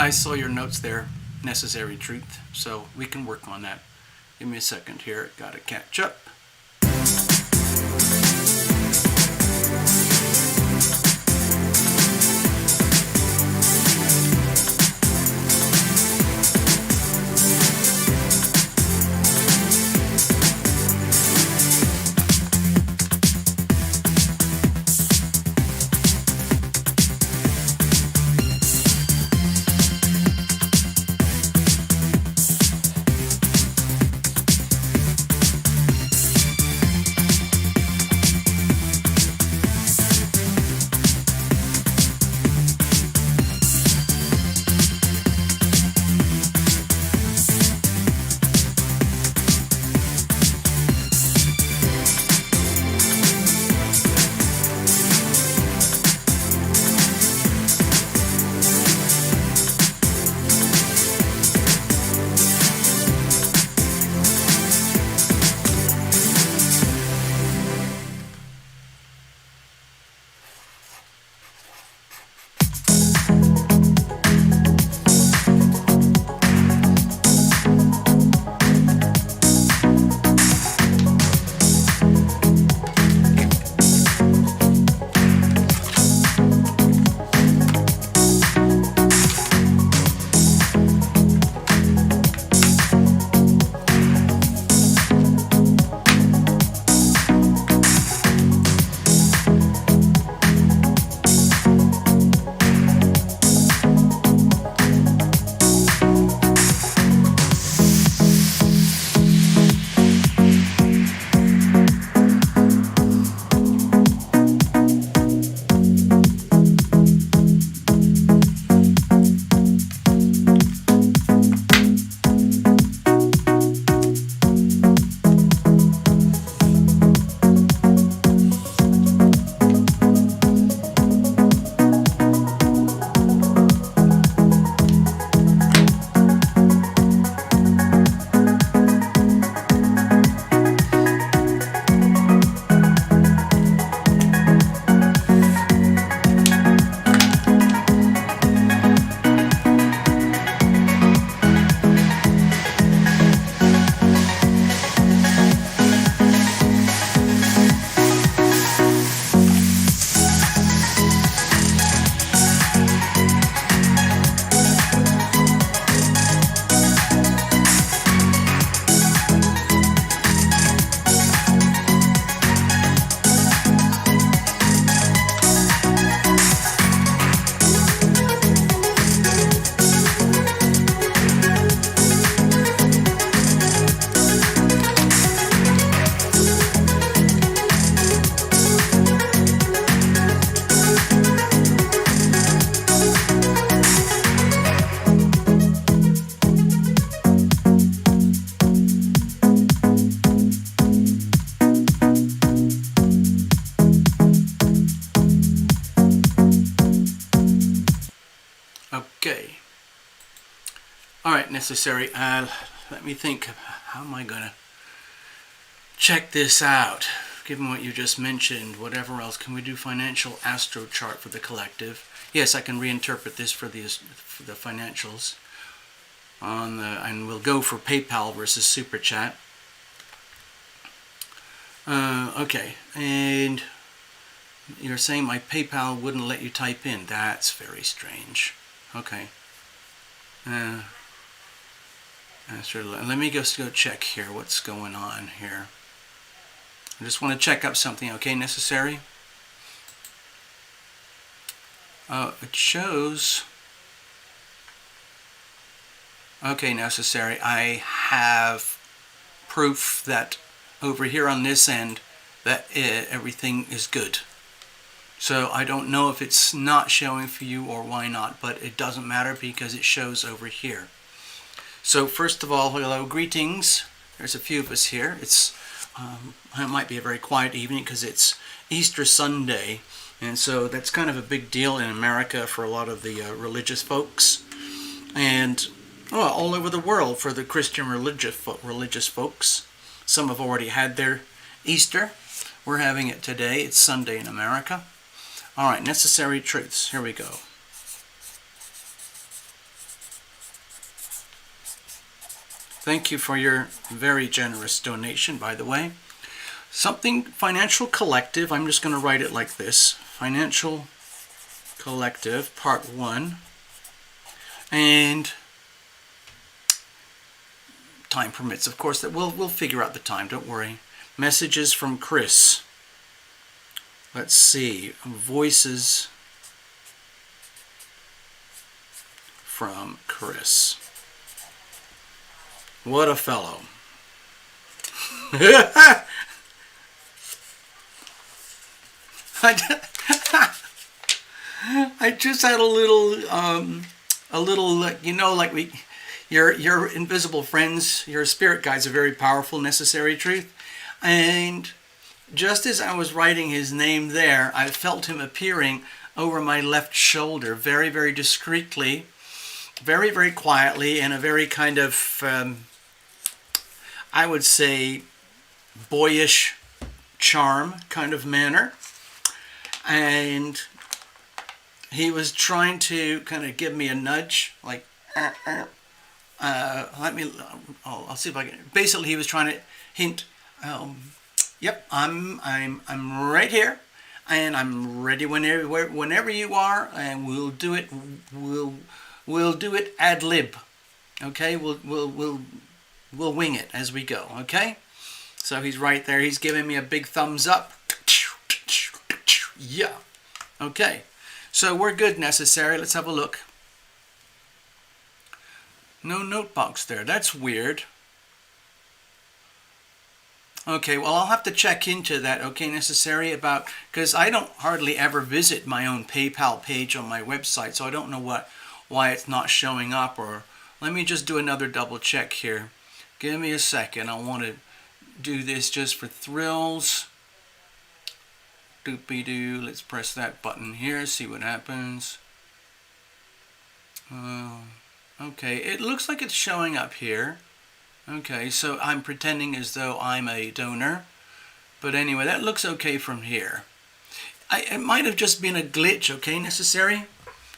I saw your notes there, necessary truth, so we can work on that. Give me a second here, gotta catch up. Okay. Alright, necessary. Let me think. How am I going to check this out? Given what you just mentioned, whatever else. Can we do financial astro chart for the collective? Yes, I can reinterpret this for the financials. And we'll go for PayPal versus Super Chat. Okay, and you're saying my PayPal wouldn't let you type in. That's very strange. Okay. Let me just go check here what's going on here. I just want to check up something, okay, necessary? It shows... Okay, necessary. I have proof that over here on this end that everything is good. So I don't know if it's not showing for you or why not, but it doesn't matter because it shows over here. So first of all, hello, greetings. There's a few of us here. It might be a very quiet evening because it's Easter Sunday, and so that's kind of a big deal in America for a lot of the religious folks, and all over the world for the Christian religious folks. Some have already had their Easter. We're having it today. It's Sunday in America. All right, necessary truths. Here we go. Thank you for your very generous donation, by the way. Something Financial Collective. I'm just going to write it like this. Financial Collective, Part 1. And time permits, of course, that we'll figure out the time, don't worry. Messages from Chris. Let's see. Voices from Chris. What a fellow. I just had a little, you know, like your invisible friends, your spirit guides are very powerful, necessary truth. And just as I was writing his name there, I felt him appearing over my left shoulder, very, very discreetly, very, very quietly, in a very kind of, I would say, boyish charm kind of manner. And he was trying to kind of give me a nudge, like, I'll see if I can. Basically, he was trying to hint, yep, I'm right here, and I'm ready whenever you are, and we'll do it. We'll do it ad lib, okay? We'll wing it as we go, okay? So he's right there. He's giving me a big thumbs up. Yeah. Okay. So we're good, necessary. Let's have a look. No note box there. That's weird. Okay, well, I'll have to check into that, okay, necessary, about, because I don't hardly ever visit my own PayPal page on my website, so I don't know why it's not showing up. Or let me just do another double check here. Give me a second. I want to do this just for thrills. Doopy-doo. Let's press that button here, see what happens. Okay, it looks like it's showing up here. Okay, so I'm pretending as though I'm a donor. But anyway, that looks okay from here. It might have just been a glitch, okay, necessary?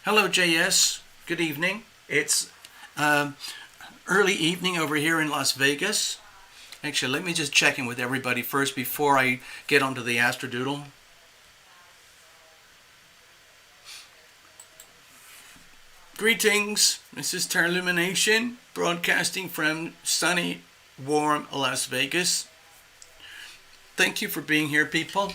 Hello, JS. Good evening. It's early evening over here in Las Vegas. Actually, let me just check in with everybody first before I get onto the Astrodoodle. Greetings, this is Terlumination, broadcasting from sunny, warm Las Vegas. Thank you for being here, people.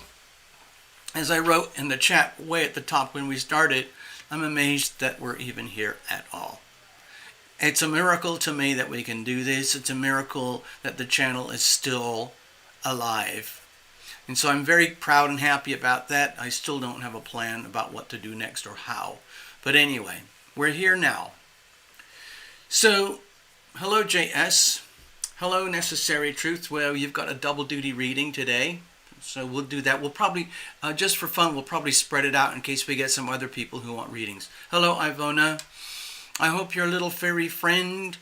As I wrote in the chat way at the top when we started, I'm amazed that we're even here at all. It's a miracle to me that we can do this. It's a miracle that the channel is still alive. And so I'm very proud and happy about that. I still don't have a plan about what to do next or how. But anyway, we're here now. So, hello JS. Hello Necessary Truth. Well, you've got a double duty reading today. So we'll do that. We'll probably, just for fun, we'll probably spread it out in case we get some other people who want readings. Hello Ivona. I hope your little fairy friend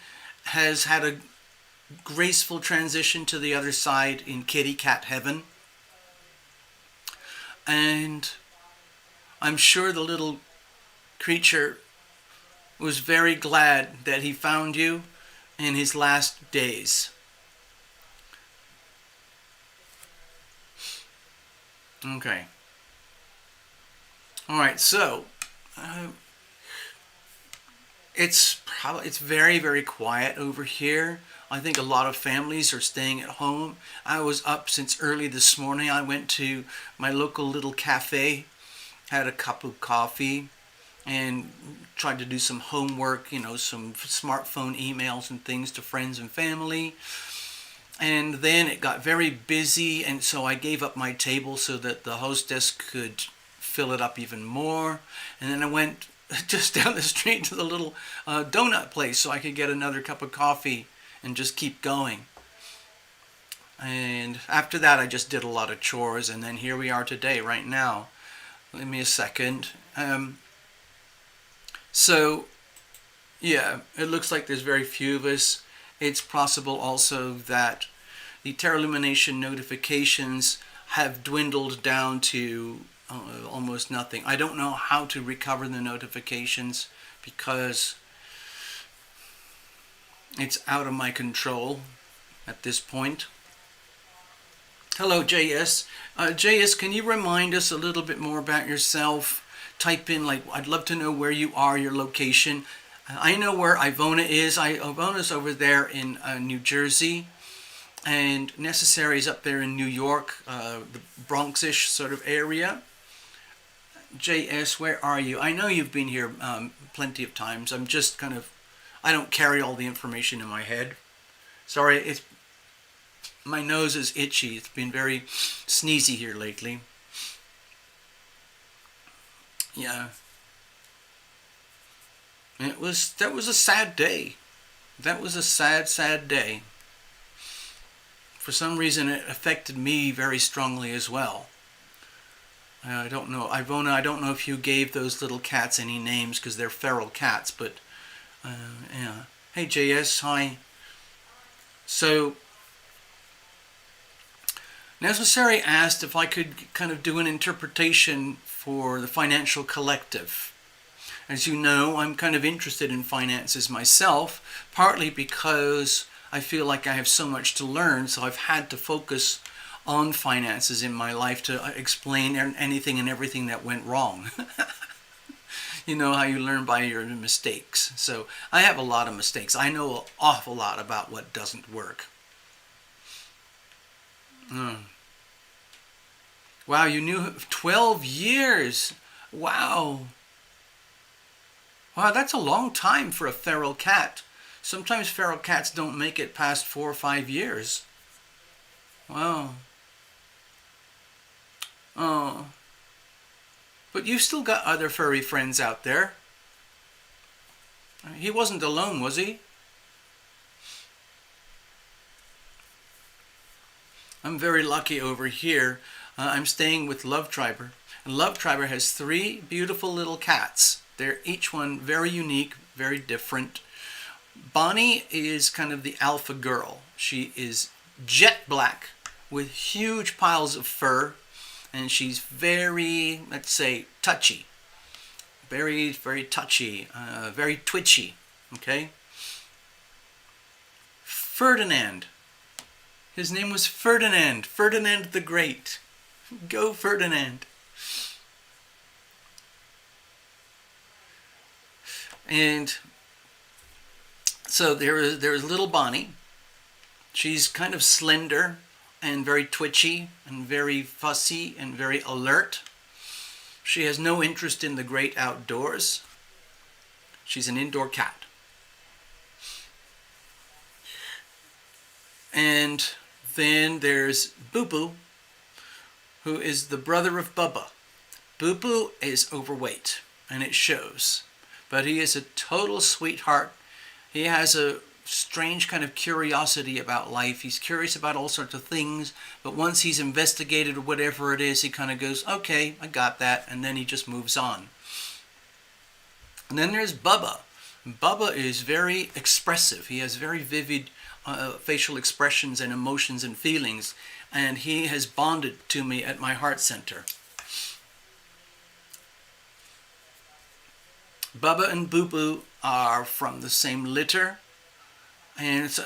has had a graceful transition to the other side in kitty cat heaven. And I'm sure the little creature was very glad that he found you in his last days. Okay. All right, so it's very, very quiet over here. I think a lot of families are staying at home. I was up since early this morning. I went to my local little cafe, had a cup of coffee, and tried to do some homework, you know, some smartphone emails and things to friends and family. And then it got very busy, and so I gave up my table so that the hostess could fill it up even more. And then I went just down the street to the little donut place so I could get another cup of coffee and just keep going. And after that, I just did a lot of chores, and then here we are today, right now. Give me a second. So, yeah, it looks like there's very few of us. It's possible also that the Terlumination notifications have dwindled down to almost nothing. I don't know how to recover the notifications because It's out of my control at this point. Hello, JS. JS, can you remind us a little bit more about yourself? Type in, like, I'd love to know where you are, your location. I know where Ivona is. Ivona's over there in New Jersey, and Necessary is up there in New York, the Bronx-ish sort of area. JS, where are you? I know you've been here plenty of times. I'm just kind of, I don't carry all the information in my head. Sorry, it's my nose is itchy. It's been very sneezy here lately. Yeah. That was a sad day. That was a sad, sad day. For some reason, it affected me very strongly as well. I don't know, Ivona, I don't know if you gave those little cats any names because they're feral cats, but yeah. Hey, JS, hi. So, Necessary asked if I could kind of do an interpretation for the Financial Collective. As you know, I'm kind of interested in finances myself, partly because I feel like I have so much to learn, so I've had to focus on finances in my life to explain anything and everything that went wrong. You know how you learn by your mistakes. So I have a lot of mistakes. I know an awful lot about what doesn't work. Wow, you knew 12 years. Wow. Wow, that's a long time for a feral cat. Sometimes feral cats don't make it past 4 or 5 years. Wow. Oh. But you've still got other furry friends out there. He wasn't alone, was he? I'm very lucky over here. I'm staying with Love Triber. And Love Triber has 3 beautiful little cats. They're each one very unique, very different. Bonnie is kind of the alpha girl. She is jet black with huge piles of fur, and she's very, let's say, touchy. Very, very touchy, very twitchy, okay? Ferdinand. His name was Ferdinand. Ferdinand the Great. Go Ferdinand. And so there's little Bonnie. She's kind of slender and very twitchy and very fussy and very alert. She has no interest in the great outdoors. She's an indoor cat. And then there's Boo Boo, who is the brother of Bubba. Boo Boo is overweight, and it shows. But he is a total sweetheart. He has a strange kind of curiosity about life. He's curious about all sorts of things, but once he's investigated whatever it is, he kind of goes, okay, I got that, and then he just moves on. And then there's Bubba. Bubba is very expressive. He has very vivid facial expressions and emotions and feelings, and he has bonded to me at my heart center. Bubba and Boo Boo are from the same litter, and it's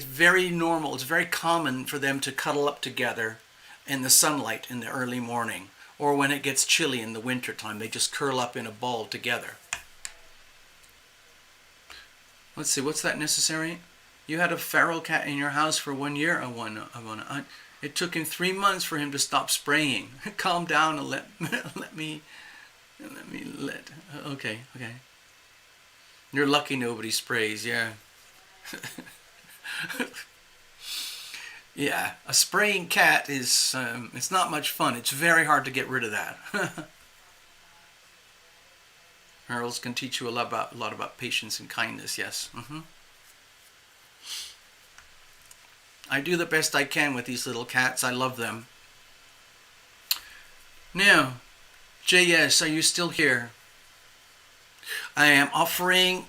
very normal, it's very common for them to cuddle up together in the sunlight in the early morning, or when it gets chilly in the winter time, they just curl up in a ball together. Let's see, what's that Necessary? You had a feral cat in your house for 1 year. It took him 3 months for him to stop spraying. Calm down and let me. Okay. You're lucky nobody sprays, yeah. Yeah, a spraying cat is, it's not much fun. It's very hard to get rid of that. Earls can teach you a lot about patience and kindness, yes. I do the best I can with these little cats. I love them. Now, JS, are you still here? I am offering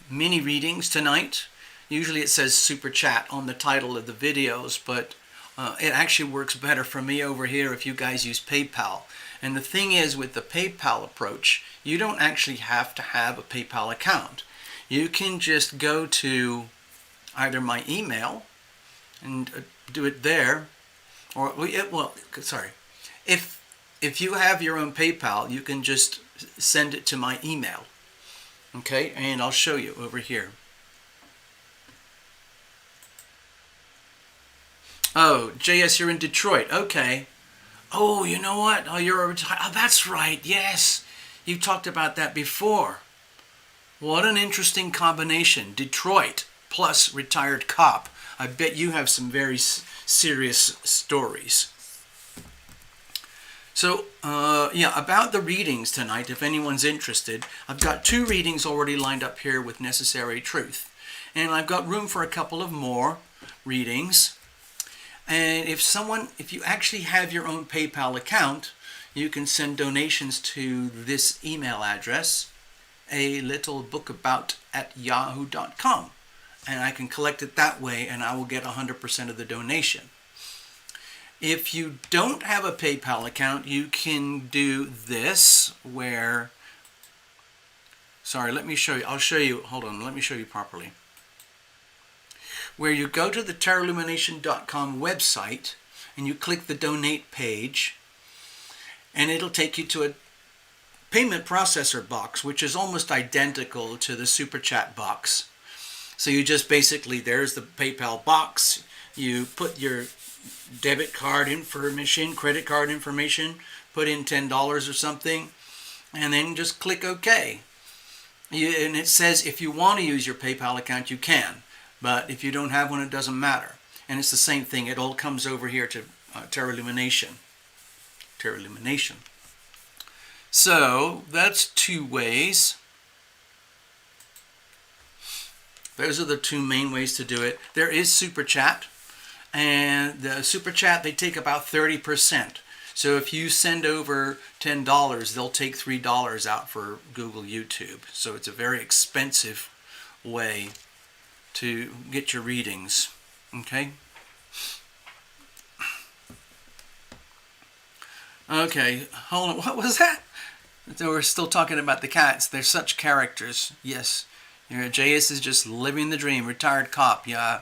mini readings tonight. Usually it says Super Chat on the title of the videos, but it actually works better for me over here if you guys use PayPal. And the thing is, with the PayPal approach, you don't actually have to have a PayPal account. you can just go to either my email and do it there, or sorry, if you have your own PayPal, you can just send it to my email. Okay, and I'll show you over here. Oh, JS, you're in Detroit. Okay. Oh, you know what? Oh, oh, that's right. Yes, you talked about that before. What an interesting combination. Detroit plus retired cop. I bet you have some very serious stories. So, yeah, about the readings tonight, if anyone's interested, I've got 2 readings already lined up here with Necessary Truth. And I've got room for a couple of more readings. And if you actually have your own PayPal account, you can send donations to this email address, alittlebookabout@yahoo.com. And I can collect it that way, and I will get 100% of the donation. If you don't have a PayPal account, you can do this where... Sorry, let me show you. I'll show you. Hold on, let me show you properly. Where you go to the terraillumination.com website and you click the donate page, and it'll take you to a payment processor box, which is almost identical to the super chat box. So you just basically, there's the PayPal box, you put your debit card information, credit card information, put in $10 or something, and then just click OK. And it says if you want to use your PayPal account, you can. But if you don't have one, it doesn't matter. And it's the same thing. It all comes over here to Terra Illumination. So that's 2 ways. Those are the 2 main ways to do it. There is Super Chat. And the Super Chat, they take about 30%. So if you send over $10, they'll take $3 out for Google YouTube. So it's a very expensive way to get your readings. Okay? Okay, hold on. What was that? So we're still talking about the cats. They're such characters. Yes. JS is just living the dream. Retired cop. Yeah.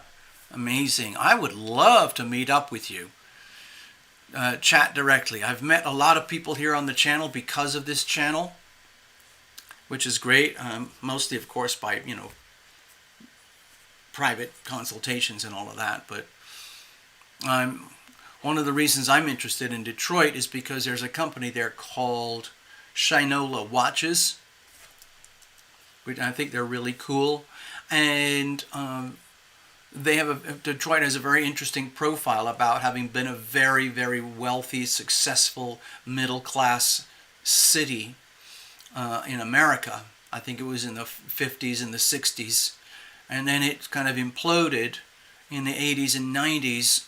Amazing. I would love to meet up with you. Chat directly. I've met a lot of people here on the channel because of this channel, which is great. Mostly, of course, by, private consultations and all of that. But one of the reasons I'm interested in Detroit is because there's a company there called Shinola Watches, which I think they're really cool. And Detroit has a very interesting profile about having been a very, very wealthy, successful, middle-class city in America. I think it was in the 50s and the 60s. And then it kind of imploded in the 80s and 90s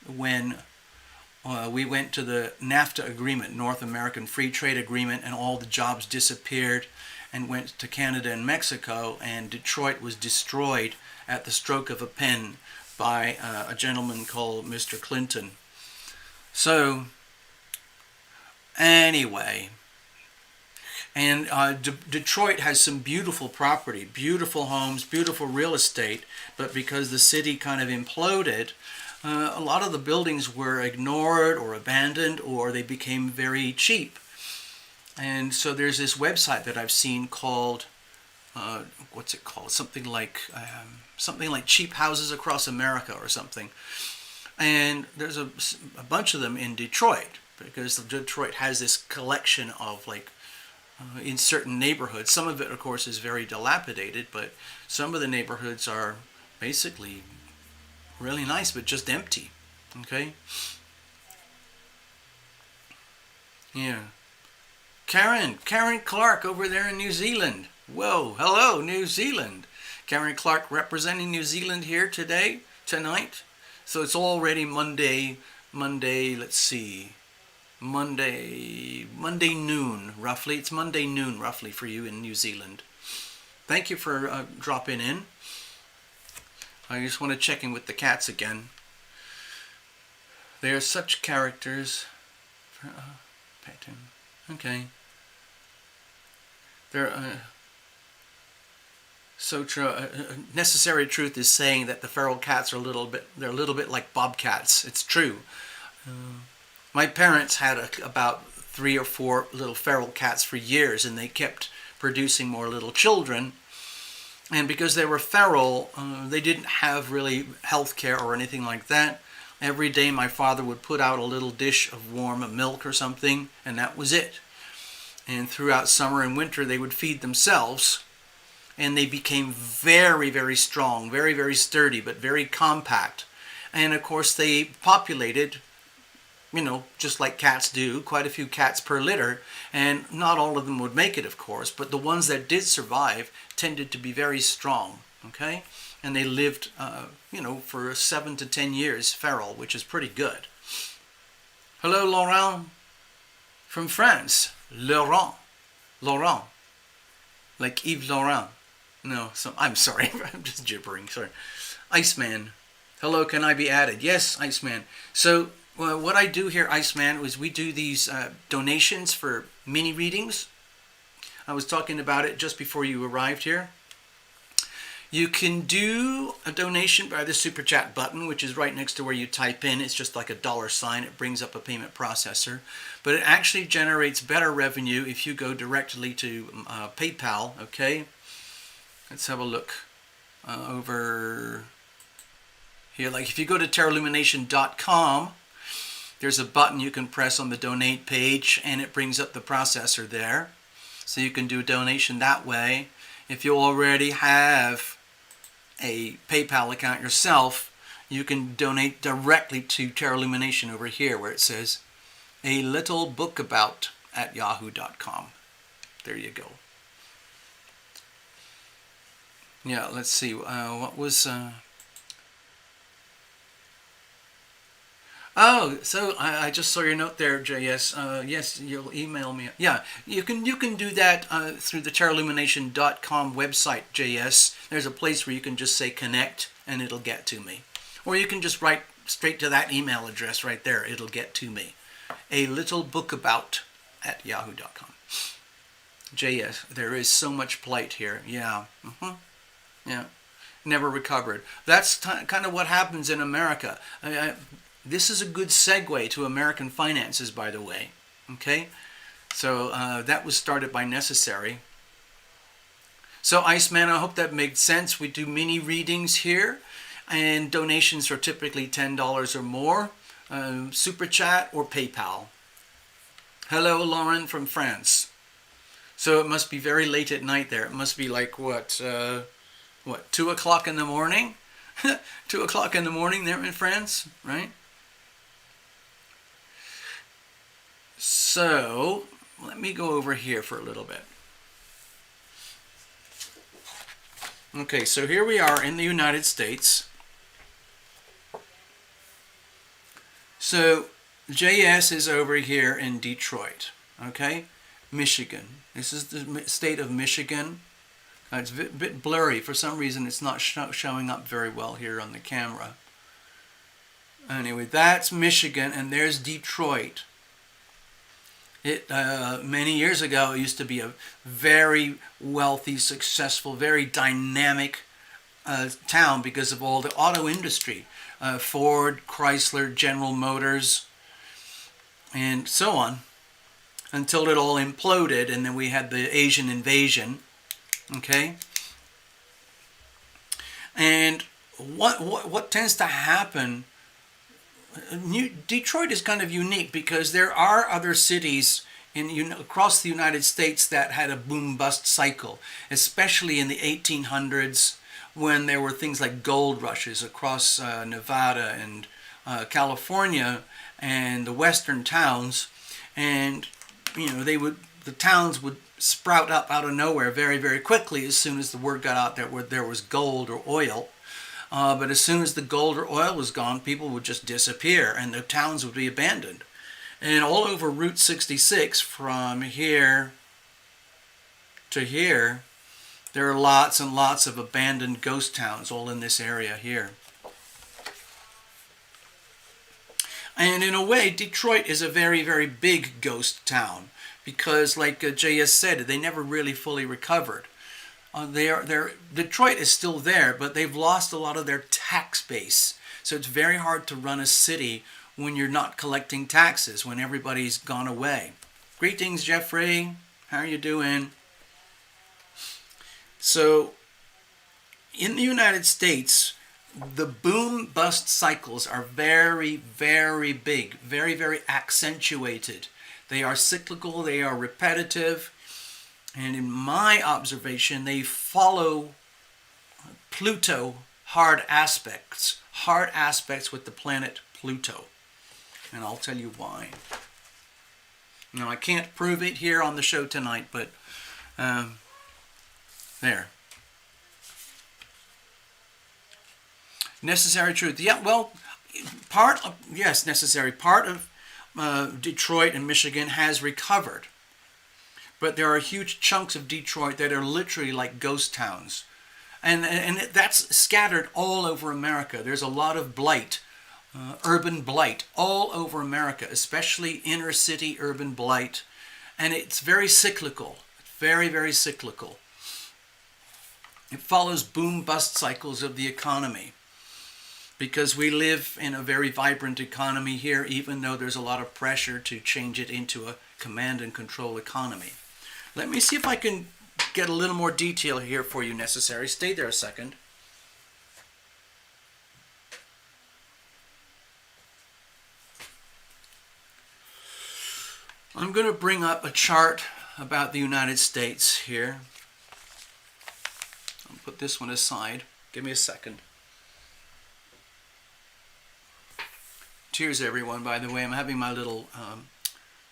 when we went to the NAFTA agreement, North American Free Trade Agreement, and all the jobs disappeared and went to Canada and Mexico, and Detroit was destroyed at the stroke of a pen by a gentleman called Mr. Clinton. So, anyway, and Detroit has some beautiful property, beautiful homes, beautiful real estate, but because the city kind of imploded, a lot of the buildings were ignored or abandoned, or they became very cheap. And so there's this website that I've seen called, what's it called? Something like Cheap Houses Across America or something. And there's a bunch of them in Detroit, because Detroit has this collection of in certain neighborhoods. Some of it, of course, is very dilapidated, but some of the neighborhoods are basically really nice, but just empty. Okay? Yeah. Karen Clark over there in New Zealand. Whoa, hello, New Zealand. Karen Clark representing New Zealand here tonight. So it's already Monday, let's see. Monday noon, roughly. It's Monday noon, roughly, for you in New Zealand. Thank you for dropping in. I just want to check in with the cats again. They are such characters. Okay. They're So true. Necessary Truth is saying that the feral cats are they're a little bit like bobcats. It's true. My parents had about 3 or 4 little feral cats for years, and they kept producing more little children. And because they were feral, they didn't have really health care or anything like that. Every day my father would put out a little dish of warm milk or something, and that was it. And throughout summer and winter they would feed themselves, and they became very, very strong, very, very sturdy, but very compact. And of course they populated, just like cats do, quite a few cats per litter, and not all of them would make it, of course, but the ones that did survive tended to be very strong, okay? And they lived, for 7 to 10 years feral, which is pretty good. Hello, Laurent from France. Laurent. Like Yves Laurent. No, I'm sorry, I'm just gibbering, sorry. Iceman. Hello, can I be added? Yes, Iceman. So, what I do here, Iceman, is we do these donations for mini readings. I was talking about it just before you arrived here. You can do a donation by the Super Chat button, which is right next to where you type in. It's just like a $sign. It brings up a payment processor. But it actually generates better revenue if you go directly to PayPal, okay? Let's have a look over here. Like if you go to terralumination.com, there's a button you can press on the donate page, and it brings up the processor there. So you can do a donation that way. If you already have a PayPal account yourself, you can donate directly to Terra Illumination over here where it says alittlebookabout at yahoo.com. There you go. Yeah, let's see. What was... Oh, so I just saw your note there, JS. Yes, you'll email me. Yeah, you can do that through the terraillumination.com website, JS. There's a place where you can just say connect and it'll get to me. Or you can just write straight to that email address right there. It'll get to me. alittlebookabout at yahoo.com. JS, there is so much plight here. Yeah. Yeah. Never recovered. That's kind of what happens in America. This is a good segue to American finances, by the way. Okay? So that was started by Necessary. So Iceman, I hope that made sense. We do mini readings here, and donations are typically $10 or more. Super Chat or PayPal. Hello, Lauren from France. So it must be very late at night there. It must be like, what, 2 o'clock in the morning? 2 o'clock in the morning there in France, right? So, let me go over here for a little bit. Okay, so here we are in the United States. So, JS is over here in Detroit, okay? Michigan. This is the state of Michigan. It's a bit blurry. For some reason, it's not showing up very well here on the camera. Anyway, that's Michigan, and there's Detroit. Many years ago, it used to be a very wealthy, successful, very dynamic town because of all the auto industry. Ford, Chrysler, General Motors, and so on, until it all imploded, and then we had the Asian invasion. Okay? And what tends to happen... Detroit is kind of unique because there are other cities across the United States that had a boom-bust cycle, especially in the 1800s when there were things like gold rushes across Nevada and California and the western towns, and the towns would sprout up out of nowhere very, very quickly as soon as the word got out that there was gold or oil. But as soon as the gold or oil was gone, people would just disappear and the towns would be abandoned. And all over Route 66, from here to here, there are lots and lots of abandoned ghost towns all in this area here. And in a way, Detroit is a very, very big ghost town because, like JS said, they never really fully recovered. Detroit is still there, but they've lost a lot of their tax base. So it's very hard to run a city when you're not collecting taxes, when everybody's gone away. Greetings, Jeffrey. How are you doing? So in the United States, the boom-bust cycles are very, very big, very, very accentuated. They are cyclical, they are repetitive, and in my observation, they follow Pluto hard aspects with the planet Pluto. And I'll tell you why. Now, I can't prove it here on the show tonight, but there. Necessary truth. Yeah, well, necessary. Part of Detroit and Michigan has recovered. But there are huge chunks of Detroit that are literally like ghost towns. And that's scattered all over America. There's a lot of blight, urban blight, all over America, especially inner city urban blight. And it's very cyclical, very, very cyclical. It follows boom-bust cycles of the economy, because we live in a very vibrant economy here, even though there's a lot of pressure to change it into a command and control economy. Let me see if I can get a little more detail here for you, necessary. Stay there a second. I'm going to bring up a chart about the United States here. I'll put this one aside. Give me a second. Cheers, everyone, by the way. I'm having my little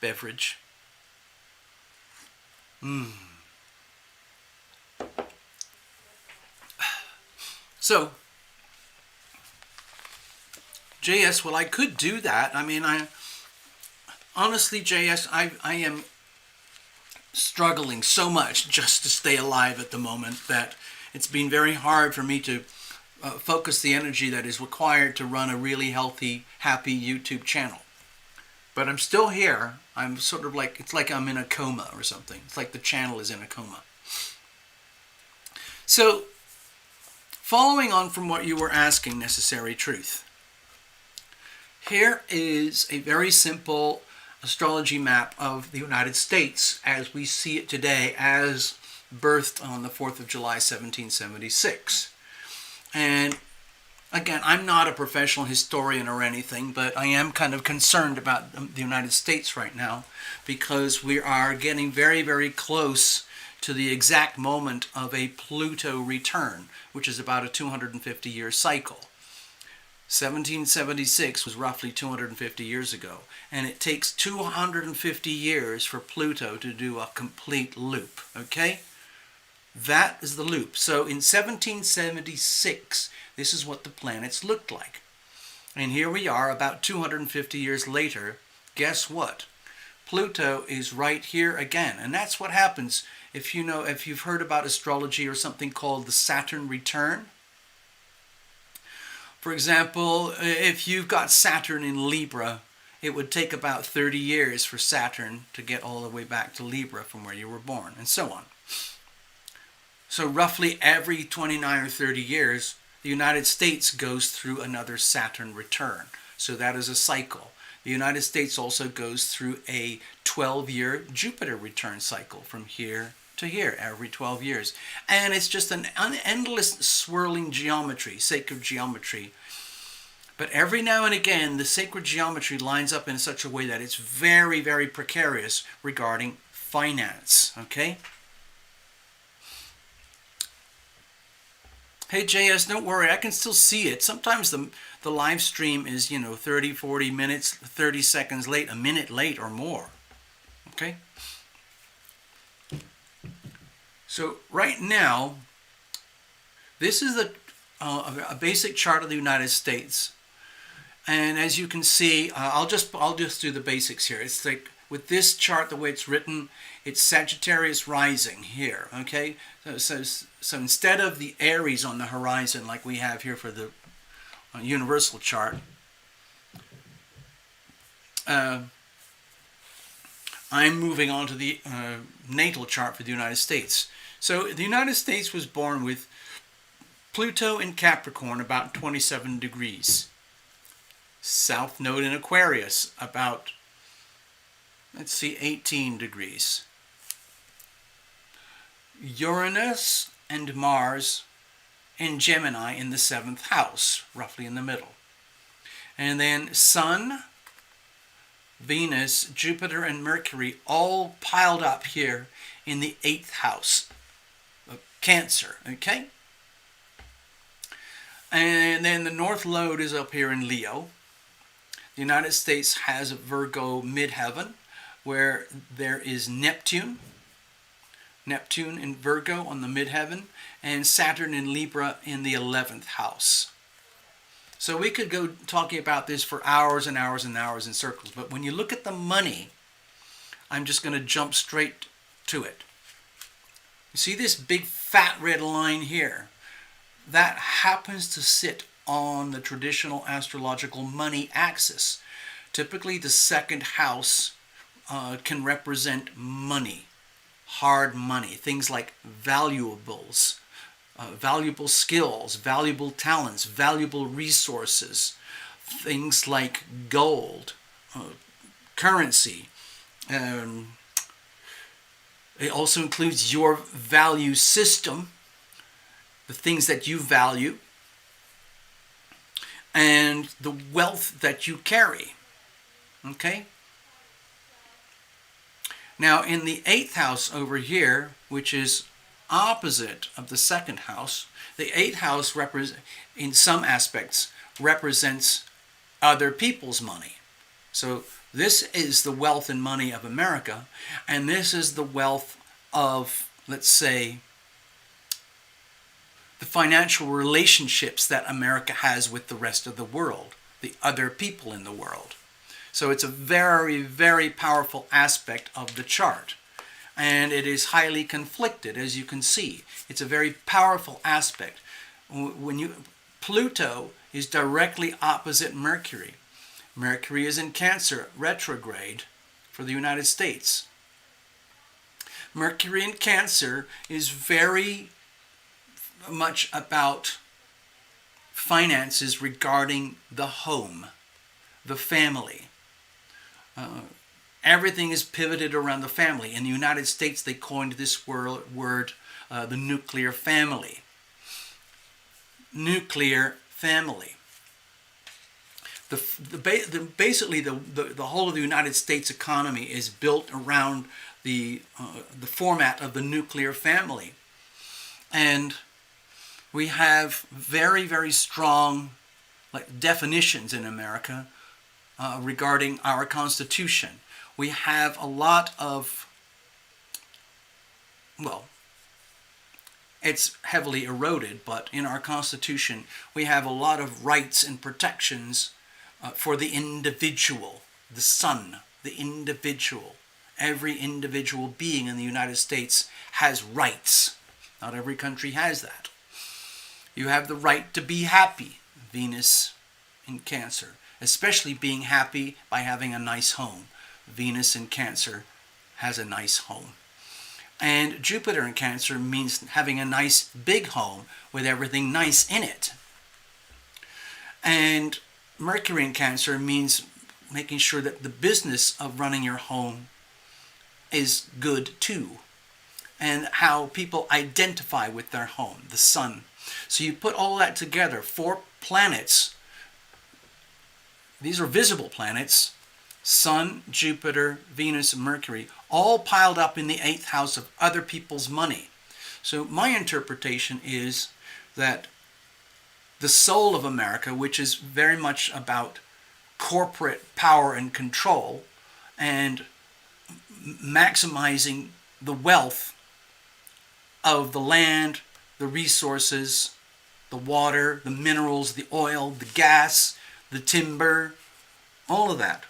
beverage. So, JS, well, I could do that. I mean, honestly, JS, I am struggling so much just to stay alive at the moment that it's been very hard for me to focus the energy that is required to run a really healthy, happy YouTube channel. But I'm still here. I'm sort of like, it's like I'm in a coma or something. It's like the channel is in a coma. So, following on from what you were asking, Necessary Truth, here is a very simple astrology map of the United States as we see it today, as birthed on the 4th of July, 1776. And again, I'm not a professional historian or anything, but I am kind of concerned about the United States right now, because we are getting very, very close to the exact moment of a Pluto return, which is about a 250-year cycle. 1776 was roughly 250 years ago, and it takes 250 years for Pluto to do a complete loop, okay? That is the loop. So in 1776, this is what the planets looked like. And here we are about 250 years later. Guess what? Pluto is right here again. And that's what happens if you've heard about astrology or something called the Saturn return. For example, if you've got Saturn in Libra, it would take about 30 years for Saturn to get all the way back to Libra from where you were born, and so on. So roughly every 29 or 30 years, the United States goes through another Saturn return. So that is a cycle. The United States also goes through a 12-year Jupiter return cycle from here to here every 12 years. And it's just an endless swirling geometry, sacred geometry. But every now and again, the sacred geometry lines up in such a way that it's very, very precarious regarding finance, okay? Hey, JS, don't worry, I can still see it. Sometimes the live stream is, 30, 40 minutes, 30 seconds late, a minute late or more, okay? So right now, this is a basic chart of the United States. And as you can see, I'll just do the basics here. It's like with this chart, the way it's written, it's Sagittarius rising here, okay? So instead of the Aries on the horizon like we have here for the universal chart, I'm moving on to the natal chart for the United States. So the United States was born with Pluto in Capricorn about 27 degrees. South Node in Aquarius about, 18 degrees. Uranus and Mars in Gemini in the 7th house, roughly in the middle. And then Sun, Venus, Jupiter, and Mercury all piled up here in the 8th house of Cancer, okay? And then the North Node is up here in Leo. The United States has a Virgo midheaven where there is Neptune in Virgo on the midheaven, and Saturn in Libra in the 11th house. So we could go talking about this for hours and hours and hours in circles, but when you look at the money, I'm just going to jump straight to it. You see this big fat red line here? That happens to sit on the traditional astrological money axis. Typically the 2nd house can represent money, hard money, things like valuables, valuable skills, valuable talents, valuable resources, things like gold, currency. It also includes your value system, the things that you value, and the wealth that you carry. Okay? Now in the 8th house over here, which is opposite of the 2nd house, the 8th house in some aspects represents other people's money. So this is the wealth and money of America, and this is the wealth of, let's say, the financial relationships that America has with the rest of the world, the other people in the world. So it's a very, very powerful aspect of the chart. And it is highly conflicted, as you can see. It's a very powerful aspect. Pluto is directly opposite Mercury. Mercury is in Cancer, retrograde for the United States. Mercury in Cancer is very much about finances regarding the home, the family. Everything is pivoted around the family. In the United States, they coined this word the nuclear family. Nuclear family. Basically, the whole of the United States economy is built around the format of the nuclear family. And we have very, very strong definitions in America regarding our Constitution. We have a lot of, well, it's heavily eroded, but in our Constitution we have a lot of rights and protections for the individual, the son, the individual. Every individual being in the United States has rights. Not every country has that. You have the right to be happy, Venus in Cancer, especially being happy by having a nice home. Venus in Cancer has a nice home. And Jupiter in Cancer means having a nice big home with everything nice in it. And Mercury in Cancer means making sure that the business of running your home is good too. And how people identify with their home, the sun. So you put all that together, 4 planets. These are visible planets. Sun, Jupiter, Venus, and Mercury, all piled up in the 8th house of other people's money. So my interpretation is that the soul of America, which is very much about corporate power and control and maximizing the wealth of the land, the resources, the water, the minerals, the oil, the gas, the timber, all of that,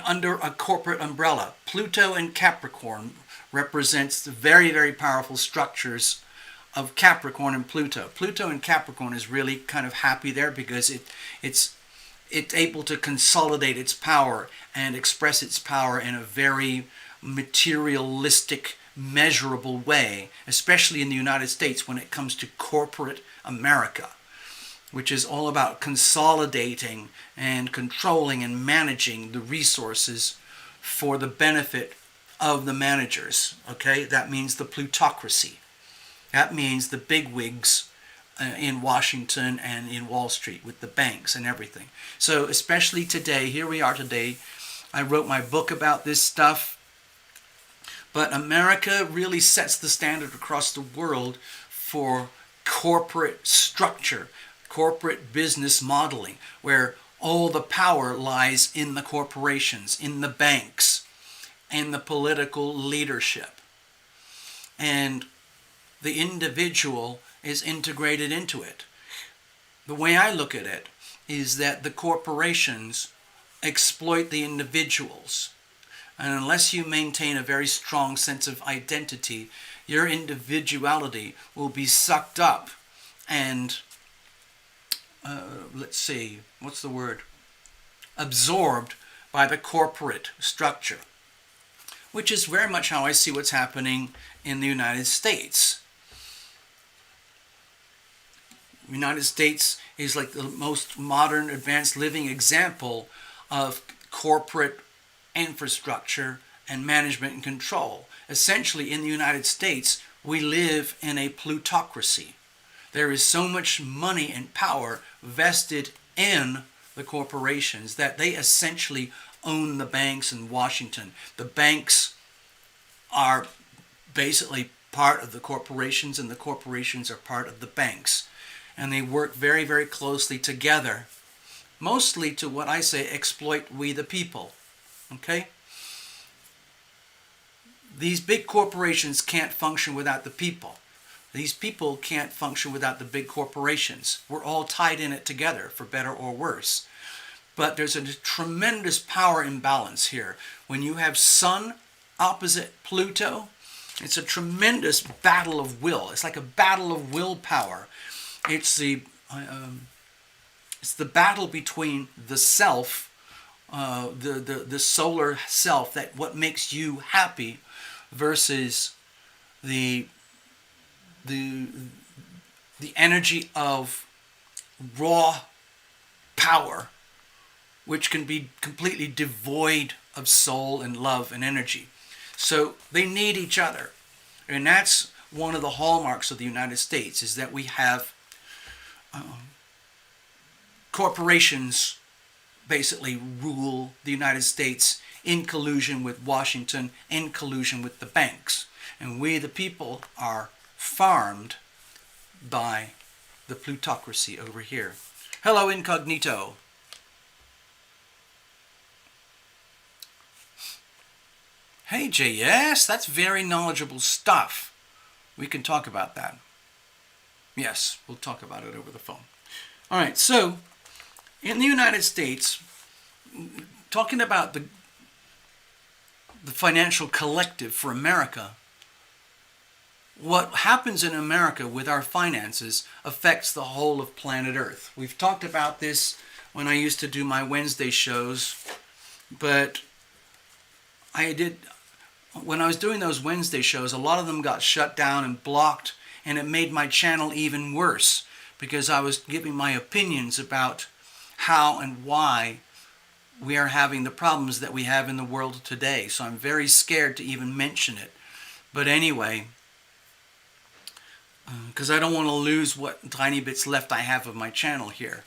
under a corporate umbrella. Pluto in Capricorn represents the very, very powerful structures of Capricorn and Pluto. Pluto in Capricorn is really kind of happy there because it's able to consolidate its power and express its power in a very materialistic, measurable way, especially in the United States when it comes to corporate America, which is all about consolidating and controlling and managing the resources for the benefit of the managers. Okay, that means the plutocracy. That means the bigwigs in Washington and in Wall Street with the banks and everything. So especially today, here we are today, I wrote my book about this stuff, but America really sets the standard across the world for corporate structure, corporate business modeling, where all the power lies in the corporations, in the banks, and the political leadership. And the individual is integrated into it. The way I look at it is that the corporations exploit the individuals. And unless you maintain a very strong sense of identity, your individuality will be sucked up and, absorbed by the corporate structure, which is very much how I see what's happening in the United States. The United States is like the most modern, advanced living example of corporate infrastructure and management and control. Essentially, in the United States, we live in a plutocracy. There is so much money and power vested in the corporations that they essentially own the banks in Washington. The banks are basically part of the corporations, and the corporations are part of the banks. And they work very, very closely together, mostly to what I say, exploit we the people. Okay? These big corporations can't function without the people. These people can't function without the big corporations. We're all tied in it together, for better or worse. But there's a tremendous power imbalance here. When you have Sun opposite Pluto, it's a tremendous battle of will. It's like a battle of willpower. It's the battle between the self, the solar self, that what makes you happy, versus the energy of raw power, which can be completely devoid of soul and love and energy. So they need each other. And that's one of the hallmarks of the United States, is that we have corporations basically rule the United States in collusion with Washington, in collusion with the banks. And we, the people, are farmed by the plutocracy over here. Hello, Incognito. Hey, JS, that's very knowledgeable stuff. We can talk about that. Yes, we'll talk about it over the phone. All right, so in the United States, talking about the financial collective for America, what happens in America with our finances affects the whole of planet Earth. We've talked about this when I used to do my Wednesday shows, but when I was doing those Wednesday shows, a lot of them got shut down and blocked, and it made my channel even worse because I was giving my opinions about how and why we are having the problems that we have in the world today. So I'm very scared to even mention it. But anyway, because I don't want to lose what tiny bits left I have of my channel here.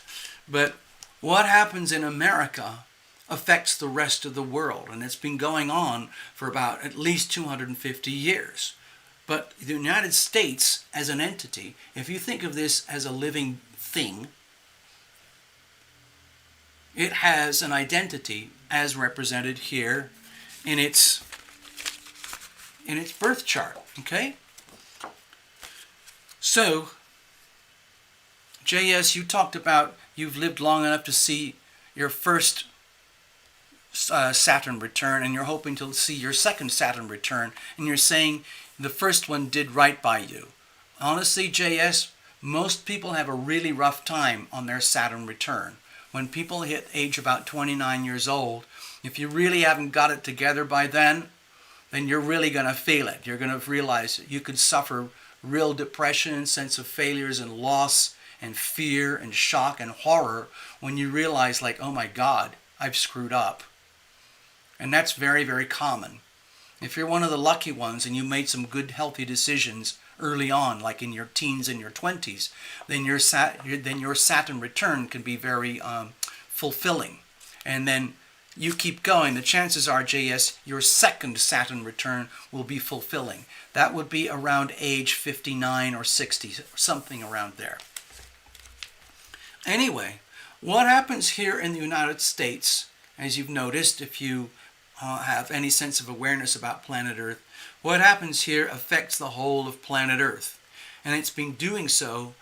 But what happens in America affects the rest of the world, and it's been going on for about at least 250 years. But the United States as an entity, if you think of this as a living thing, it has an identity as represented here in its birth chart, okay? So, JS, you talked about you've lived long enough to see your first Saturn return, and you're hoping to see your second Saturn return, and you're saying the first one did right by you. Honestly, JS, most people have a really rough time on their Saturn return. When people hit age about 29 years old, if you really haven't got it together by then, then you're really going to feel it. You're going to realize you could suffer real depression, sense of failures and loss and fear and shock and horror when you realize, like, oh my God, I've screwed up. And that's very, very common. If you're one of the lucky ones and you made some good, healthy decisions early on, like in your teens and your 20s, then your satin return can be very fulfilling. And then you keep going. The chances are, JS, your second satin return will be fulfilling. That would be around age 59 or 60, something around there. Anyway, what happens here in the United States, as you've noticed, if you have any sense of awareness about planet Earth, what happens here affects the whole of planet Earth. And it's been doing so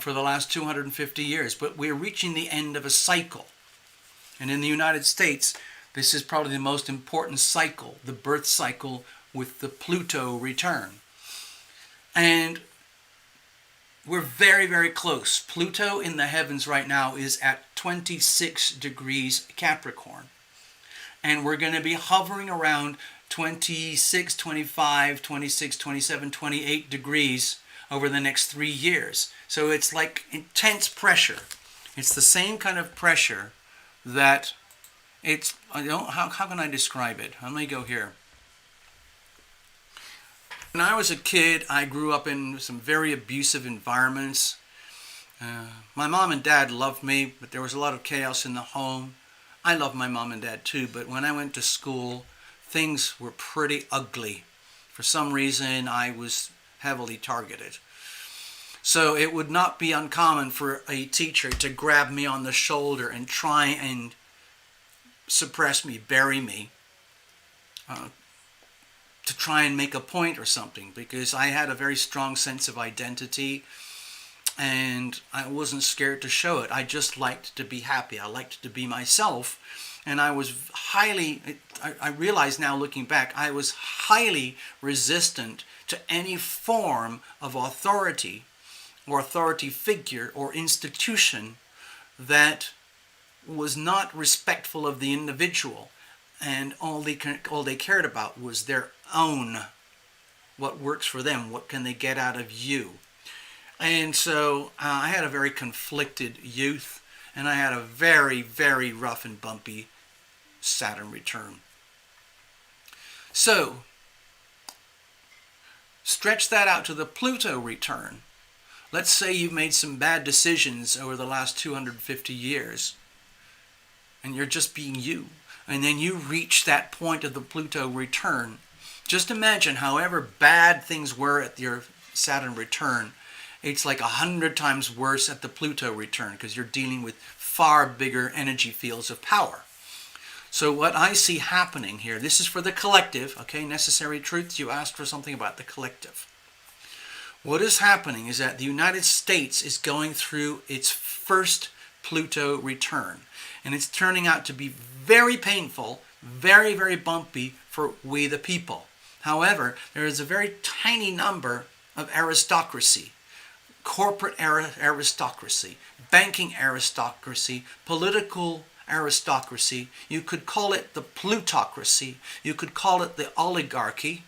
for the last 250 years. But we're reaching the end of a cycle. And in the United States, this is probably the most important cycle, the birth cycle with the Pluto return. And we're very, very close. Pluto in the heavens right now is at 26 degrees Capricorn. And we're going to be hovering around 26, 25, 26, 27, 28 degrees over the next 3 years. So it's like intense pressure. It's the same kind of pressure that it's, how can I describe it? Let me go here. When I was a kid, I grew up in some very abusive environments. My mom and dad loved me, but there was a lot of chaos in the home. I love my mom and dad too, but when I went to school, things were pretty ugly. For some reason, I was heavily targeted. So it would not be uncommon for a teacher to grab me on the shoulder and try and suppress me, bury me, to try and make a point or something, because I had a very strong sense of identity and I wasn't scared to show it. I just liked to be happy. I liked to be myself. And I was I realize now looking back, I was highly resistant to any form of authority or authority figure or institution that was not respectful of the individual. And all they cared about was their own, what works for them, what can they get out of you. And so I had a very conflicted youth, and I had a very, very rough and bumpy Saturn return. So, stretch that out to the Pluto return. Let's say you've made some bad decisions over the last 250 years, and you're just being you. And then you reach that point of the Pluto return. Just imagine, however bad things were at your Saturn return, it's like 100 times worse at the Pluto return, because you're dealing with far bigger energy fields of power. So what I see happening here, this is for the collective, okay, necessary truths. You asked for something about the collective. What is happening is that the United States is going through its first Pluto return. And it's turning out to be very painful, very, very bumpy for we the people. However, there is a very tiny number of aristocracy, corporate aristocracy, banking aristocracy, political aristocracy. You could call it the plutocracy. You could call it the oligarchy.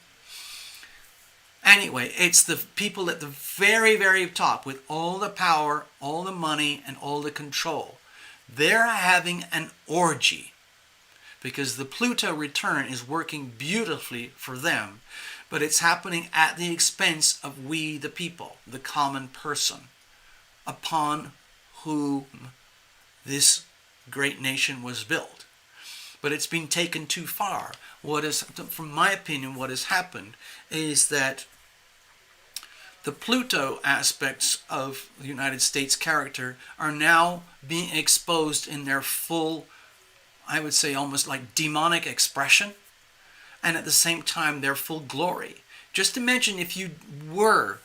Anyway, it's the people at the very, very top with all the power, all the money, and all the control. They're having an orgy because the Pluto return is working beautifully for them, but it's happening at the expense of we the people, the common person, upon whom this great nation was built. But it's been taken too far. From my opinion, what has happened is that the Pluto aspects of the United States character are now being exposed in their full, I would say almost like demonic expression, and at the same time their full glory. Just imagine if you were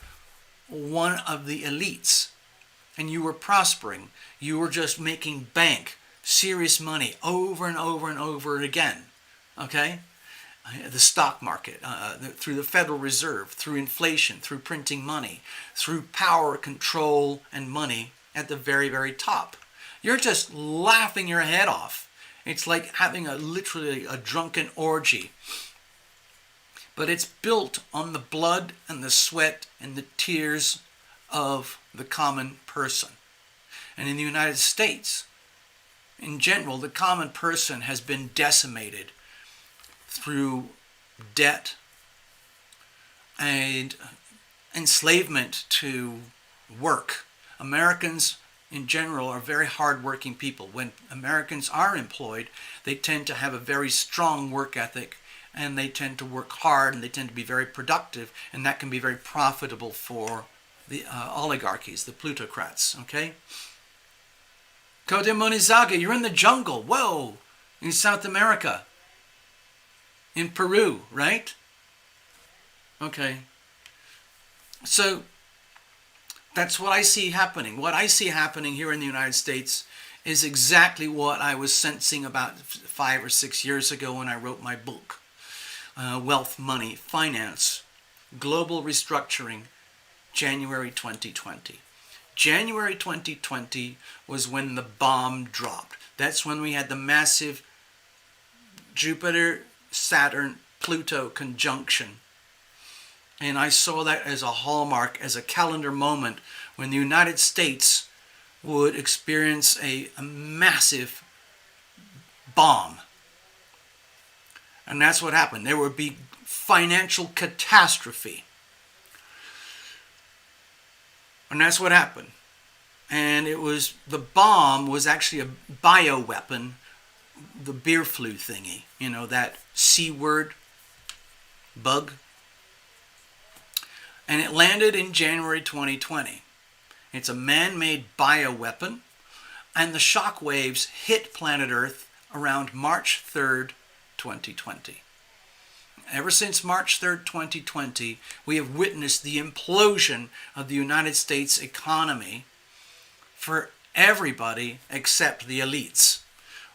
one of the elites and you were prospering, you were just making bank, serious money over and over and over again, okay? The stock market, through the Federal Reserve, through inflation, through printing money, through power, control, and money at the very, very top. You're just laughing your head off. It's like having literally a drunken orgy. but it's built on the blood and the sweat and the tears of the common person. And in the United States, in general, the common person has been decimated through debt and enslavement to work. Americans in general are very hard-working people. When Americans are employed, they tend to have a very strong work ethic, and they tend to work hard, and they tend to be very productive, and that can be very profitable for the oligarchies, the plutocrats, okay? Kote Monizaga, you're in the jungle. Whoa! In South America. In Peru, right? Okay. So, that's what I see happening. What I see happening here in the United States is exactly what I was sensing about 5 or 6 years ago when I wrote my book, Wealth, Money, Finance, Global Restructuring, January 2020. January 2020 was when the bomb dropped. That's when we had the massive Jupiter, Saturn, Pluto conjunction. And I saw that as a hallmark, as a calendar moment when the United States would experience a massive bomb. And that's what happened. There would be financial catastrophe. And that's what happened. And it was, the bomb was actually a bioweapon, the beer flu thingy, you know, that C word, bug. And it landed in January 2020. It's a man-made bioweapon, and the shock waves hit planet Earth around March 3rd, 2020. Ever since March 3rd, 2020, we have witnessed the implosion of the United States economy for everybody except the elites.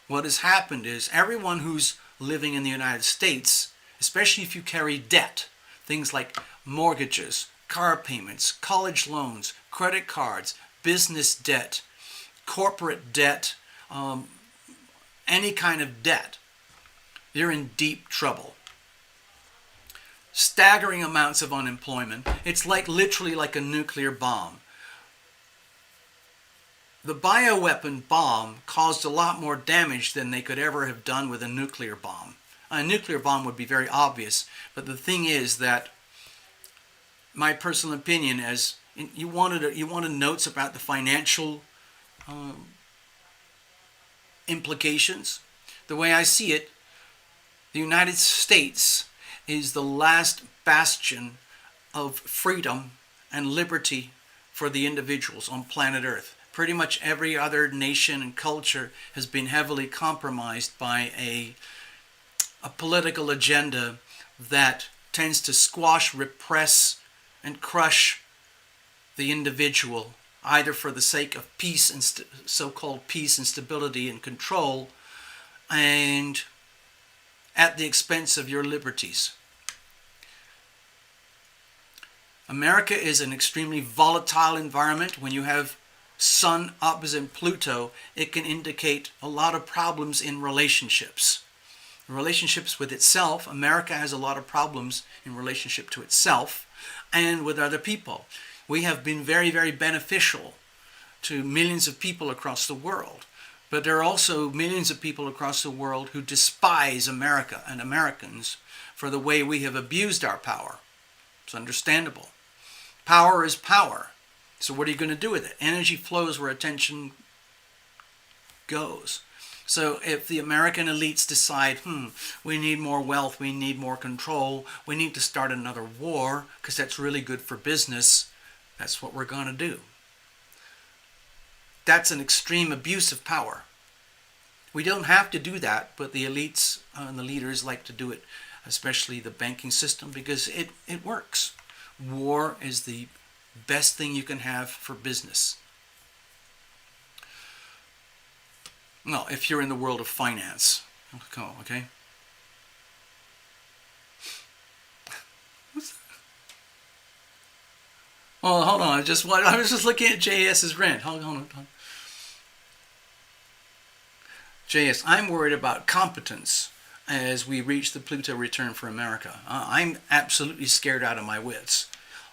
What has happened is everyone who's living in the United States, especially if you carry debt, things like mortgages, car payments, college loans, credit cards, business debt, corporate debt, any kind of debt, you're in deep trouble. Staggering amounts of unemployment. It's like literally like a nuclear bomb. The bioweapon bomb caused a lot more damage than they could ever have done with a nuclear bomb. A nuclear bomb would be very obvious, but the thing is that my personal opinion is you wanted notes about the financial implications. The way I see it, the United States is the last bastion of freedom and liberty for the individuals on planet Earth. Pretty much every other nation and culture has been heavily compromised by a political agenda that tends to squash, repress, and crush the individual, either for the sake of peace and so-called peace and stability and control, and at the expense of your liberties. America is an extremely volatile environment. When you have Sun opposite Pluto, it can indicate a lot of problems in relationships. Relationships with itself. America has a lot of problems in relationship to itself and with other people. We have been very, very beneficial to millions of people across the world. But there are also millions of people across the world who despise America and Americans for the way we have abused our power. It's understandable. Power is power. So what are you going to do with it? Energy flows where attention goes. So if the American elites decide, we need more wealth, we need more control, we need to start another war because that's really good for business, that's what we're going to do. That's an extreme abuse of power. We don't have to do that, but the elites and the leaders like to do it, especially the banking system, because it works. War is the best thing you can have for business. Well, if you're in the world of finance. Okay? Well, hold on. I was just looking at JS's rent. Hold on. JS, I'm worried about competence. as we reach the Pluto return for America. I'm absolutely scared out of my wits.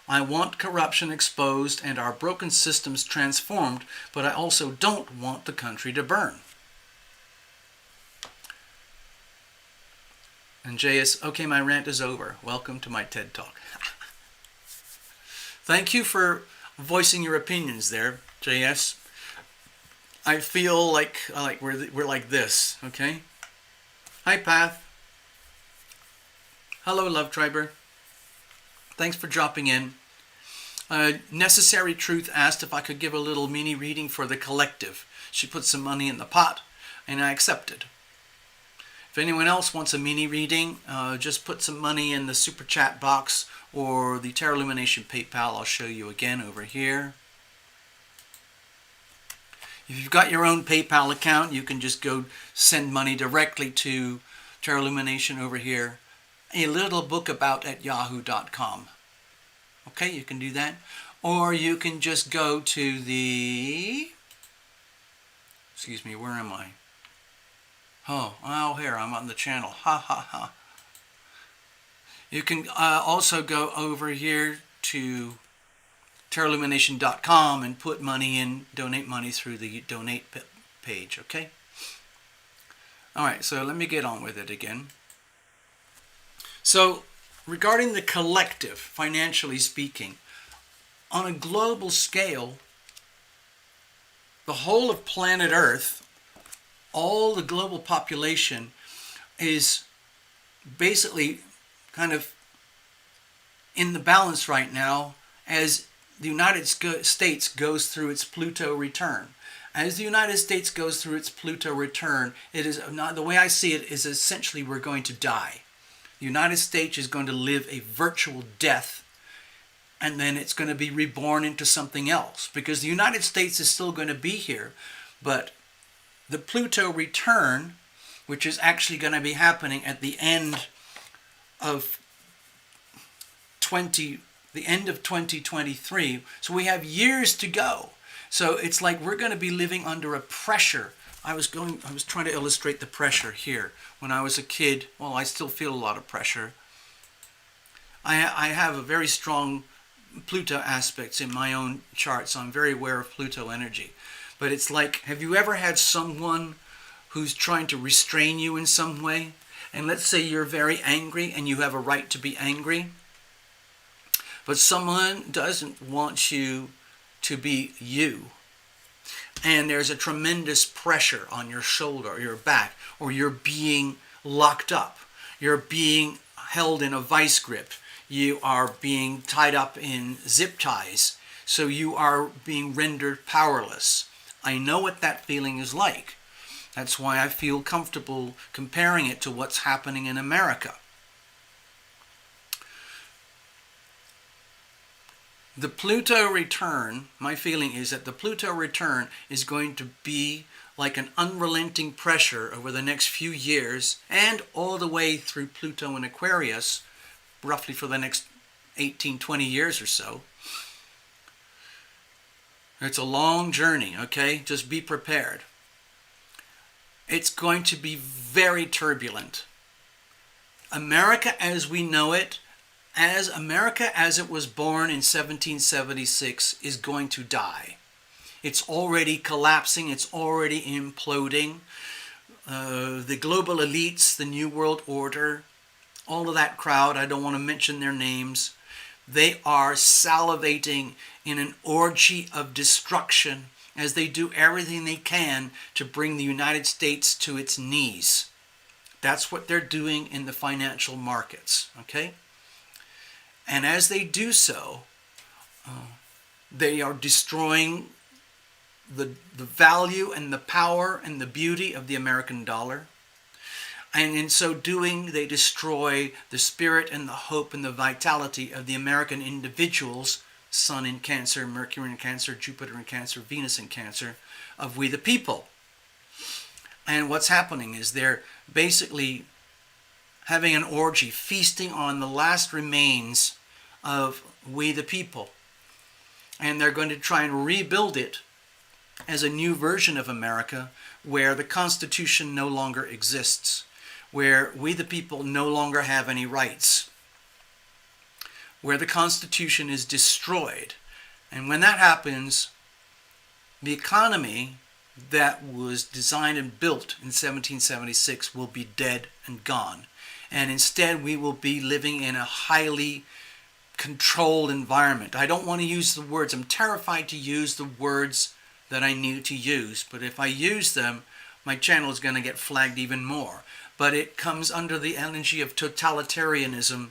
I want corruption exposed and our broken systems transformed, but I also don't want the country to burn. And JS, okay, my rant is over. Welcome to my TED Talk. Thank you for voicing your opinions there, JS. I feel like we're like this, okay? Hi, Path. Hello, Love Triber. Thanks for dropping in. Necessary Truth asked if I could give a little mini reading for the collective. She put some money in the pot, and I accepted. If anyone else wants a mini reading, just put some money in the super chat box or the Tarot Illumination PayPal. I'll show you again over here. If you've got your own PayPal account, you can just go send money directly to Tarot Illumination over here. alittlebookabout@yahoo.com. Okay, you can do that. Or you can just go to the... Excuse me, where am I? Oh, here, I'm on the channel. Ha, ha, ha. You can also go over here to tarotillumination.com and put money in, donate money through the donate page, okay? All right, so let me get on with it again. So, regarding the collective, financially speaking, on a global scale, the whole of planet Earth, all the global population is basically kind of in the balance right now as the United States goes through its Pluto return. As the United States goes through its Pluto return, it is not, the way I see it is essentially we're going to die. The United States is going to live a virtual death, and then it's going to be reborn into something else, because the United States is still going to be here, but the Pluto return, which is actually going to be happening at the end of 2023, so we have years to go. So it's like we're going to be living under a pressure. I was trying to illustrate the pressure here. When I was a kid, well, I still feel a lot of pressure. I have a very strong Pluto aspects in my own chart, so I'm very aware of Pluto energy. But it's like, have you ever had someone who's trying to restrain you in some way? And let's say you're very angry and you have a right to be angry, but someone doesn't want you to be you. And there's a tremendous pressure on your shoulder or your back, or you're being locked up. You're being held in a vice grip. You are being tied up in zip ties. So you are being rendered powerless. I know what that feeling is like. That's why I feel comfortable comparing it to what's happening in America. The Pluto return, my feeling is that the Pluto return is going to be like an unrelenting pressure over the next few years and all the way through Pluto and Aquarius, roughly for the next 18, 20 years or so. It's a long journey, okay? Just be prepared. It's going to be very turbulent. America as we know it, as America as it was born in 1776, is going to die. It's already collapsing. It's already imploding. The global elites, the New World Order, all of that crowd, I don't want to mention their names, they are salivating in an orgy of destruction as they do everything they can to bring the United States to its knees. That's what they're doing in the financial markets, okay? And as they do so, they are destroying the value and the power and the beauty of the American dollar. And in so doing, they destroy the spirit and the hope and the vitality of the American individuals, Sun in Cancer, Mercury in Cancer, Jupiter in Cancer, Venus in Cancer, of we the people. And what's happening is they're basically having an orgy, feasting on the last remains of we the people. And they're going to try and rebuild it as a new version of America where the Constitution no longer exists, where we the people no longer have any rights, where the Constitution is destroyed. And when that happens, the economy that was designed and built in 1776 will be dead and gone. And instead we will be living in a highly controlled environment. I don't want to use the words. I'm terrified to use the words that I need to use. But if I use them, my channel is going to get flagged even more. But it comes under the energy of totalitarianism,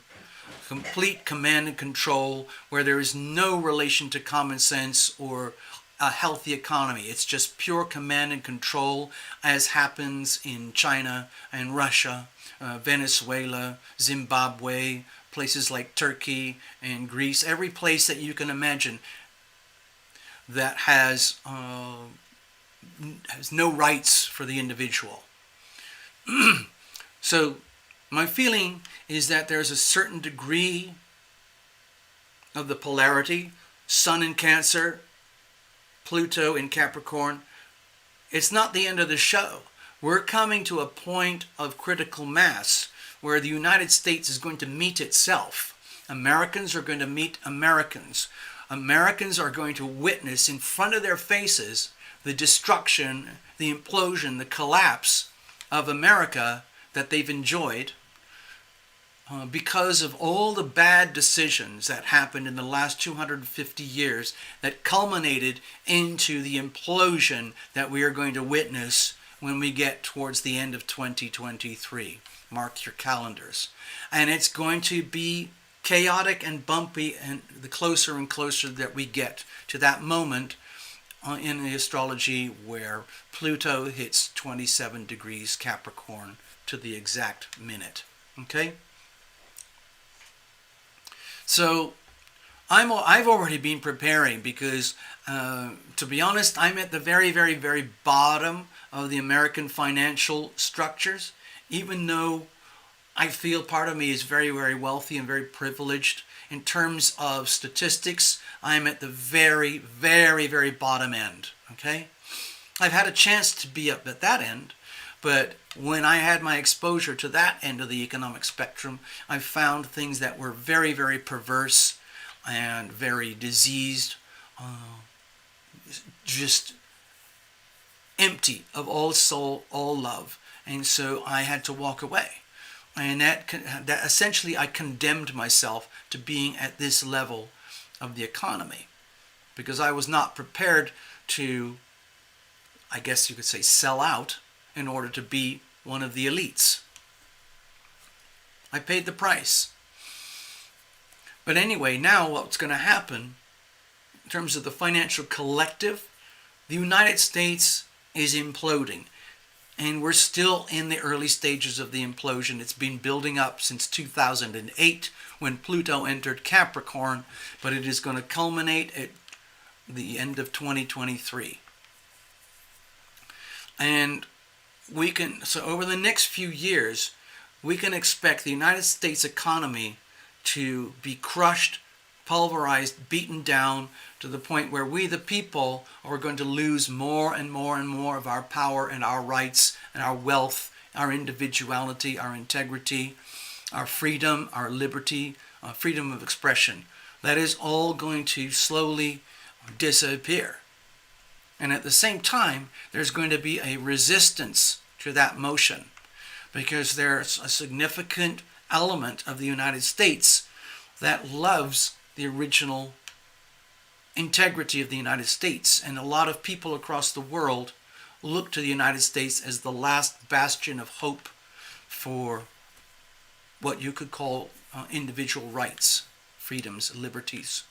complete command and control, where there is no relation to common sense or a healthy economy. It's just pure command and control, as happens in China and Russia, Venezuela, Zimbabwe, places like Turkey and Greece, every place that you can imagine that has no rights for the individual. So my feeling is that there's a certain degree of the polarity, Sun in Cancer, Pluto in Capricorn. It's not the end of the show. We're coming to a point of critical mass where the United States is going to meet itself. Americans are going to meet Americans. Americans are going to witness in front of their faces the destruction, the implosion, the collapse of America that they've enjoyed because of all the bad decisions that happened in the last 250 years that culminated into the implosion that we are going to witness when we get towards the end of 2023. Mark your calendars. And it's going to be chaotic and bumpy, and the closer and closer that we get to that moment in the astrology where Pluto hits 27 degrees Capricorn to the exact minute. Okay? So I've already been preparing because, to be honest, I'm at the very, very, very bottom of the American financial structures, even though I feel part of me is very, very wealthy and very privileged. In terms of statistics, I'm at the very, very, very bottom end. Okay? I've had a chance to be up at that end, but when I had my exposure to that end of the economic spectrum, I found things that were very, very perverse and very diseased, just empty of all soul, all love. And so I had to walk away. And that essentially I condemned myself to being at this level of the economy because I was not prepared to, I guess you could say, sell out in order to be one of the elites. I paid the price. But anyway, now what's going to happen in terms of the financial collective, the United States is imploding. And we're still in the early stages of the implosion. It's been building up since 2008 when Pluto entered Capricorn, but it is going to culminate at the end of 2023. And so over the next few years, we can expect the United States economy to be crushed, pulverized, beaten down to the point where we, the people, are going to lose more and more and more of our power and our rights and our wealth, our individuality, our integrity, our freedom, our liberty, freedom of expression. That is all going to slowly disappear. And at the same time, there's going to be a resistance to that motion because there's a significant element of the United States that loves the original integrity of the United States. And a lot of people across the world look to the United States as the last bastion of hope for what you could call individual rights, freedoms, liberties.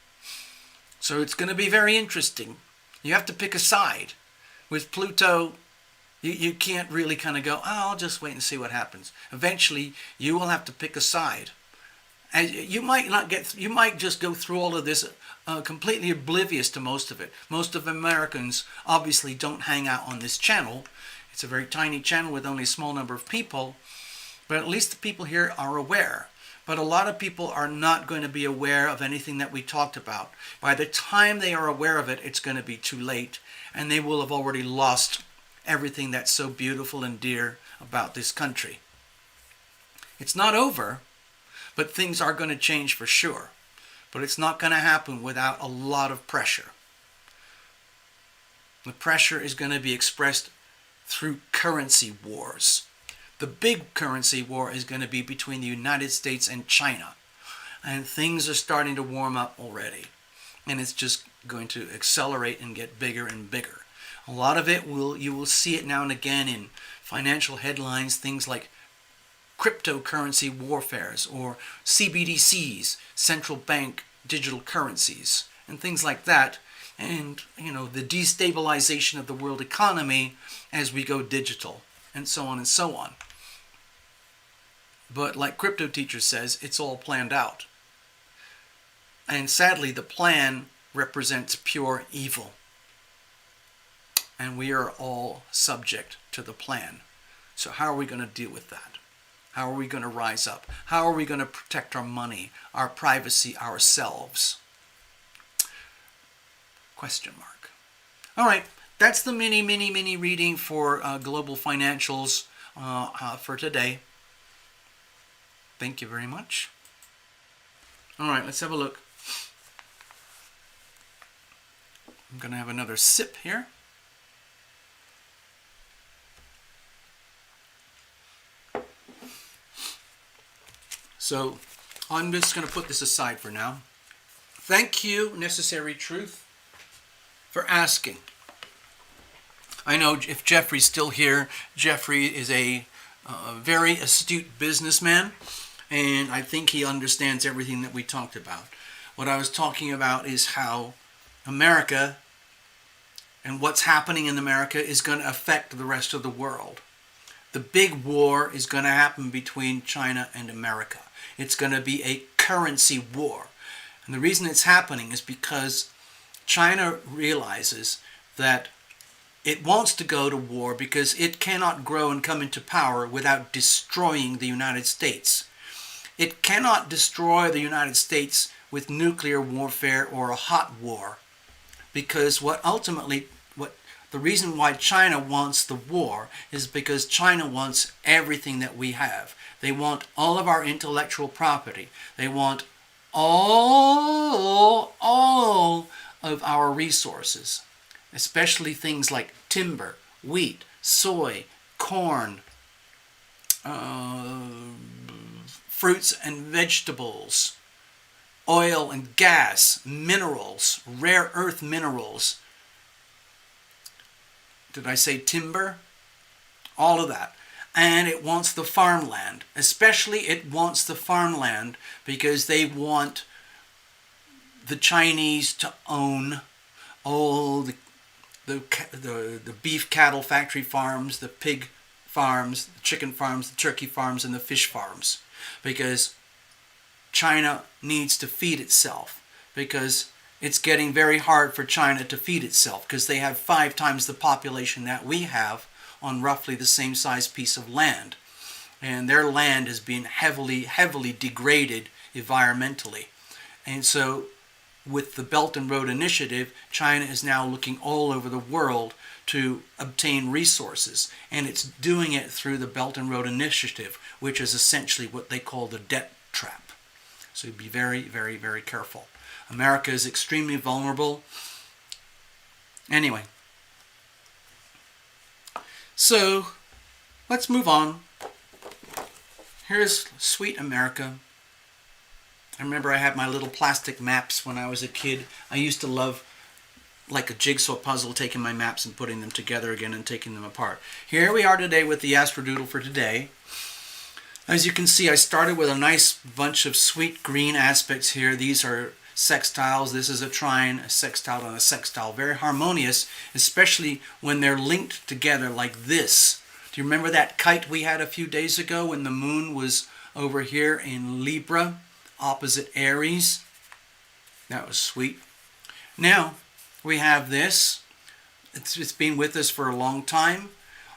So it's going to be very interesting. You have to pick a side. With Pluto, you can't really kind of go, I'll just wait and see what happens. Eventually, you will have to pick a side. And you might just go through all of this completely oblivious to most of it. Most of Americans obviously don't hang out on this channel. It's a very tiny channel with only a small number of people, but at least the people here are aware. But a lot of people are not going to be aware of anything that we talked about. By the time they are aware of it, it's going to be too late, and they will have already lost everything that's so beautiful and dear about this country. It's not over, but things are going to change for sure. But it's not going to happen without a lot of pressure. The pressure is going to be expressed through currency wars. The big currency war is going to be between the United States and China. And things are starting to warm up already. And it's just going to accelerate and get bigger and bigger. A lot of it you will see it now and again in financial headlines, things like cryptocurrency warfares or CBDCs, central bank digital currencies, and things like that. And, the destabilization of the world economy as we go digital, and so on and so on. But like Crypto Teacher says, it's all planned out. And sadly, the plan represents pure evil. And we are all subject to the plan. So how are we going to deal with that? How are we going to rise up? How are we going to protect our money, our privacy, ourselves? Question mark. All right, that's the mini reading for global financials for today. Thank you very much. All right, let's have a look. I'm going to have another sip here. So I'm just going to put this aside for now. Thank you, Necessary Truth, for asking. I know if Jeffrey's still here, Jeffrey is a very astute businessman, and I think he understands everything that we talked about. What I was talking about is how America and what's happening in America is going to affect the rest of the world. The big war is going to happen between China and America. It's going to be a currency war. And the reason it's happening is because China realizes that it wants to go to war because it cannot grow and come into power without destroying the United States. It cannot destroy the United States with nuclear warfare or a hot war, because the reason why China wants the war is because China wants everything that we have. They want all of our intellectual property. They want all of our resources, especially things like timber, wheat, soy, corn, fruits and vegetables, oil and gas, minerals, rare earth minerals. Did I say timber? All of that. And it wants the farmland. Especially it wants the farmland because they want the Chinese to own all the beef cattle factory farms, the pig farms, the chicken farms, the turkey farms, and the fish farms. Because China needs to feed itself. Because it's getting very hard for China to feed itself because they have 5 times the population that we have on roughly the same size piece of land. And their land has been heavily degraded environmentally. And so with the Belt and Road Initiative, China is now looking all over the world to obtain resources. And it's doing it through the Belt and Road Initiative, which is essentially what they call the debt trap. So be very, very, very careful. America is extremely vulnerable. Anyway. So, let's move on. Here's sweet America. I remember I had my little plastic maps when I was a kid. I used to love, like a jigsaw puzzle, taking my maps and putting them together again and taking them apart. Here we are today with the Astrodoodle for today. As you can see, I started with a nice bunch of sweet green aspects here. These are sextiles. This is a trine, a sextile, and a sextile. Very harmonious, especially when they're linked together like this. Do you remember that kite we had a few days ago when the moon was over here in Libra, opposite Aries? That was sweet. Now, we have this. It's been with us for a long time,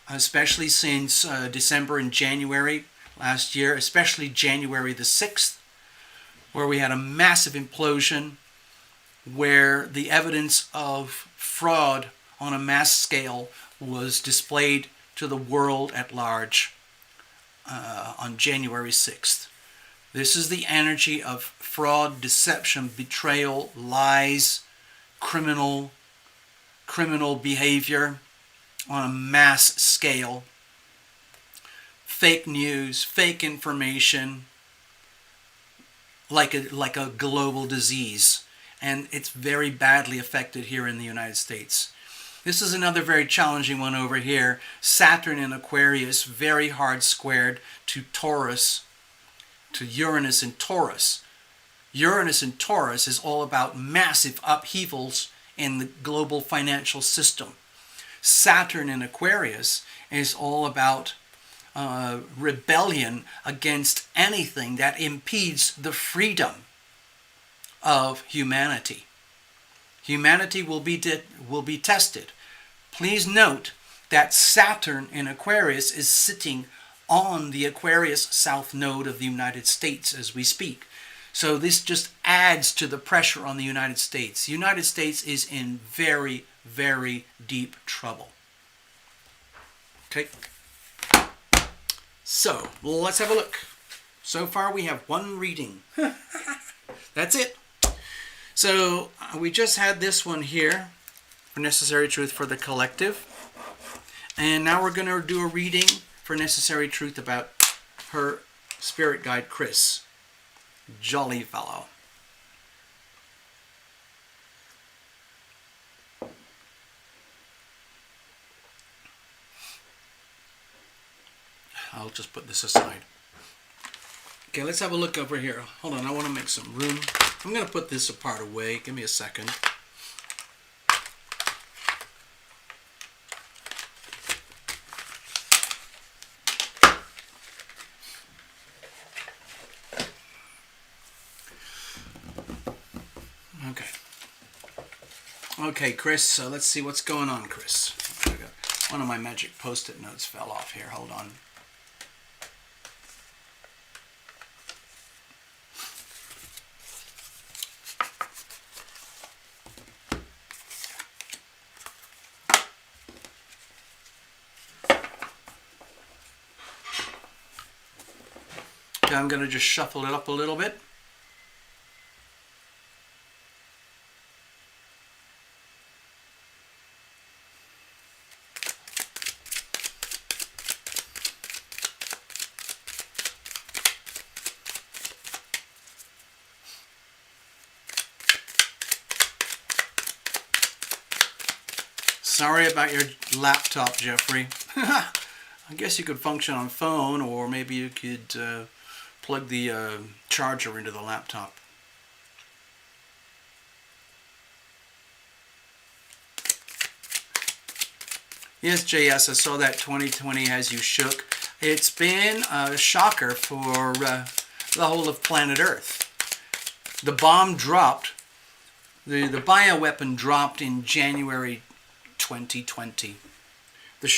especially since December and January last year, especially January the 6th, where we had a massive implosion where the evidence of fraud on a mass scale was displayed to the world at large. on January 6th. This is the energy of fraud, deception, betrayal, lies, criminal behavior on a mass scale, fake news, fake information, like a global disease. And it's very badly affected here in the United States. This is another very challenging one over here. Saturn in Aquarius, very hard squared to Taurus, to Uranus in Taurus. Uranus in Taurus is all about massive upheavals in the global financial system. Saturn in Aquarius is all about rebellion against anything that impedes the freedom of humanity. Humanity will be tested. Please note that Saturn in Aquarius is sitting on the Aquarius south node of the United States as we speak. So this just adds to the pressure on the United States. The United States is in very, very deep trouble. Okay. So, let's have a look. So far we have one reading. That's it. So, we just had this one here for Necessary Truth for the Collective. And now we're going to do a reading for Necessary Truth about her spirit guide, Chris. Jolly fellow. I'll just put this aside. Okay, let's have a look over here. Hold on, I want to make some room. I'm going to put this apart away. Give me a second. Okay. Okay, Chris, so let's see what's going on, Chris. One of my magic post-it notes fell off here. Hold on. Okay, I'm going to just shuffle it up a little bit. Sorry about your laptop, Jeffrey. I guess you could function on phone, or maybe you could plug the charger into the laptop. Yes, JS, I saw that 2020 has you shook. It's been a shocker for the whole of planet Earth. The bomb dropped, the bioweapon dropped in January 2020. The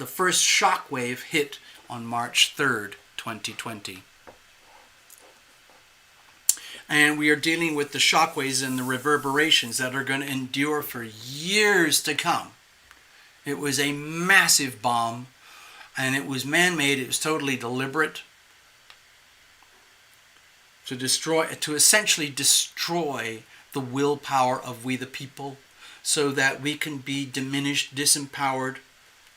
first shock wave hit on March 3rd, 2020. And we are dealing with the shock waves and the reverberations that are going to endure for years to come. It was a massive bomb, and it was man-made. It was totally deliberate to essentially destroy the willpower of we the people, so that we can be diminished, disempowered,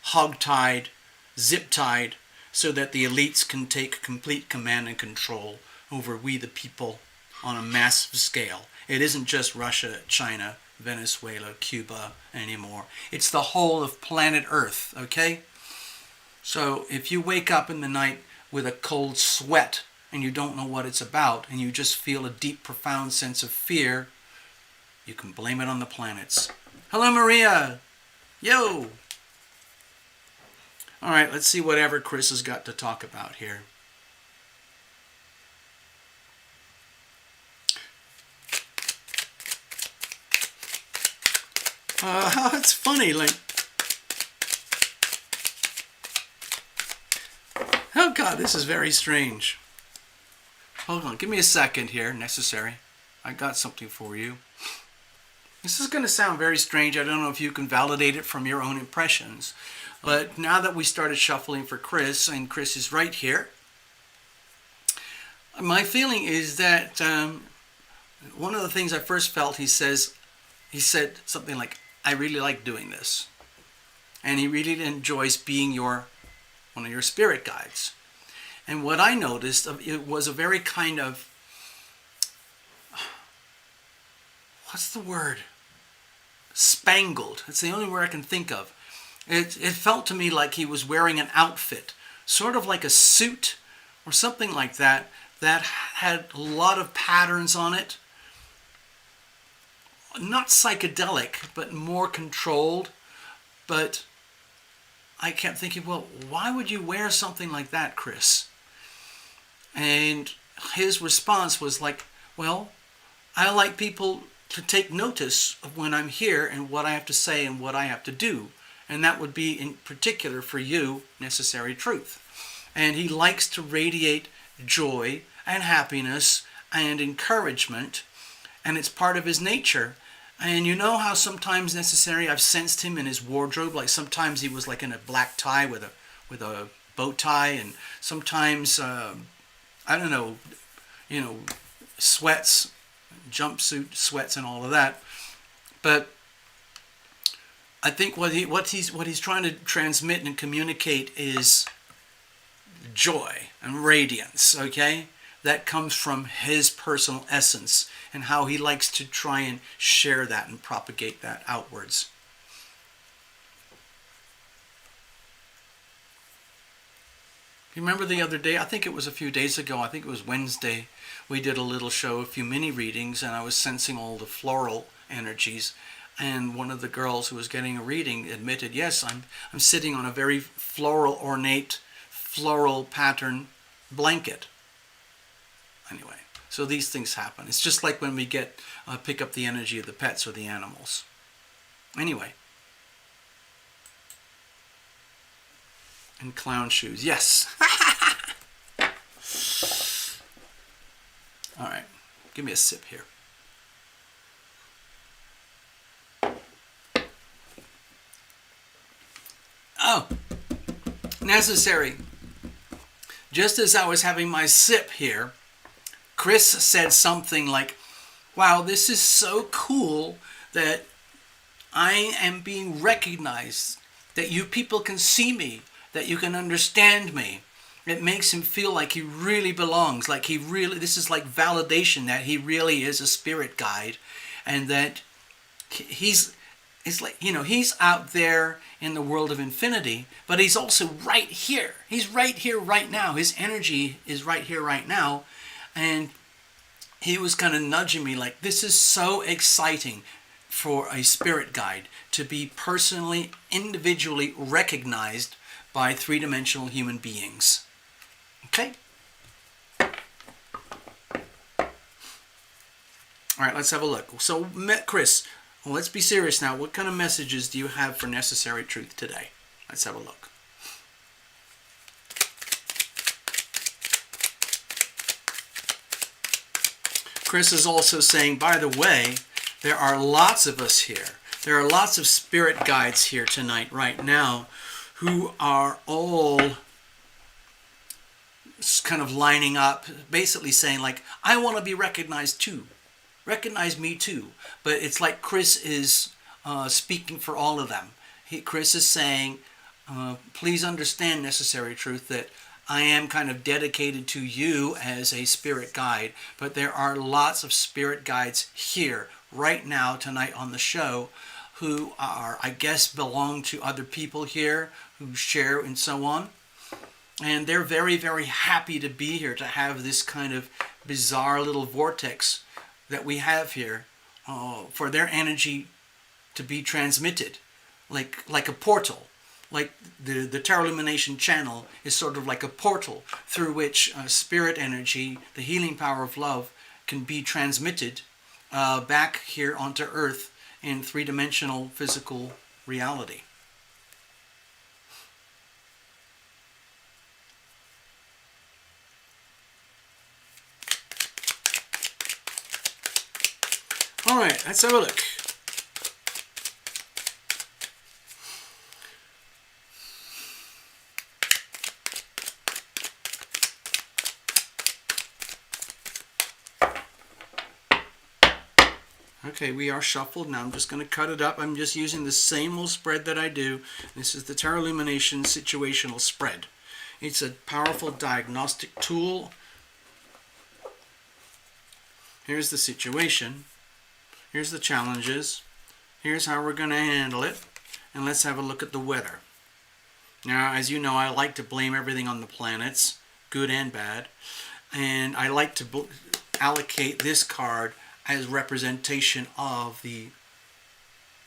hog-tied, zip-tied, so that the elites can take complete command and control over we the people on a massive scale. It isn't just Russia, China, Venezuela, Cuba anymore. It's the whole of planet Earth, okay? So if you wake up in the night with a cold sweat and you don't know what it's about, and you just feel a deep, profound sense of fear, you can blame it on the planets. Hello, Maria. Yo. All right, let's see whatever Chris has got to talk about here. It's funny, like, oh God, this is very strange. Hold on, give me a second here, necessary. I got something for you. This is going to sound very strange. I don't know if you can validate it from your own impressions. But now that we started shuffling for Chris, and Chris is right here, My feeling is that one of the things I first felt, he said something like, "I really like doing this," and he really enjoys being one of your spirit guides. And what I noticed, it was a very kind of, what's the word? Spangled. It's the only word I can think of. It felt to me like he was wearing an outfit, sort of like a suit or something like that, that had a lot of patterns on it. Not psychedelic, but more controlled. But I kept thinking, well, why would you wear something like that, Chris? And his response was like, well, I like people to take notice of when I'm here and what I have to say and what I have to do. And that would be in particular for you, Necessary Truth. And he likes to radiate joy and happiness and encouragement, and it's part of his nature. And you know how sometimes Necessary, I've sensed him in his wardrobe, like sometimes he was like in a black tie with a bow tie, and sometimes I don't know, sweats, jumpsuit sweats, and all of that. But I think what he's trying to transmit and communicate is joy and radiance. Okay, that comes from his personal essence and how he likes to try and share that and propagate that outwards. You remember the other day, I think it was a few days ago, I think it was Wednesday, we did a little show, a few mini readings, and I was sensing all the floral energies. And one of the girls who was getting a reading admitted, yes, I'm sitting on a very floral, ornate, floral pattern blanket. Anyway, so these things happen. It's just like when we pick up the energy of the pets or the animals. Anyway. And clown shoes. Yes. All right. Give me a sip here. Oh, Necessary. Just as I was having my sip here, Chris said something like, wow, this is so cool that I am being recognized, that you people can see me, that you can understand me. It makes him feel like he really belongs, like this is like validation that he really is a spirit guide, and that it's like, he's out there in the world of infinity, but he's also right here. He's right here right now. His energy is right here right now. And he was kind of nudging me like, this is so exciting for a spirit guide to be personally, individually recognized by three-dimensional human beings. Okay? All right, let's have a look. So, Chris, well, let's be serious now. What kind of messages do you have for Necessary Truth today? Let's have a look. Chris is also saying, by the way, there are lots of us here. There are lots of spirit guides here tonight, right now, who are all kind of lining up, basically saying like, I want to be recognized too. Recognize me too. But it's like Chris is speaking for all of them. Chris is saying, please understand, Necessary Truth, that I am kind of dedicated to you as a spirit guide, but there are lots of spirit guides here right now tonight on the show who are, I guess, belong to other people here who share and so on. And they're very, very happy to be here, to have this kind of bizarre little vortex that we have here for their energy to be transmitted like a portal. Like the Tarot Illumination channel is sort of like a portal through which spirit energy, the healing power of love, can be transmitted back here onto Earth in three-dimensional physical reality. All right, let's have a look. Okay, we are shuffled. Now I'm just going to cut it up. I'm just using the same old spread that I do. This is the Tarot Illumination Situational Spread. It's a powerful diagnostic tool. Here's the situation. Here's the challenges. Here's how we're going to handle it. And let's have a look at the weather. Now, as you know, I like to blame everything on the planets, good and bad. And I like to allocate this card as representation of the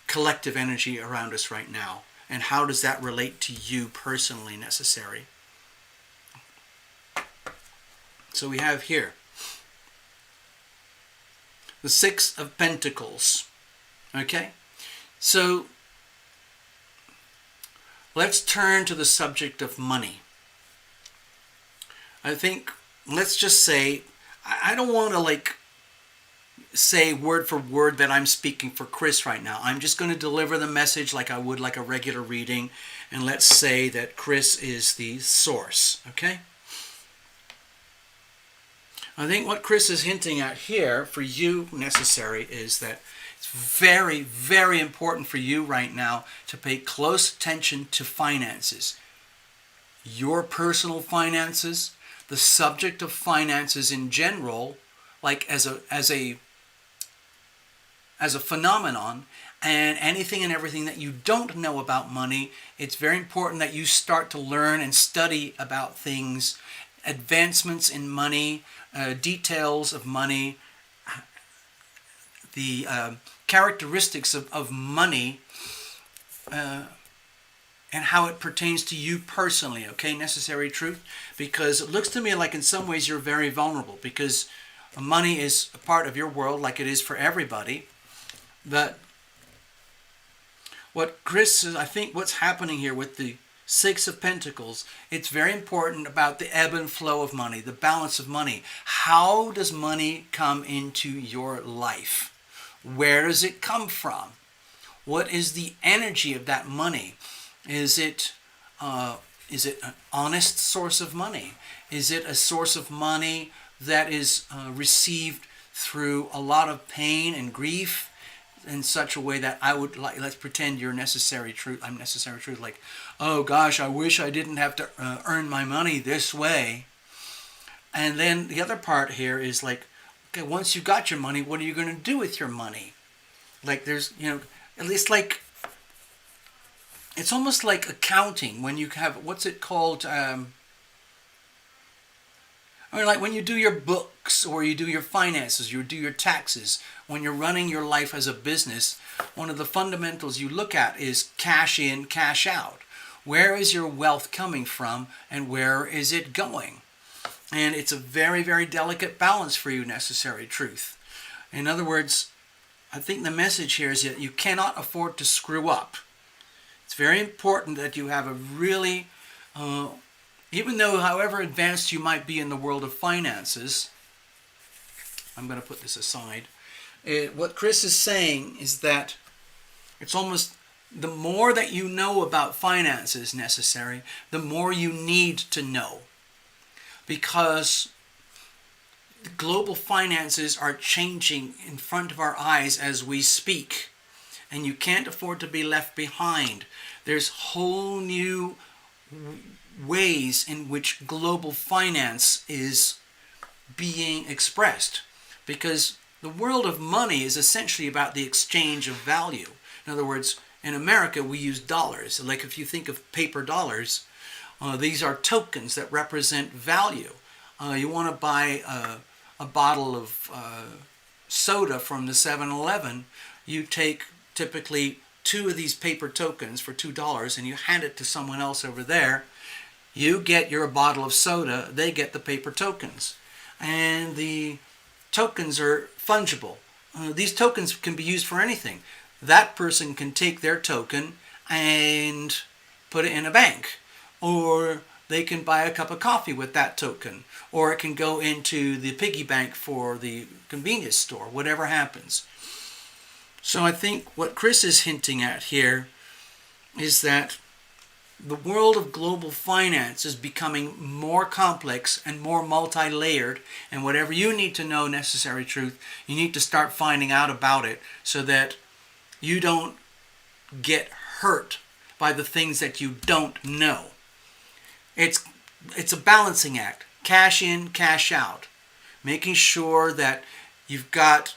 collective energy around us right now. And how does that relate to you personally, necessary? So we have here the Six of Pentacles. Okay? So let's turn to the subject of money. I think, let's just say, I don't want to say word for word that I'm speaking for Chris right now. I'm just going to deliver the message like I would like a regular reading. And let's say that Chris is the source. Okay? I think what Chris is hinting at here for you, necessary, is that it's very, very important for you right now to pay close attention to finances. Your personal finances, the subject of finances in general, like as a phenomenon, and anything and everything that you don't know about money. It's very important that you start to learn and study about things, advancements in money, details of money, the characteristics of money, and how it pertains to you personally, okay, necessary truth? Because it looks to me like in some ways you're very vulnerable, because money is a part of your world like it is for everybody. But what Chris is, I think what's happening here with the Six of Pentacles, it's very important about the ebb and flow of money, the balance of money. How does money come into your life? Where does it come from? What is the energy of that money? Is it an honest source of money? Is it a source of money that is received through a lot of pain and grief in such a way that I would like, let's pretend you're necessary truth, I'm necessary truth, like, oh gosh, I wish I didn't have to earn my money this way. And then the other part here is like, okay, once you got your money, what are you going to do with your money? Like there's, at least like, it's almost like accounting when you have, what's it called? Like when you do your books or you do your finances, you do your taxes, when you're running your life as a business, one of the fundamentals you look at is cash in, cash out. Where is your wealth coming from and where is it going? And it's a very, very delicate balance for you, necessary truth. In other words, I think the message here is that you cannot afford to screw up. It's very important that you have a really, even though however advanced you might be in the world of finances, I'm going to put this aside. What Chris is saying is that it's almost the more that you know about finances, necessary, the more you need to know. Because the global finances are changing in front of our eyes as we speak. And you can't afford to be left behind. There's whole new ways in which global finance is being expressed. Because the world of money is essentially about the exchange of value. In other words, in America, we use dollars. Like if you think of paper dollars, these are tokens that represent value. You want to buy a bottle of soda from the 7-Eleven, you take typically 2 of these paper tokens for $2 and you hand it to someone else over there. You get your bottle of soda, they get the paper tokens. And the tokens are fungible. These tokens can be used for anything. That person can take their token and put it in a bank. Or they can buy a cup of coffee with that token. Or it can go into the piggy bank for the convenience store, whatever happens. So I think what Chris is hinting at here is that the world of global finance is becoming more complex and more multi-layered, and whatever you need to know, necessary truth, you need to start finding out about it so that you don't get hurt by the things that you don't know. It's a balancing act. Cash in, cash out. Making sure that you've got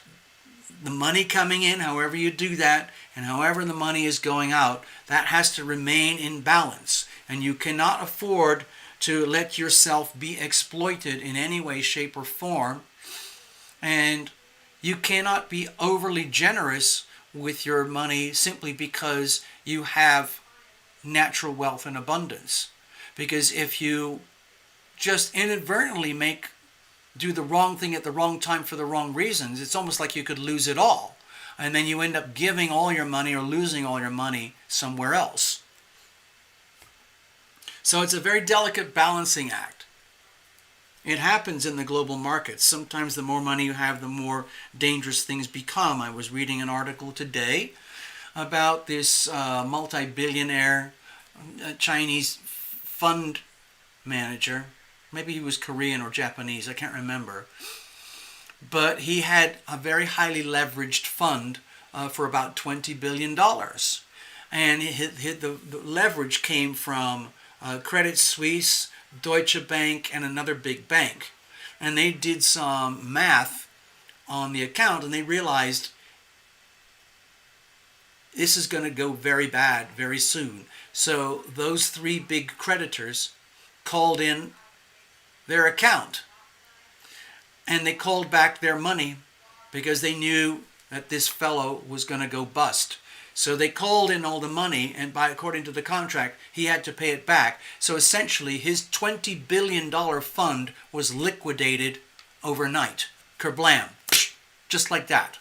the money coming in, however you do that, and however the money is going out, that has to remain in balance. And you cannot afford to let yourself be exploited in any way, shape, or form. And you cannot be overly generous with your money simply because you have natural wealth and abundance. Because if you just inadvertently do the wrong thing at the wrong time for the wrong reasons, it's almost like you could lose it all. And then you end up giving all your money or losing all your money somewhere else. So it's a very delicate balancing act. It happens in the global markets. Sometimes the more money you have, the more dangerous things become. I was reading an article today about this multi-billionaire Chinese fund manager. Maybe he was Korean or Japanese, I can't remember. But he had a very highly leveraged fund for about $20 billion. And the leverage came from Credit Suisse, Deutsche Bank, and another big bank. And they did some math on the account, and they realized this is going to go very bad very soon. So those three big creditors called in their account, and they called back their money because they knew that this fellow was going to go bust. So they called in all the money, and according to the contract, he had to pay it back. So essentially, his $20 billion fund was liquidated overnight. Kerblam. Just like that.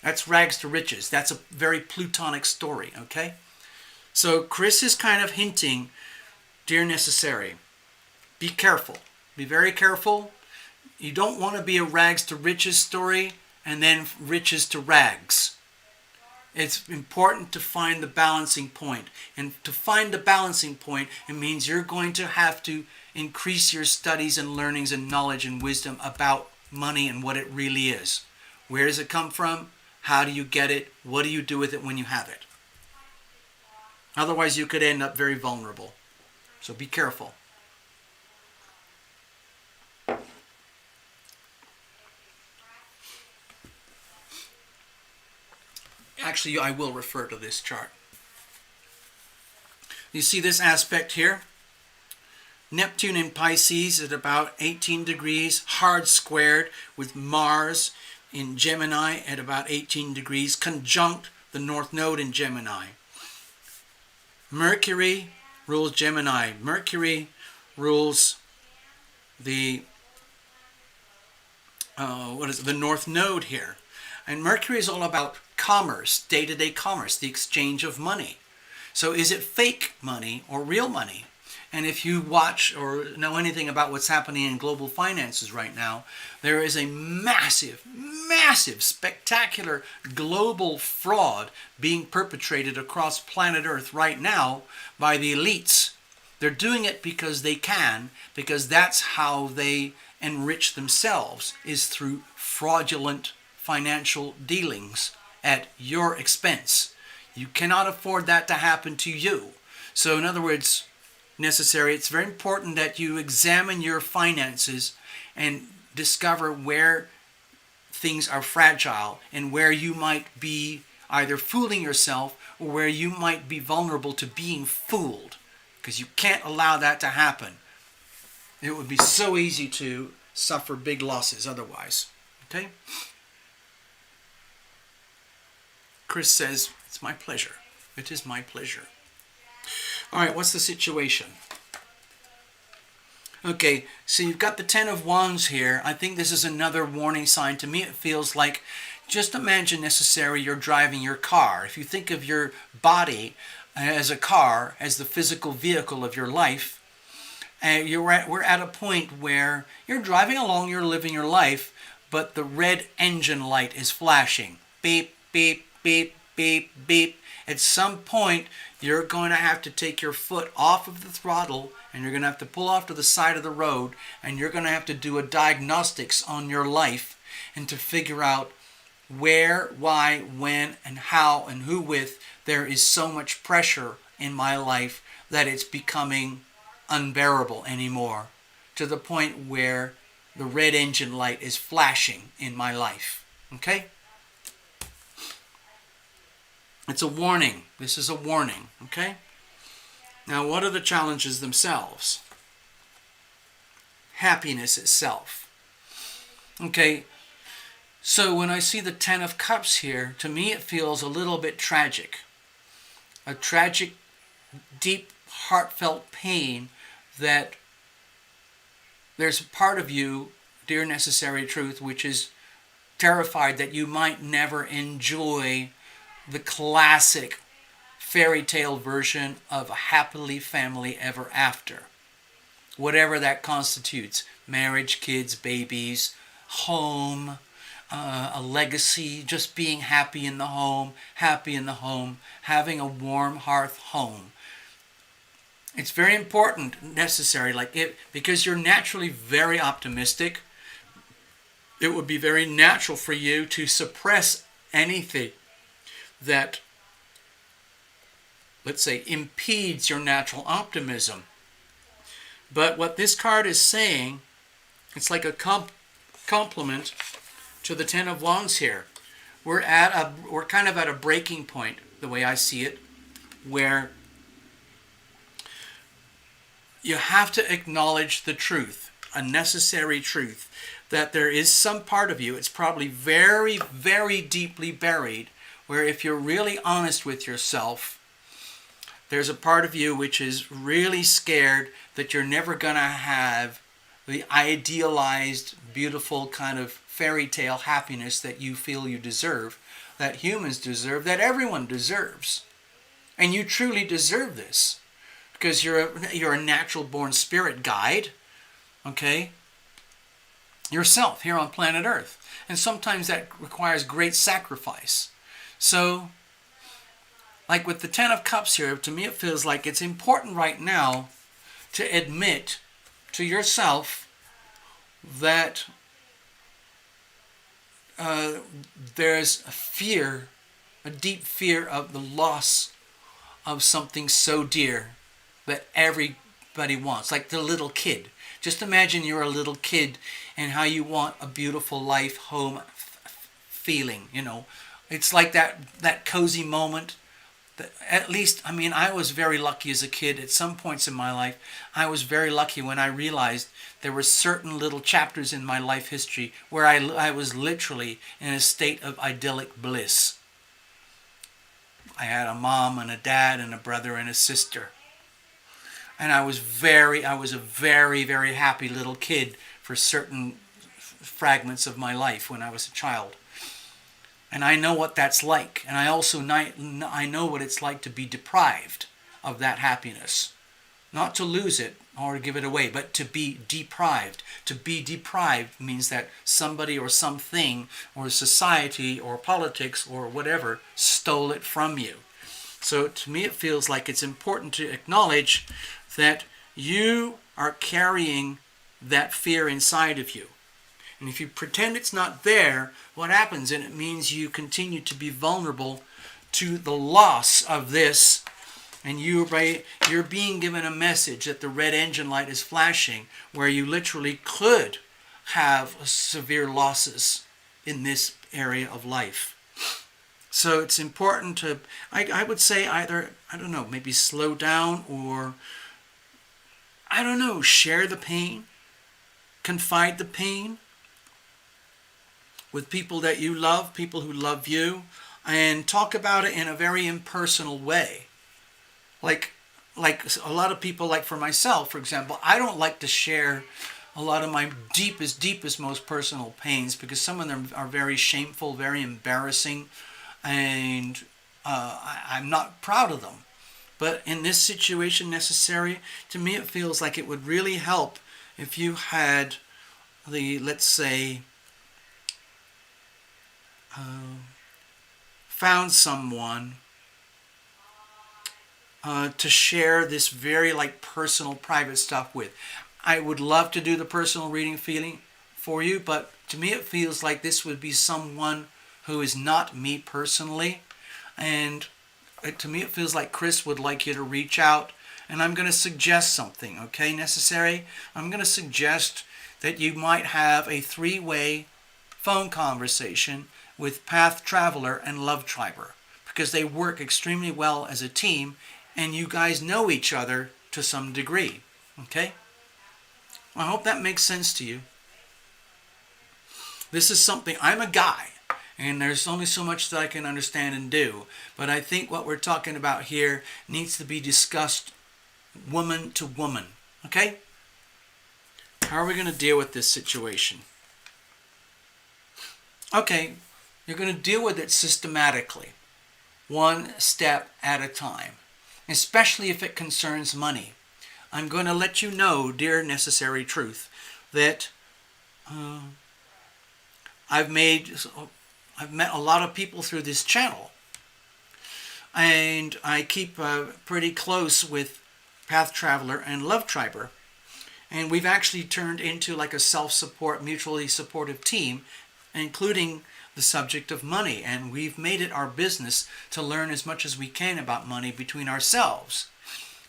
That's rags to riches. That's a very plutonic story, okay? So Chris is kind of hinting, dear necessary, be careful. Be very careful. You don't want to be a rags to riches story and then riches to rags. It's important to find the balancing point. And to find the balancing point, it means you're going to have to increase your studies and learnings and knowledge and wisdom about money and what it really is. Where does it come from? How do you get it? What do you do with it when you have it? Otherwise, you could end up very vulnerable. So be careful. Actually, I will refer to this chart. You see this aspect here? Neptune in Pisces at about 18 degrees, hard squared with Mars in Gemini at about 18 degrees, conjunct the North Node in Gemini. Mercury rules Gemini. Mercury rules the the North Node here. And Mercury is all about commerce, day-to-day commerce, the exchange of money. So is it fake money or real money? And if you watch or know anything about what's happening in global finances right now, there is a massive, spectacular global fraud being perpetrated across planet Earth right now by the elites. They're doing it because they can, because that's how they enrich themselves, is through fraudulent financial dealings at your expense. You cannot afford that to happen to you. So in other words, necessary, it's very important that you examine your finances and discover where things are fragile and where you might be either fooling yourself or where you might be vulnerable to being fooled, because you can't allow that to happen. It would be so easy to suffer big losses otherwise. Okay? Chris says, it's my pleasure. It is my pleasure. All right, what's the situation? Okay, so you've got the Ten of Wands here. I think this is another warning sign. To me, it feels like, just imagine, necessary, you're driving your car. If you think of your body as a car, as the physical vehicle of your life, and we're at a point where you're driving along, you're living your life, but the red engine light is flashing. Beep, beep, beep, beep, beep. At some point, you're going to have to take your foot off of the throttle, and you're going to have to pull off to the side of the road, and you're going to have to do a diagnostics on your life and to figure out where, why, when, and how, and who with there is so much pressure in my life that it's becoming unbearable anymore, to the point where the red engine light is flashing in my life. Okay? It's a warning. This is a warning. Okay? Now, what are the challenges themselves? Happiness itself. Okay? So when I see the Ten of Cups here, to me it feels a little bit tragic. A tragic, deep, heartfelt pain that there's a part of you, dear necessary truth, which is terrified that you might never enjoy the classic fairy tale version of a happily family ever after. Whatever that constitutes. Marriage, kids, babies, home, a legacy, just being happy in the home, having a warm hearth home. It's very important, necessary, because you're naturally very optimistic. It would be very natural for you to suppress anything that, let's say, impedes your natural optimism. But what this card is saying, it's like a compliment to the Ten of Wands here. We're kind of at a breaking point, the way I see it, where you have to acknowledge the truth, a necessary truth, that there is some part of you, it's probably very, very deeply buried, where if you're really honest with yourself, there's a part of you which is really scared that you're never going to have the idealized, beautiful kind of fairy tale happiness that you feel you deserve, that humans deserve, that everyone deserves. And you truly deserve this, because you're a natural born spirit guide, okay? Yourself here on planet Earth. And sometimes that requires great sacrifice. So, like with the Ten of Cups here, to me it feels like it's important right now to admit to yourself that there's a fear, a deep fear of the loss of something so dear that everybody wants, like the little kid. Just imagine you're a little kid and how you want a beautiful life, home feeling, you know. It's like that cozy moment. At least, I mean, I was very lucky as a kid. At some points in my life, I was very lucky when I realized there were certain little chapters in my life history where I was literally in a state of idyllic bliss. I had a mom and a dad and a brother and a sister. And I was a very, very happy little kid for certain fragments of my life when I was a child. And I know what that's like. And I also I know what it's like to be deprived of that happiness. Not to lose it or to give it away, but to be deprived. To be deprived means that somebody or something or society or politics or whatever stole it from you. So to me it feels like it's important to acknowledge that you are carrying that fear inside of you. And if you pretend it's not there, what happens? And it means you continue to be vulnerable to the loss of this. And you're being given a message that the red engine light is flashing, where you literally could have severe losses in this area of life. So it's important to, I would say either, I don't know, maybe slow down or, I don't know, share the pain, confide the pain with people that you love, people who love you, and talk about it in a very impersonal way. Like a lot of people, like for myself, for example, I don't like to share a lot of my deepest, most personal pains, because some of them are very shameful, very embarrassing, and I'm not proud of them. But in this situation necessary, to me it feels like it would really help if you had the, let's say, found someone to share this very personal, private stuff with. I would love to do the personal reading feeling for you, but to me it feels like this would be someone who is not me personally, and to me it feels like Chris would like you to reach out, and I'm going to suggest something, okay, Necessary? I'm going to suggest that you might have a 3-way phone conversation with Path Traveler and Love Triber, because they work extremely well as a team, and you guys know each other to some degree, okay? I hope that makes sense to you. This is something, I'm a guy, and there's only so much that I can understand and do, but I think what we're talking about here needs to be discussed woman to woman, okay? How are we going to deal with this situation? Okay, you're going to deal with it systematically, one step at a time, especially if it concerns money. I'm going to let you know, dear Necessary Truth, that I've met a lot of people through this channel, and I keep pretty close with Path Traveler and Love Triber, and we've actually turned into like a self-support, mutually supportive team, including the subject of money, and we've made it our business to learn as much as we can about money between ourselves.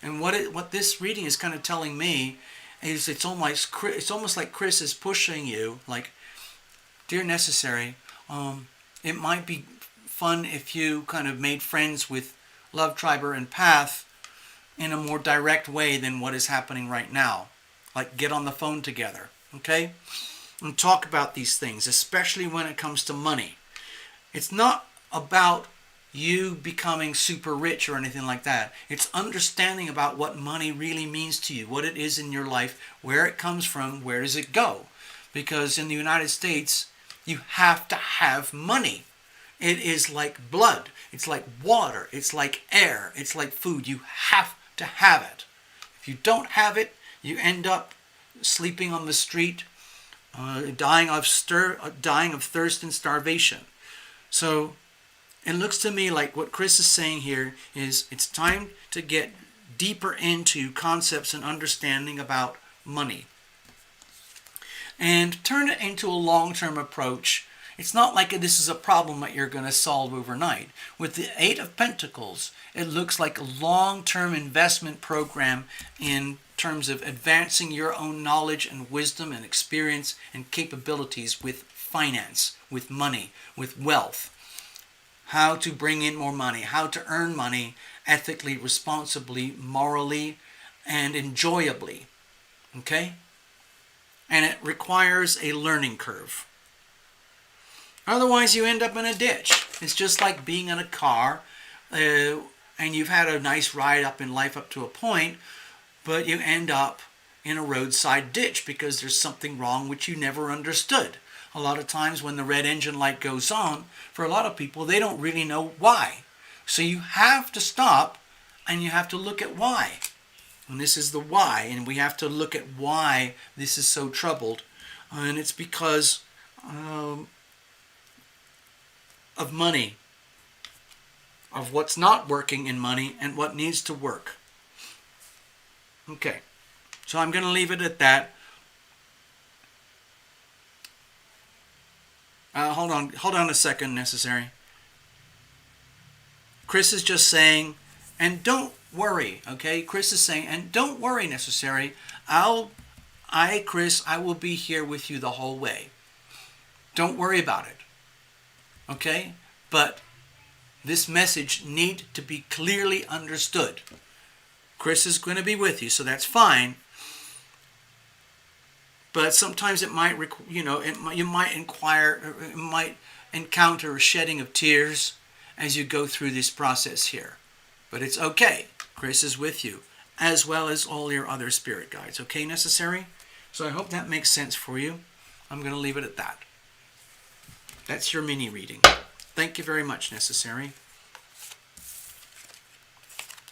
And what this reading is kind of telling me is it's almost like Chris is pushing you, like, dear Necessary, it might be fun if you kind of made friends with Love Triber and Path in a more direct way than what is happening right now. Like, get on the phone together, okay? And talk about these things, especially when it comes to money. It's not about you becoming super rich or anything like that. It's understanding about what money really means to you, what it is in your life, where it comes from, where does it go. Because in the United States, you have to have money. It is like blood. It's like water. It's like air. It's like food. You have to have it. If you don't have it, you end up sleeping on the street, dying of thirst and starvation. So it looks to me like what Chris is saying here is it's time to get deeper into concepts and understanding about money, and turn it into a long-term approach. It's not like this is a problem that you're going to solve overnight. With the 8 of Pentacles, it looks like a long-term investment program in terms of advancing your own knowledge and wisdom and experience and capabilities with finance, with money, with wealth. How to bring in more money, how to earn money ethically, responsibly, morally, and enjoyably. Okay? And it requires a learning curve. Otherwise, you end up in a ditch. It's just like being in a car, and you've had a nice ride up in life up to a point, but you end up in a roadside ditch because there's something wrong which you never understood. A lot of times when the red engine light goes on, for a lot of people, they don't really know why. So you have to stop and you have to look at why. And this is the why, and we have to look at why this is so troubled. And it's because of money, of what's not working in money and what needs to work. Okay, so I'm going to leave it at that. Hold on a second, Necessary. Chris is just saying, and don't worry, okay? Chris is saying, and don't worry, Necessary. Chris, I will be here with you the whole way. Don't worry about it, okay? But this message needs to be clearly understood. Chris is going to be with you, so that's fine. But sometimes it might, you might encounter a shedding of tears as you go through this process here. But it's okay. Chris is with you, as well as all your other spirit guides. Okay, Necessary? So I hope that makes sense for you. I'm going to leave it at that. That's your mini reading. Thank you very much, Necessary.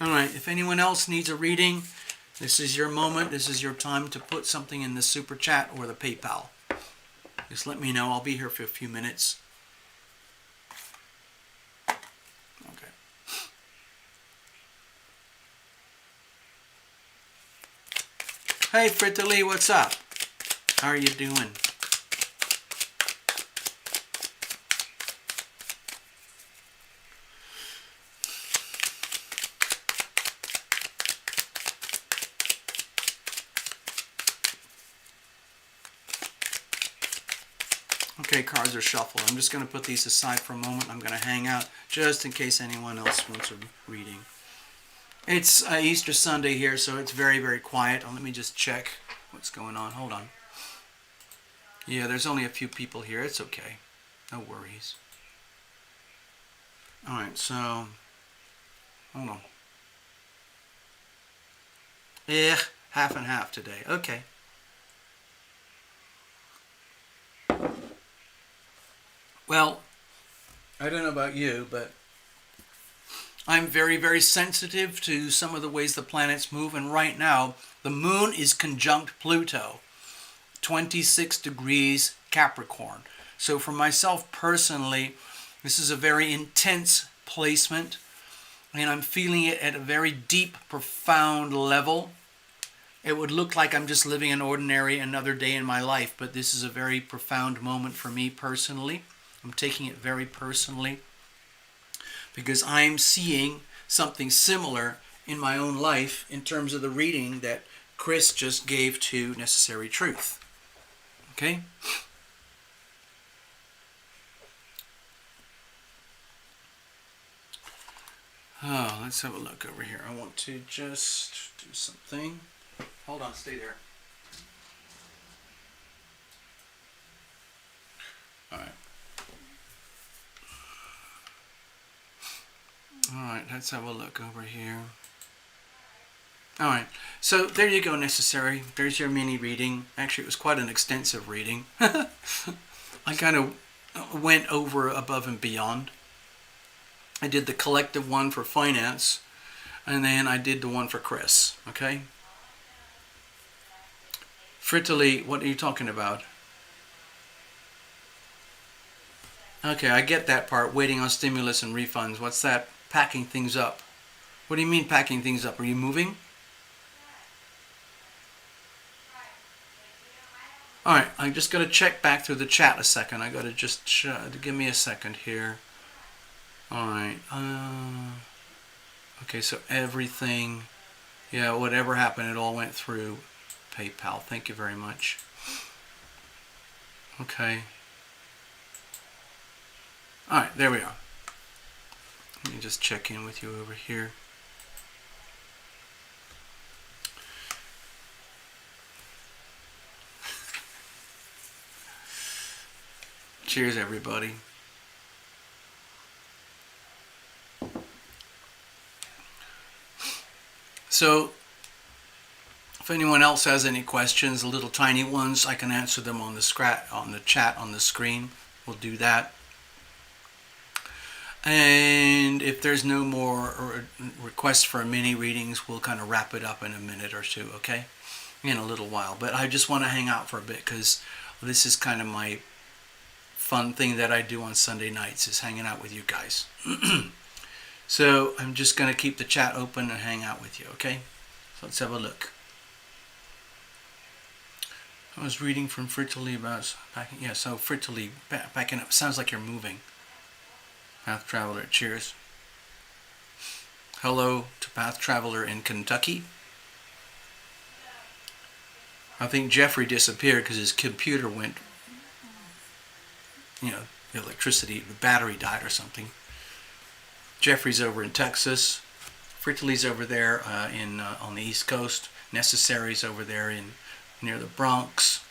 All right, if anyone else needs a reading, this is your moment. This is your time to put something in the super chat or the PayPal. Just let me know. I'll be here for a few minutes. Hey, Fritalee, what's up? How are you doing? Okay, cards are shuffled. I'm just going to put these aside for a moment. I'm going to hang out just in case anyone else wants a reading. It's Easter Sunday here, so it's very, very quiet. Let me just check what's going on. Hold on. Yeah, there's only a few people here. It's okay. No worries. Alright, so... Hold on. Half and half today. Okay. Well, I don't know about you, but I'm very, very sensitive to some of the ways the planets move. And right now, the moon is conjunct Pluto, 26 degrees Capricorn. So for myself personally, this is a very intense placement. And I'm feeling it at a very deep, profound level. It would look like I'm just living an ordinary another day in my life, but this is a very profound moment for me personally. I'm taking it very personally because I'm seeing something similar in my own life in terms of the reading that Chris just gave to Necessary Truth. Okay? Oh, let's have a look over here. I want to just do something. Hold on, stay there. Alright. Alright, let's have a look over here. Alright, so there you go, Necessary. There's your mini reading. Actually, it was quite an extensive reading. I kind of went over above and beyond. I did the collective one for finance, and then I did the one for Chris, okay? Fritalee, what are you talking about? Okay, I get that part, waiting on stimulus and refunds. What's that? Packing things up. What do you mean packing things up? Are you moving? Alright, I'm just going to check back through the chat a second. I got to just give me a second here. Alright, okay, so everything, yeah, whatever happened, it all went through PayPal. Thank you very much. Okay. Alright, there we are. Let me just check in with you over here. Cheers, everybody. So, if anyone else has any questions, little tiny ones, I can answer them on the chat on the screen. We'll do that. And if there's no more requests for mini readings, we'll kind of wrap it up in a minute or two, okay? In a little while. But I just want to hang out for a bit because this is kind of my fun thing that I do on Sunday nights, is hanging out with you guys. So I'm just going to keep the chat open and hang out with you, okay? So let's have a look. I was reading from Fritalee about packing. Yeah, so Fritalee, packing up. Sounds like you're moving. Path Traveler, cheers. Hello to Path Traveler in Kentucky. I think Jeffrey disappeared because his computer went, the electricity, the battery died or something. Jeffrey's over in Texas. Fritalee's over there on the East Coast. Necessary's over there near the Bronx.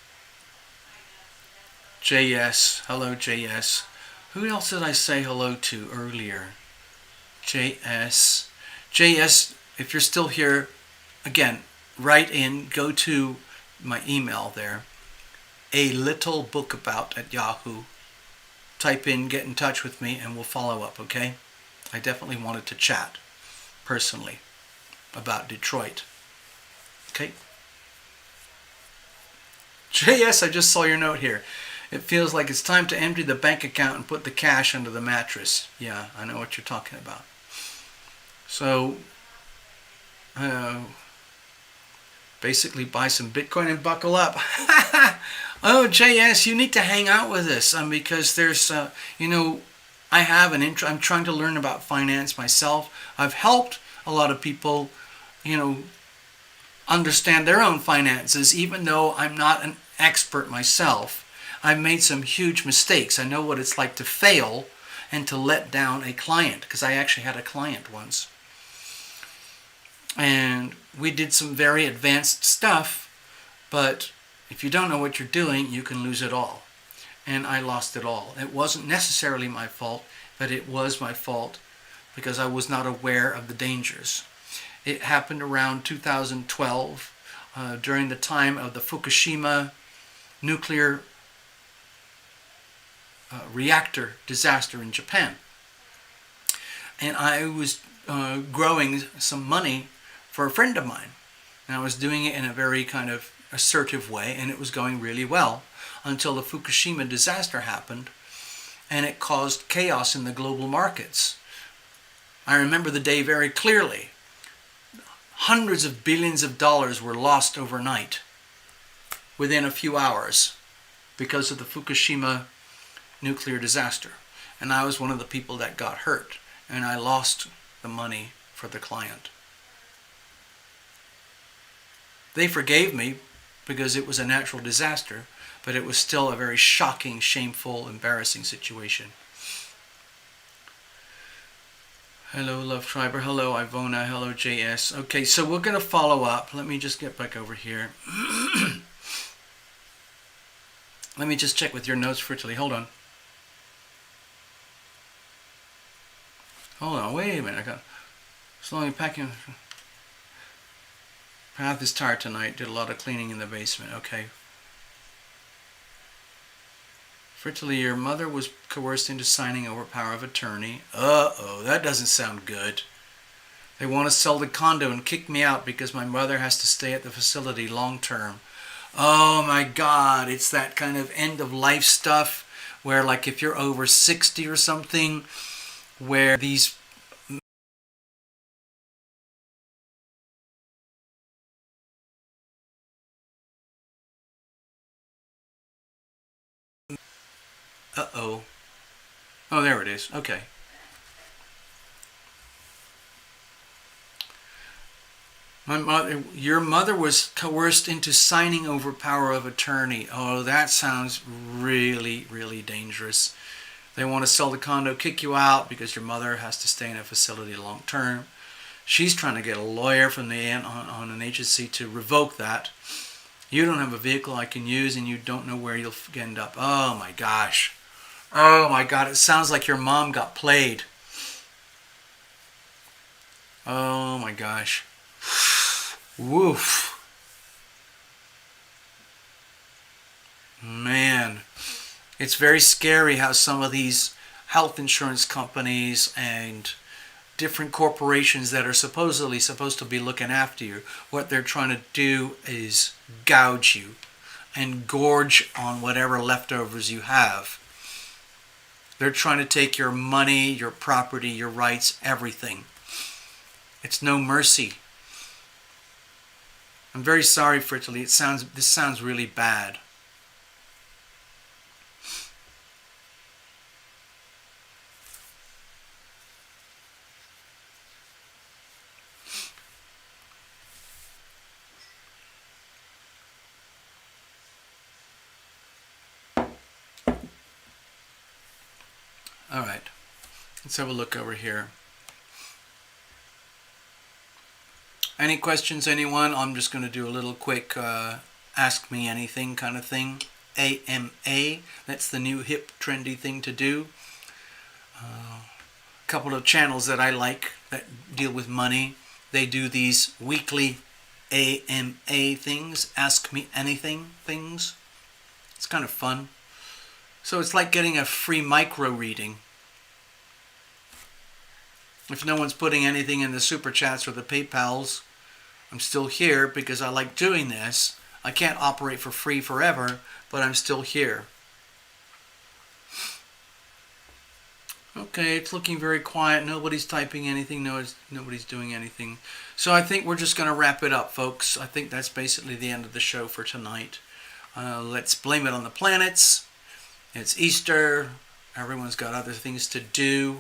JS, hello JS. Who else did I say hello to earlier? JS. JS, if you're still here, again, write in, go to my email there, alittlebookabout@yahoo. Type in, get in touch with me, and we'll follow up, okay? I definitely wanted to chat personally about Detroit. Okay? JS, I just saw your note here. It feels like it's time to empty the bank account and put the cash under the mattress. Yeah, I know what you're talking about. So, Basically buy some Bitcoin and buckle up. Oh, JS, you need to hang out with us because there's, I have I'm trying to learn about finance myself. I've helped a lot of people, understand their own finances, even though I'm not an expert myself. I've made some huge mistakes. I know what it's like to fail and to let down a client, because I actually had a client once. And we did some very advanced stuff, but if you don't know what you're doing, you can lose it all. And I lost it all. It wasn't necessarily my fault, but it was my fault because I was not aware of the dangers. It happened around 2012, during the time of the Fukushima nuclear reactor disaster in Japan. And I was growing some money for a friend of mine. And I was doing it in a very kind of assertive way, and it was going really well until the Fukushima disaster happened, and it caused chaos in the global markets. I remember the day very clearly. Hundreds of billions of dollars were lost overnight, within a few hours, because of the Fukushima nuclear disaster. And I was one of the people that got hurt, and I lost the money for the client. They forgave me because it was a natural disaster, but it was still a very shocking, shameful, embarrassing situation. Hello, Love Triber. Hello, Ivona. Hello, JS. Okay, so we're going to follow up. Let me just get back over here. Let me just check with your notes for Italy. Hold on. Hold on. Wait a minute. I got slowly packing. Path is tired tonight. Did a lot of cleaning in the basement. Okay. For Italy, your mother was coerced into signing over power of attorney. Uh-oh, that doesn't sound good. They want to sell the condo and kick me out because my mother has to stay at the facility long term. Oh my God, it's that kind of end of life stuff where, like, if you're over 60 or something, where these uh-oh. Oh, there it is. Okay. Your mother was coerced into signing over power of attorney. Oh, that sounds really, really dangerous. They want to sell the condo, kick you out because your mother has to stay in a facility long term. She's trying to get a lawyer from on an agency to revoke that. You don't have a vehicle I can use, and you don't know where you'll end up. Oh my gosh. Oh my God, it sounds like your mom got played. Oh my gosh. Woof. Man, it's very scary how some of these health insurance companies and different corporations that are supposedly supposed to be looking after you, what they're trying to do is gouge you and gorge on whatever leftovers you have. They're trying to take your money, your property, your rights, everything. It's no mercy. I'm very sorry for Italy. This sounds really bad. All right, let's have a look over here. Any questions, anyone? I'm just going to do a little quick ask me anything kind of thing. AMA, that's the new hip trendy thing to do. A couple of channels that I like that deal with money, they do these weekly AMA things, ask me anything things. It's kind of fun. So it's like getting a free micro reading. If no one's putting anything in the super chats or the PayPals, I'm still here because I like doing this. I can't operate for free forever, but I'm still here. Okay, it's looking very quiet. Nobody's typing anything. Nobody's doing anything. So I think we're just going to wrap it up, folks. I think that's basically the end of the show for tonight. Let's blame it on the planets. It's Easter. Everyone's got other things to do.